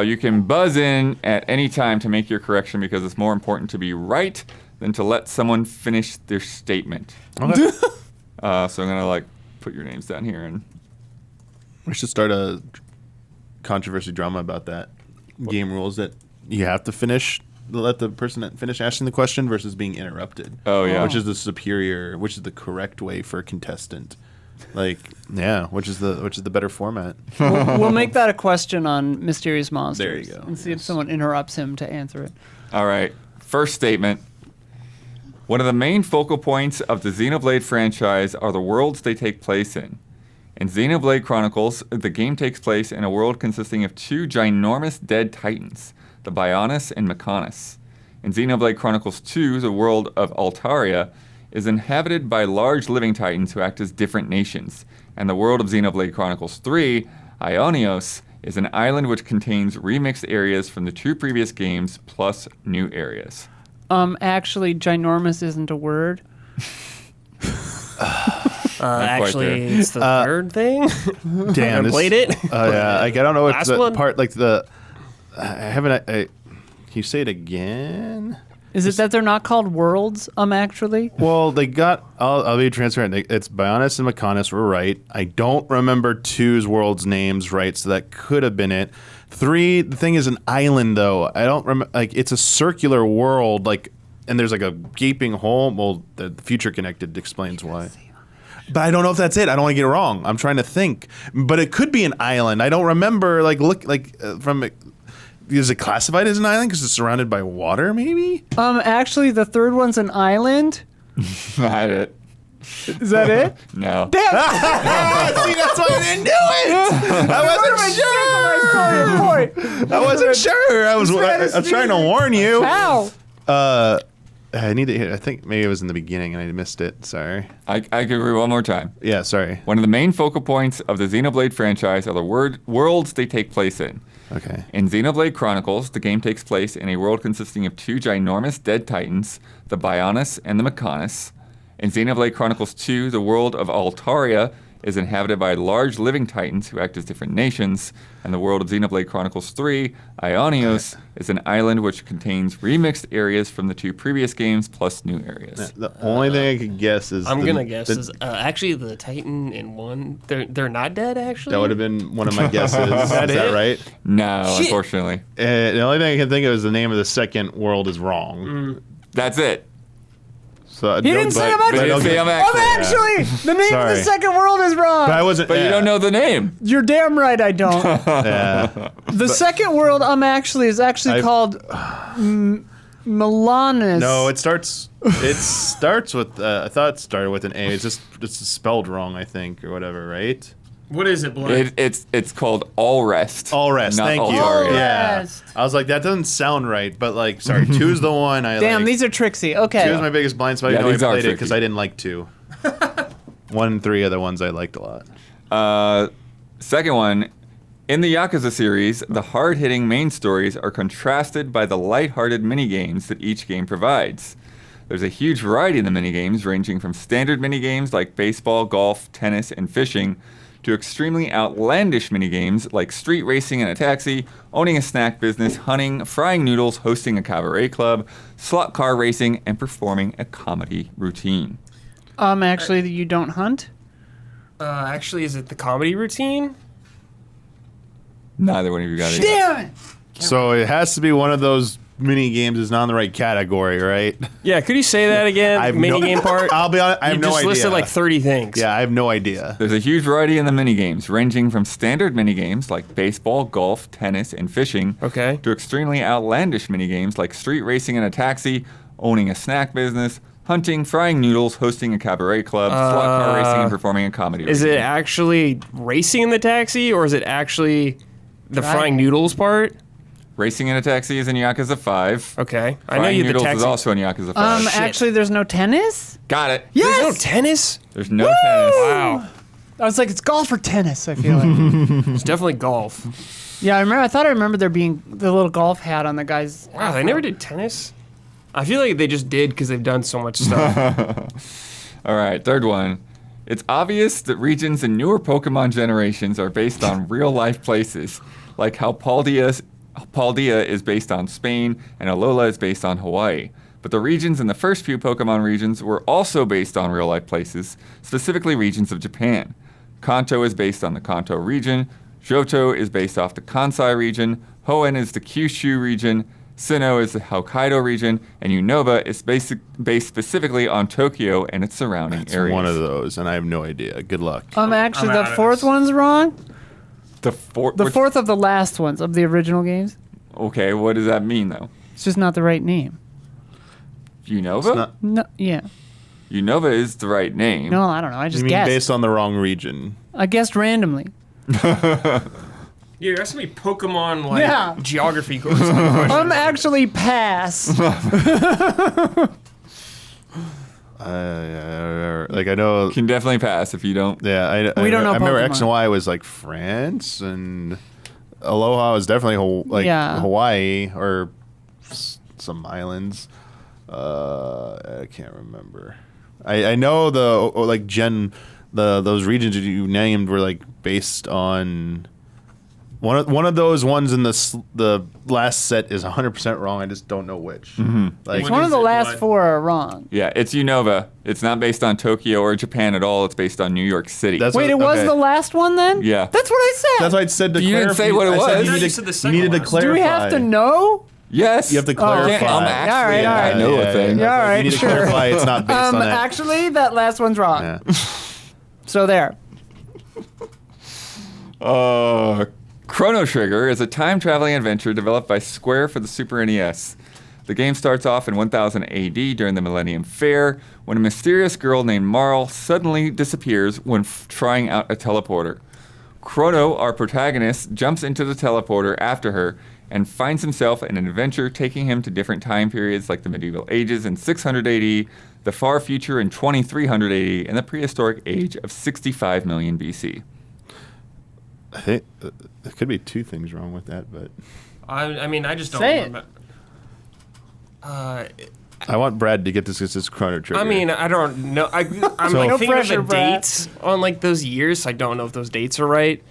B: you can buzz in at any time to make your correction, because it's more important to be right than to let someone finish their statement.
D: Okay.
B: So I'm gonna put your names down here, and
D: We should start a controversy drama about that. Game rules that you have to let the person finish asking the question versus being interrupted.
B: Oh, yeah.
D: Which is the correct way for a contestant. Which is the better format.
A: We'll make that a question on Mysterious Monsters.
D: There you go.
A: And see if someone interrupts him to answer it.
B: all right. First statement. One of the main focal points of the Xenoblade franchise are the worlds they take place in. In Xenoblade Chronicles, the game takes place in a world consisting of 2 ginormous dead titans, the Bionis and Mechonis. In Xenoblade Chronicles 2, the world of Altaria is inhabited by large living titans who act as different nations. And the world of Xenoblade Chronicles 3, Ionios, is an island which contains remixed areas from the 2 previous games plus new areas.
A: Actually, ginormous isn't a word.
C: Actually, it's the third thing.
D: Damn,
C: I played it.
D: Yeah, like, I don't know what
C: Last
D: the
C: one?
D: part, like the. I haven't. Can you say it again?
A: Is it that they're not called worlds? Actually.
D: Well, they got. I'll be transparent. It's Bionis and Mechonis were right. I don't remember 2's world's names right, so that could have been it. 3, the thing is an island though. I don't remember. Like, it's a circular world, like, and there's like a gaping hole. Well, the Future Connected explains why. But I don't know if that's it. I don't want to get it wrong. I'm trying to think. But it could be an island. I don't remember. From. Is it classified as an island because it's surrounded by water? Maybe.
A: Actually, the third one's an island.
B: Not it.
A: Is that it?
B: No.
A: Damn!
D: See, that's why I didn't do it. I wasn't sure. I was trying to warn you.
A: How?
D: I need to hear. I think maybe it was in the beginning and I missed it. Sorry.
B: I can agree one more time.
D: Yeah, sorry.
B: One of the main focal points of the Xenoblade franchise are the worlds they take place in.
D: Okay.
B: In Xenoblade Chronicles, the game takes place in a world consisting of 2 ginormous dead titans, the Bionis and the Mechonis. In Xenoblade Chronicles 2, the world of Altaria is inhabited by large living titans who act as different nations, and the world of Xenoblade Chronicles 3, Ionios, is an island which contains remixed areas from the 2 previous games plus new areas.
D: The only thing I could guess is
C: I'm gonna guess is actually the Titan in 1. They're not dead actually.
D: that would have been one of my guesses. Is that
C: it?
D: right?
B: No,
C: Shit.
B: unfortunately.
D: The only thing I can think of is the name of the second world is wrong.
B: That's it.
D: So
A: You didn't say
B: But you didn't say
A: actually, the name of
D: Sorry.
A: the second world is wrong.
D: But I wasn't.
B: But you don't know the name.
A: You're damn right I don't.
D: Yeah.
A: The second world actually is actually called Milanus.
D: No, it starts. It starts with. I thought it started with an A. It's spelled wrong, I think, or whatever, right?
C: What is it, Blaine?
B: It's called All Rest.
D: All Rest.
B: not
D: Thank you.
B: Altaria.
D: Yeah.
A: Rest.
D: I was like, that doesn't sound right, but like, sorry, 2's the one.
A: Damn, these are tricksy.
D: 2 is
A: Okay.
D: my biggest blind spot.
B: Yeah,
D: I know I
B: these are
D: played it because
B: tricky.
D: I didn't like 2. 1 and 3 are the ones I liked a lot.
B: Second one, in the Yakuza series, the hard-hitting main stories are contrasted by the light-hearted minigames that each game provides. There's a huge variety in the minigames, ranging from standard minigames like baseball, golf, tennis, and fishing, to extremely outlandish minigames like street racing in a taxi, owning a snack business, hunting, frying noodles, hosting a cabaret club, slot car racing, and performing a comedy routine.
A: Actually, you don't hunt?
C: Actually, is it the comedy routine?
B: Neither one of you got it.
A: Damn it!
D: So it has to be one of those mini games is not in the right category, right?
C: Yeah, could you say that again? Mini game part?
D: I'll be honest, I have
C: You
D: no
C: just
D: idea.
C: listed like 30 things.
D: Yeah, I have no idea.
B: There's a huge variety in the minigames, ranging from standard minigames like baseball, golf, tennis, and fishing,
C: Okay.
B: to extremely outlandish minigames like street racing in a taxi, owning a snack business, hunting, frying noodles, hosting a cabaret club, slot car racing, and performing a comedy
C: Is
B: routine.
C: it actually racing in the taxi, or is it actually the frying noodles part?
B: Racing in a taxi is in Yakuza 5.
C: Okay. I
B: Frying
C: know you the
B: noodles
C: taxi.
B: is also in Yakuza 5.
C: Shit.
A: Actually, there's no tennis?
B: Got it.
C: There's no
A: Yes!
C: tennis?
B: There's no tennis.
C: Wow.
A: I was like, it's golf or tennis, I feel like.
C: It's definitely golf.
A: Yeah, I thought I remember there being the little golf hat on the guy's.
C: Wow, they never did tennis? I feel like they just did because they've done so much stuff.
B: All right, third one. It's obvious that regions in newer Pokemon generations are based on real-life places, like how Paldea is based on Spain and Alola is based on Hawaii. But the regions in the first few Pokemon regions were also based on real-life places, specifically regions of Japan. Kanto is based on the Kanto region, Johto is based off the Kansai region, Hoenn is the Kyushu region, Sinnoh is the Hokkaido region, and Unova is based specifically on Tokyo and its surrounding
D: It's
B: areas.
D: one of those, and I have no idea. Good luck.
A: Actually,
C: I'm
A: the
C: out of
A: fourth
C: this.
A: one's wrong.
B: The
A: The fourth of the last ones of the original games.
B: Okay, what does that mean though?
A: It's just not the right name.
B: Unova?
D: not-
A: No, yeah.
B: Unova is the right name.
A: No, I don't know. I
D: You
A: just
D: mean
A: guessed.
D: based on the wrong region?
A: I guessed randomly.
C: Yeah, there has to be Pokemon,
A: Yeah.
C: geography course.
A: Actually pass.
D: Like I know.
B: Can definitely pass if you don't.
D: Yeah,
A: We don't know
D: I remember
A: Pokemon.
D: X and Y was like France, and Aloha was definitely
A: Yeah.
D: Hawaii or some islands. I can't remember. I know those regions that you named were like based on one of those ones in the last set is 100% wrong. I just don't know which. Like
A: It's one of the last 4 are wrong.
B: Yeah, it's Unova. It's not based on Tokyo or Japan at all. It's based on New York City.
D: That's
A: Wait, it was
D: okay.
A: the last one then?
B: Yeah.
A: That's what I said.
D: That's why I said to
B: You didn't
D: clarify.
B: say what it
D: I said
B: was.
D: You
B: I thought
C: you
D: needed,
C: said the
D: you
C: second
D: needed to
C: one.
D: clarify.
A: Do we have to know?
B: Yes.
D: You have to
B: I'm
D: clarify.
B: actually,
A: all right.
B: I know a thing.
A: Yeah, all right,
D: You need to
A: sure.
D: clarify it's not based on that.
A: Actually, that last one's wrong.
D: Yeah.
A: So there.
B: Chrono Trigger is a time-traveling adventure developed by Square for the Super NES. The game starts off in 1000 AD during the Millennium Fair when a mysterious girl named Marl suddenly disappears when trying out a teleporter. Chrono, our protagonist, jumps into the teleporter after her and finds himself in an adventure taking him to different time periods like the medieval ages in 600 AD, the far future in 2300 AD, and the prehistoric age of 65 million BC.
D: I think there could be 2 things wrong with that, but
C: I mean, I just don't
A: Say it.
C: remember.
D: I want Brad to get this because it's Chrono Trigger.
C: I mean, I don't know. I'm
D: So-
C: like
D: No
C: thinking
A: pressure,
C: of the
A: Brad.
C: dates on like those years. I don't know if those dates are right.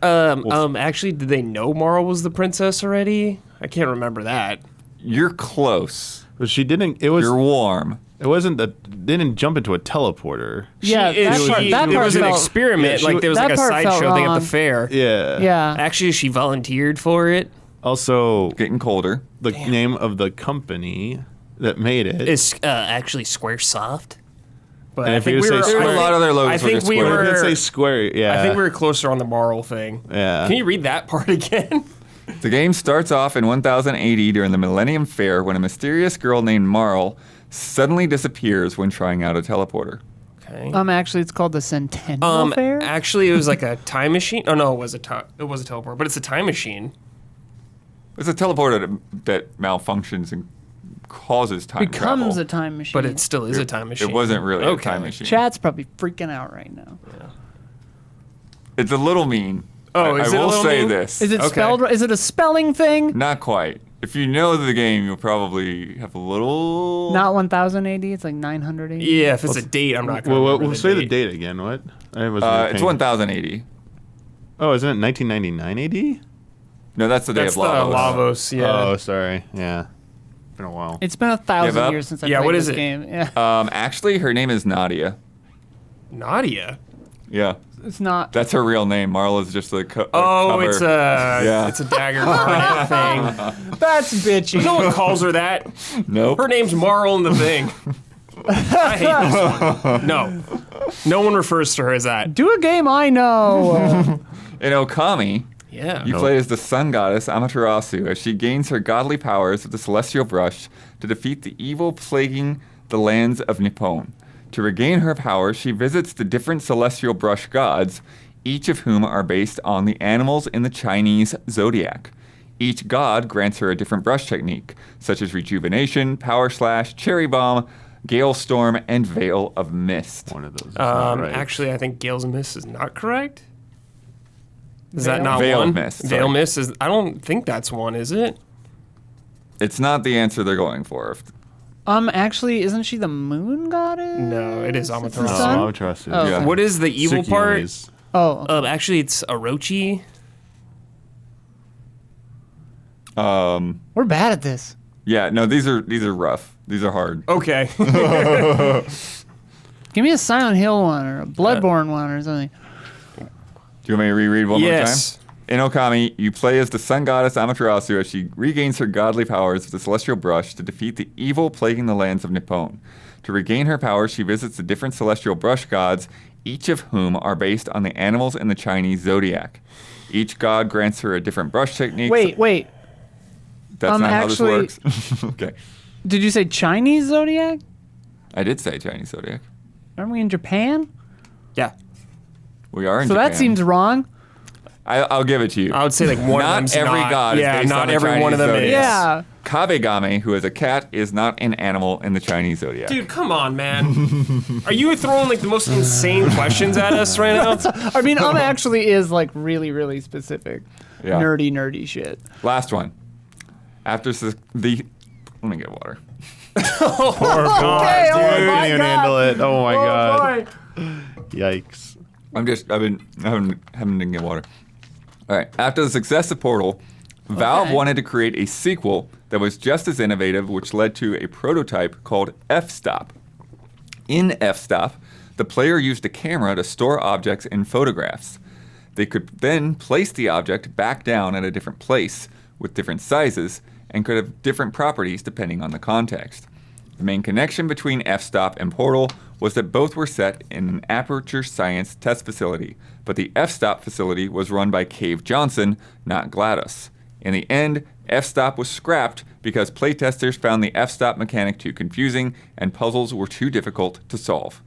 C: Actually, did they know Marl was the princess already? I can't remember that.
B: You're close.
D: but she didn't. It was.
B: You're warm.
D: It wasn't that. Didn't jump into a teleporter.
A: Yeah,
C: She is-
A: that
C: it
A: part
C: was an
A: felt-
C: experiment.
D: Yeah,
C: like there was
A: that
C: like a
A: part felt
C: sideshow thing at
A: wrong.
C: the fair.
D: Yeah.
A: Yeah.
C: Actually, she volunteered for it.
D: Also,
B: Getting colder.
D: the name of the company that made it.
C: It's actually SquareSoft. But
D: And
C: I
D: if
C: think
D: you
C: we
D: say
C: were.
D: Square-
B: There's a lot of their logos.
C: I think
B: were
C: we
B: just
C: were-
B: Square.
D: It say Square. Yeah.
C: I think we were closer on the Marl thing.
D: Yeah.
C: Can you read that part again?
B: The game starts off in 1000 AD during the Millennium Fair when a mysterious girl named Marl suddenly disappears when trying out a teleporter.
C: Okay.
A: Actually, it's called the Centennial Fair.
C: Actually, it was like a time machine. Oh no, it was a teleport, but it's a time machine.
B: It's a teleporter that malfunctions and causes time
A: Becomes
B: travel.
A: a time machine.
C: But it still is a time machine.
B: It wasn't really
C: Okay.
B: a time machine.
A: Chat's probably freaking out right now.
B: It's a little mean.
C: Oh,
B: I
C: is it a
B: will
C: little
B: say
C: mean?
B: this.
A: Is it
C: Okay.
A: spelled? Is it a spelling thing?
B: Not quite. If you know the game, you'll probably have a little.
A: Not 1000 AD. It's like 900 AD.
C: Yeah, if it's a date, I'm not going to
D: Well,
C: remember
D: we'll say the date again. What? I wasn't
B: It's
D: paying-
B: 1080.
D: Oh, isn't it 1999 AD?
B: No, that's the day
C: That's
B: of
C: the
B: Lavos.
C: Lavos, yeah.
D: Oh, sorry. Yeah. Been a while.
A: It's been 1,000
B: Give up?
A: years since I
C: Yeah,
A: played
C: what
A: this
C: is it?
A: game. Yeah,
B: Actually, her name is Nadia.
C: Nadia.
B: Yeah,
A: it's not.
B: that's her real name. Marla is just the
C: Oh,
B: cover.
C: it's a
B: Yeah.
C: it's a dagger granite thing.
A: That's bitchy.
C: No one calls her that.
B: Nope.
C: Her name's Marl in the thing. I hate this one. No one refers to her as that.
A: Do a game I know.
B: In Okami,
C: Yeah.
B: you play as the sun goddess Amaterasu as she gains her godly powers with the celestial brush to defeat the evil plaguing the lands of Nippon. To regain her powers, she visits the different celestial brush gods, each of whom are based on the animals in the Chinese zodiac. Each god grants her a different brush technique, such as Rejuvenation, Power Slash, Cherry Bomb, Gale Storm, and Veil of Mist.
D: One of those. Is not right.
C: Actually, I think Gale's Miss is not correct. Is that not
B: Veil
C: one?
B: of Mist,
C: Veil
B: sorry.
C: Mist is. I don't think that's one, is it?
B: It's not the answer they're going for.
A: Actually, isn't she the moon goddess?
C: No, it is
A: It's the
C: Amaterasu.
D: No,
A: sun?
D: I would trust it.
A: Oh.
B: Yeah.
C: What is the evil part?
D: Tsukiyomi's.
A: Oh,
C: Actually, it's Orochi.
A: we're bad at this.
B: Yeah, no, these are rough. These are hard.
C: Okay.
A: Give me a Silent Hill one or a Bloodborne one or something.
B: Do you want me to reread one
C: Yes.
B: more time? In Okami, you play as the sun goddess Amaterasu as she regains her godly powers with the celestial brush to defeat the evil plaguing the lands of Nippon. To regain her powers, she visits the different celestial brush gods, each of whom are based on the animals in the Chinese zodiac. Each god grants her a different brush technique.
A: Wait.
B: That's not
A: actually-
B: how this works. Okay.
A: Did you say Chinese zodiac?
B: I did say Chinese zodiac.
A: Aren't we in Japan?
C: Yeah.
B: We are in
A: So
B: Japan.
A: that seems wrong.
B: I'll give it to you.
C: I would say like one of
B: Not
C: them's
B: every
C: not.
B: god is
C: Yeah,
B: based
C: not
B: on the
C: every one of them
B: Chinese
C: is.
A: Yeah.
B: Kabegame, who is a cat, is not an animal in the Chinese zodiac.
C: Dude, come on, man. Are you throwing like the most insane questions at us right now?
A: I mean, actually is like really, really specific.
B: Yeah.
A: Nerdy shit.
B: Last one. After the... Let me get water.
D: Poor boy,
A: Okay,
D: dude.
A: oh
D: Couldn't
A: my
D: even
A: God.
D: handle it. Oh my god.
A: boy.
D: Yikes.
B: I've been having to get water. All right. After the success of Portal, Valve
A: Okay.
B: wanted to create a sequel that was just as innovative, which led to a prototype called F-Stop. In F-Stop, the player used a camera to store objects in photographs. They could then place the object back down at a different place with different sizes and could have different properties depending on the context. The main connection between F-Stop and Portal was that both were set in an Aperture Science test facility, but the F-Stop facility was run by Cave Johnson, not GLaDOS. In the end, F-Stop was scrapped because playtesters found the F-Stop mechanic too confusing and puzzles were too difficult to solve.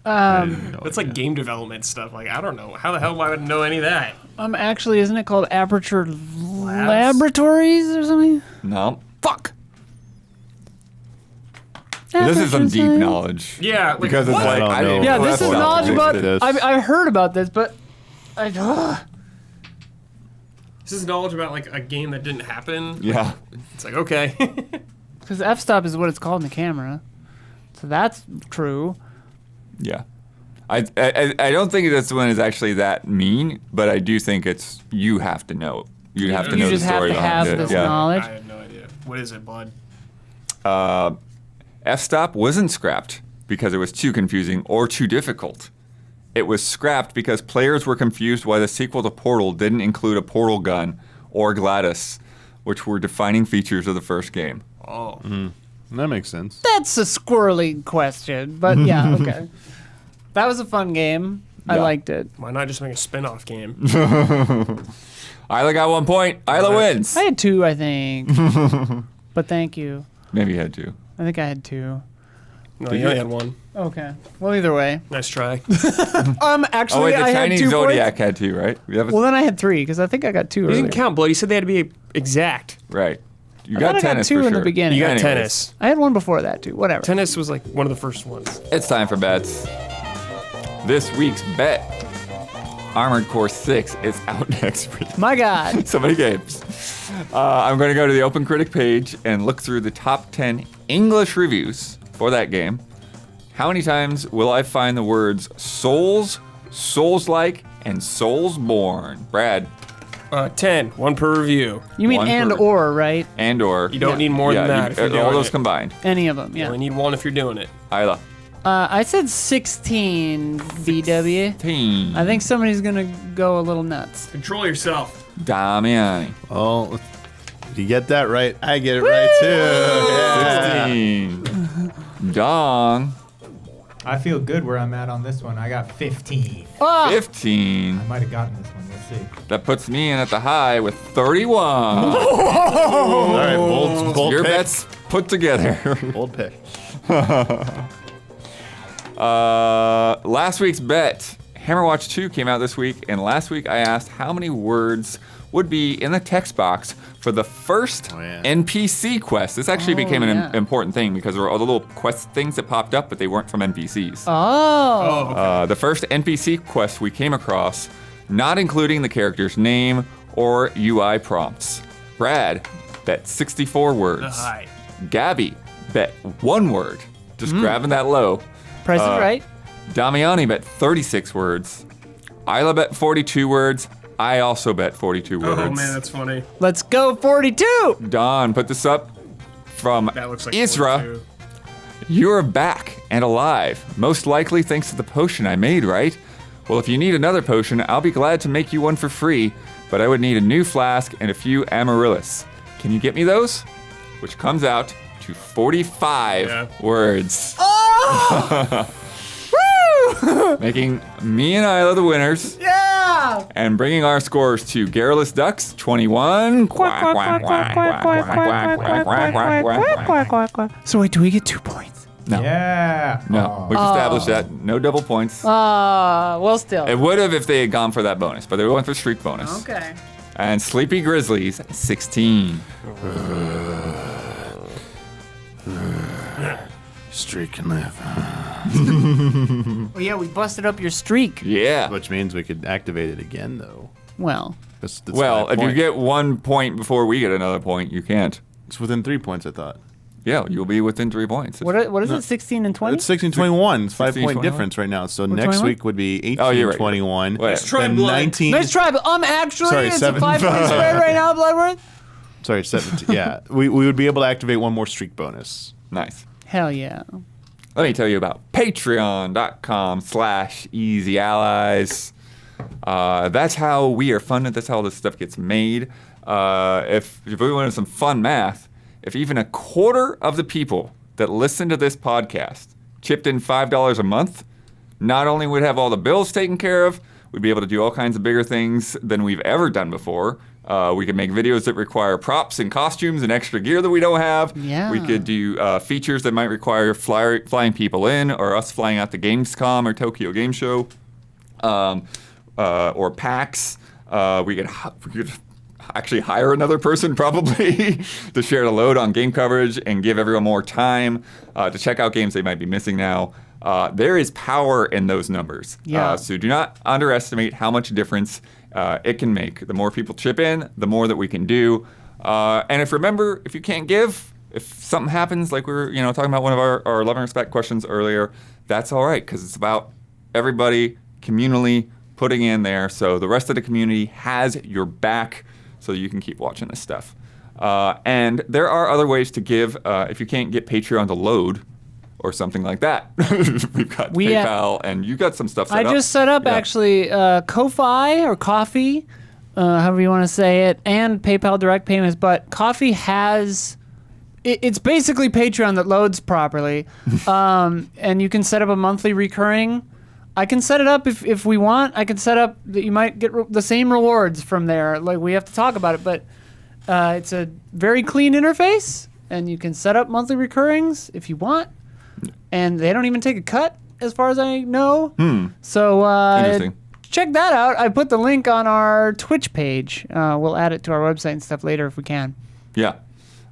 C: That's like game development stuff. Like, I don't know. How the hell would I know any of that?
A: Actually, isn't it called Aperture Laboratories or something?
B: No.
A: Fuck.
B: This is some
A: Aperture
B: deep
A: Science?
B: knowledge.
C: Yeah, like,
B: Because it's
C: what?
B: like,
D: I don't
B: I didn't
D: know.
A: Yeah,
B: know
A: this is
B: F-Stop
A: knowledge
B: existed.
A: about. I've heard about this, but
C: This is knowledge about like a game that didn't happen.
B: Yeah.
C: It's like, okay.
A: because f-stop is what it's called in the camera, so that's true.
B: Yeah. I don't think this one is actually that mean, but I do think it's you have to know. You have to
A: You
B: know
A: just
B: the
A: have
B: story
A: to
B: behind
A: have
B: it.
A: this
B: Yeah.
A: knowledge.
C: I have no idea. What is it, bud?
B: F-Stop wasn't scrapped because it was too confusing or too difficult. It was scrapped because players were confused why the sequel to Portal didn't include a portal gun or GLaDOS, which were defining features of the first game.
C: Oh.
D: That makes sense.
A: That's a squirrely question, but yeah, okay. That was a fun game. I
B: Yeah.
A: liked it.
C: Why not just make a spin-off game?
B: Isla got 1 point. Isla wins.
A: I had 2, I think. But thank you.
B: Maybe you had to.
A: I think I had 2.
C: No, you only had one.
A: Okay. Well, either way.
C: Nice try.
A: Actually,
B: Oh wait, the
A: I
B: Chinese
A: had 2
B: Zodiac
A: points.
B: had 2, right? We have a,
A: Well, then I had 3 because I think I got 2
C: You
A: earlier.
C: didn't count, Blood. You said they had to be exact.
B: right. You
A: I
B: got
A: thought I got
B: tennis
A: 2
B: for
A: in
B: sure.
A: the beginning.
C: You got
B: Anyways,
C: tennis.
A: I had one before that too. Whatever.
C: Tennis was like one of the first ones.
B: It's time for bets. This week's bet: Armored Core 6 is out next week.
A: My God.
B: So many games. I'm going to go to the Open Critic page and look through the top 10 English reviews for that game. How many times will I find the words Souls, Souls-like, and Soulsborne? Brad,
C: 10. One per review.
A: You mean
B: One
A: and
B: per-
A: or, right?
B: and/or
C: You don't need more than that if you're doing
B: all those
C: it.
B: combined.
A: Any of them,
C: You
A: yeah.
C: only need one if you're doing it.
B: Isla,
A: I said 16 BW.
B: team.
A: I think somebody's going to go a little nuts.
C: Control yourself.
B: Damiani,
D: Oh, if you get that right, I get it right too.
B: 16. Dong,
E: I feel good where I'm at on this one. I got 15.
A: Ah!
B: 15.
E: I might have gotten this one. Let's see.
B: That puts me in at the high with 31.
D: All right, bold
B: Your
D: pick.
B: bets put together.
D: Bold pick.
B: Last week's bet, Hammerwatch 2 came out this week, and last week I asked how many words would be in the text box for the first
D: yeah.
B: NPC quest. This actually became an
A: yeah.
B: important thing because there were all the little quest things that popped up, but they weren't from NPCs.
A: Oh.
B: The first NPC quest we came across, not including the character's name or UI prompts. Brad bet 64 words.
C: Hi.
B: Gabby bet 1 word, just grabbing that low.
A: Price is right.
B: Damiani bet 36 words. Isla bet 42 words. I also bet 42 words.
C: Oh, man, that's funny.
A: Let's go 42.
B: Don put this up from
C: That looks like
B: Isra.
C: 42.
B: You're back and alive. Most likely thanks to the potion I made, right? Well, if you need another potion, I'll be glad to make you one for free, but I would need a new flask and a few amaryllis. Can you get me those? Which comes out to 45
C: Yeah.
B: words.
A: Oh! Woo!
B: Making me and Isla the winners.
A: Yeah!
B: And bringing our scores to Garrulous Ducks, 21.
A: So wait, do we get 2 points?
B: No.
E: Yeah.
B: No. We've established that. No double points.
A: Well, still.
B: It would have if they had gone for that bonus, but they went for streak bonus.
A: Okay.
B: And Sleepy Grizzlies, 16.
D: Streak can live.
A: Well, yeah, we busted up your streak.
B: Yeah.
D: Which means we could activate it again, though.
A: Well,
D: That's
B: Well,
D: 5
B: if you
D: points.
B: get 1 point before we get another point, you can't.
D: It's within 3 points, I thought.
B: Yeah, you'll be within 3 points.
A: what is it, 16 and 20?
D: It's 16-21. It's 5
B: 16,
D: point
B: 21?
D: difference right now. So
A: Or
D: next
A: 21?
D: week would be 18-21.
B: Oh, you're right. Wait.
C: Let's try
D: Then
C: blood.
D: 19.
A: Nice try, but actually,
D: Sorry,
A: it's
D: 7.
A: a 5 point spread right now, Bloodworth.
D: Sorry, 17. Yeah, we would be able to activate one more streak bonus.
B: Nice.
A: Hell yeah.
B: Let me tell you about patreon.com/easyallies. That's how we are funded. That's how this stuff gets made. If we wanted some fun math, if even a quarter of the people that listen to this podcast chipped in $5 a month, not only would have all the bills taken care of, we'd be able to do all kinds of bigger things than we've ever done before. We could make videos that require props and costumes and extra gear that we don't have.
A: Yeah.
B: We could do features that might require flying people in, or us flying out to Gamescom or Tokyo Game Show, or PAX. We could actually hire another person probably to share the load on game coverage and give everyone more time to check out games they might be missing now. There is power in those numbers.
A: Yeah.
B: So do not underestimate how much difference it can make. The more people chip in, the more that we can do. And if you can't give, if something happens, like we were talking about one of our love and respect questions earlier, that's all right, because it's about everybody communally putting in there, so the rest of the community has your back, so you can keep watching this stuff. And there are other ways to give if you can't get Patreon to load or something like that. We've got PayPal, and you got some stuff set up.
A: I just set up,
B: Yeah.
A: actually, Ko-Fi or Coffee, however you want to say it, and PayPal direct payments, but Coffee has... It's basically Patreon that loads properly, and you can set up a monthly recurring. I can set it up if we want. I can set up that you might get the same rewards from there. Like, we have to talk about it, but it's a very clean interface, and you can set up monthly recurrings if you want, and they don't even take a cut, as far as I know. So
B: Interesting.
A: check that out. I put the link on our Twitch page. We'll add it to our website and stuff later if we can.
B: Yeah.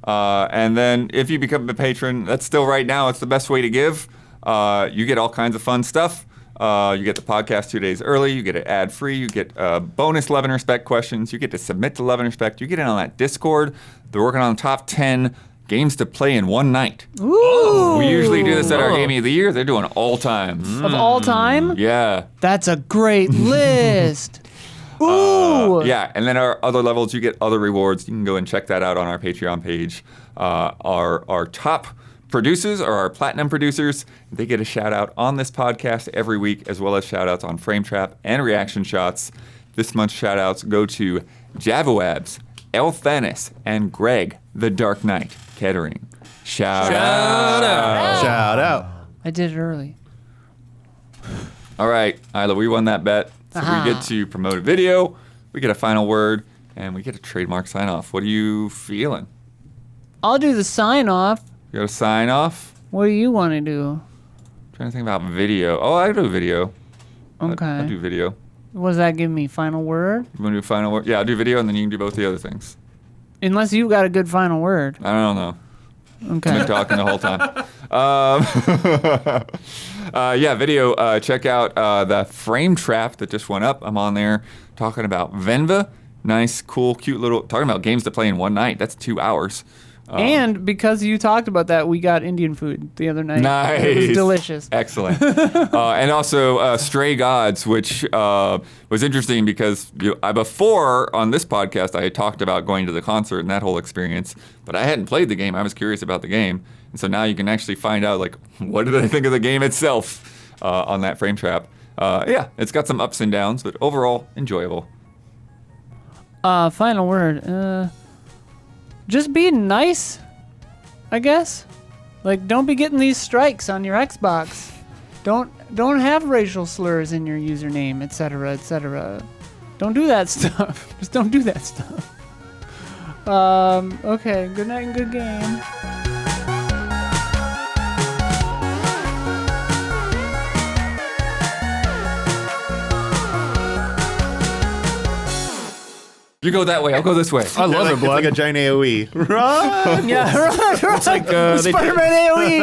B: And then if you become a patron, that's still right now, it's the best way to give. You get all kinds of fun stuff. You get the podcast 2 days early. You get it ad-free. You get bonus Love and Respect questions. You get to submit to Love and Respect. You get in on that Discord. They're working on the top 10 games to play in one night.
A: Ooh.
B: We usually do this at our Game of the Year. They're doing all times.
A: Of all time?
B: Yeah.
A: That's a great list. Ooh.
B: Yeah, and then our other levels, you get other rewards. You can go and check that out on our Patreon page. Our top producers are our platinum producers. They get a shout out on this podcast every week, as well as shout outs on Frame Trap and Reaction Shots. This month's shout outs go to Javawabs, Elthanis, and Greg, the Dark Knight Kettering. Shout out.
D: Shout out.
A: I did it early.
B: All right, Isla, we won that bet. So we get to promote a video, we get a final word, and we get a trademark sign off. What are you feeling?
A: I'll do the sign off.
B: You got a sign off?
A: What do you want to do?
B: Trying to think about video. Oh, I do video.
A: Okay.
B: I'll do video.
A: What does that give me? Final word?
B: You want to do final word? Yeah, I'll do video, and then you can do both the other things.
A: Unless you've got a good final word.
B: I don't know. I've
A: Okay.
B: been talking the whole time. Yeah, video. Check out the Frame Trap that just went up. I'm on there talking about Venva. Nice, cool, cute little... Talking about games to play in one night. That's 2 hours.
A: And because you talked about that, we got Indian food the other night.
B: Nice.
A: It was delicious.
B: Excellent. And also Stray Gods, which was interesting because before on this podcast, I had talked about going to the concert and that whole experience, but I hadn't played the game. I was curious about the game. And so now you can actually find out, like, what did I think of the game itself on that Frame Trap. Yeah, it's got some ups and downs, but overall, enjoyable.
A: Final word. Just be nice, I guess. Like, don't be getting these strikes on your Xbox. Don't have racial slurs in your username, etc., etc. Don't do that stuff. Just don't do that stuff. Okay, good night and good game.
B: You go that way. I'll go this way.
C: I love it,
D: It's
C: blood.
D: like a giant AOE. Run!
A: Yeah,
C: It's like they
A: Spider-Man AOE.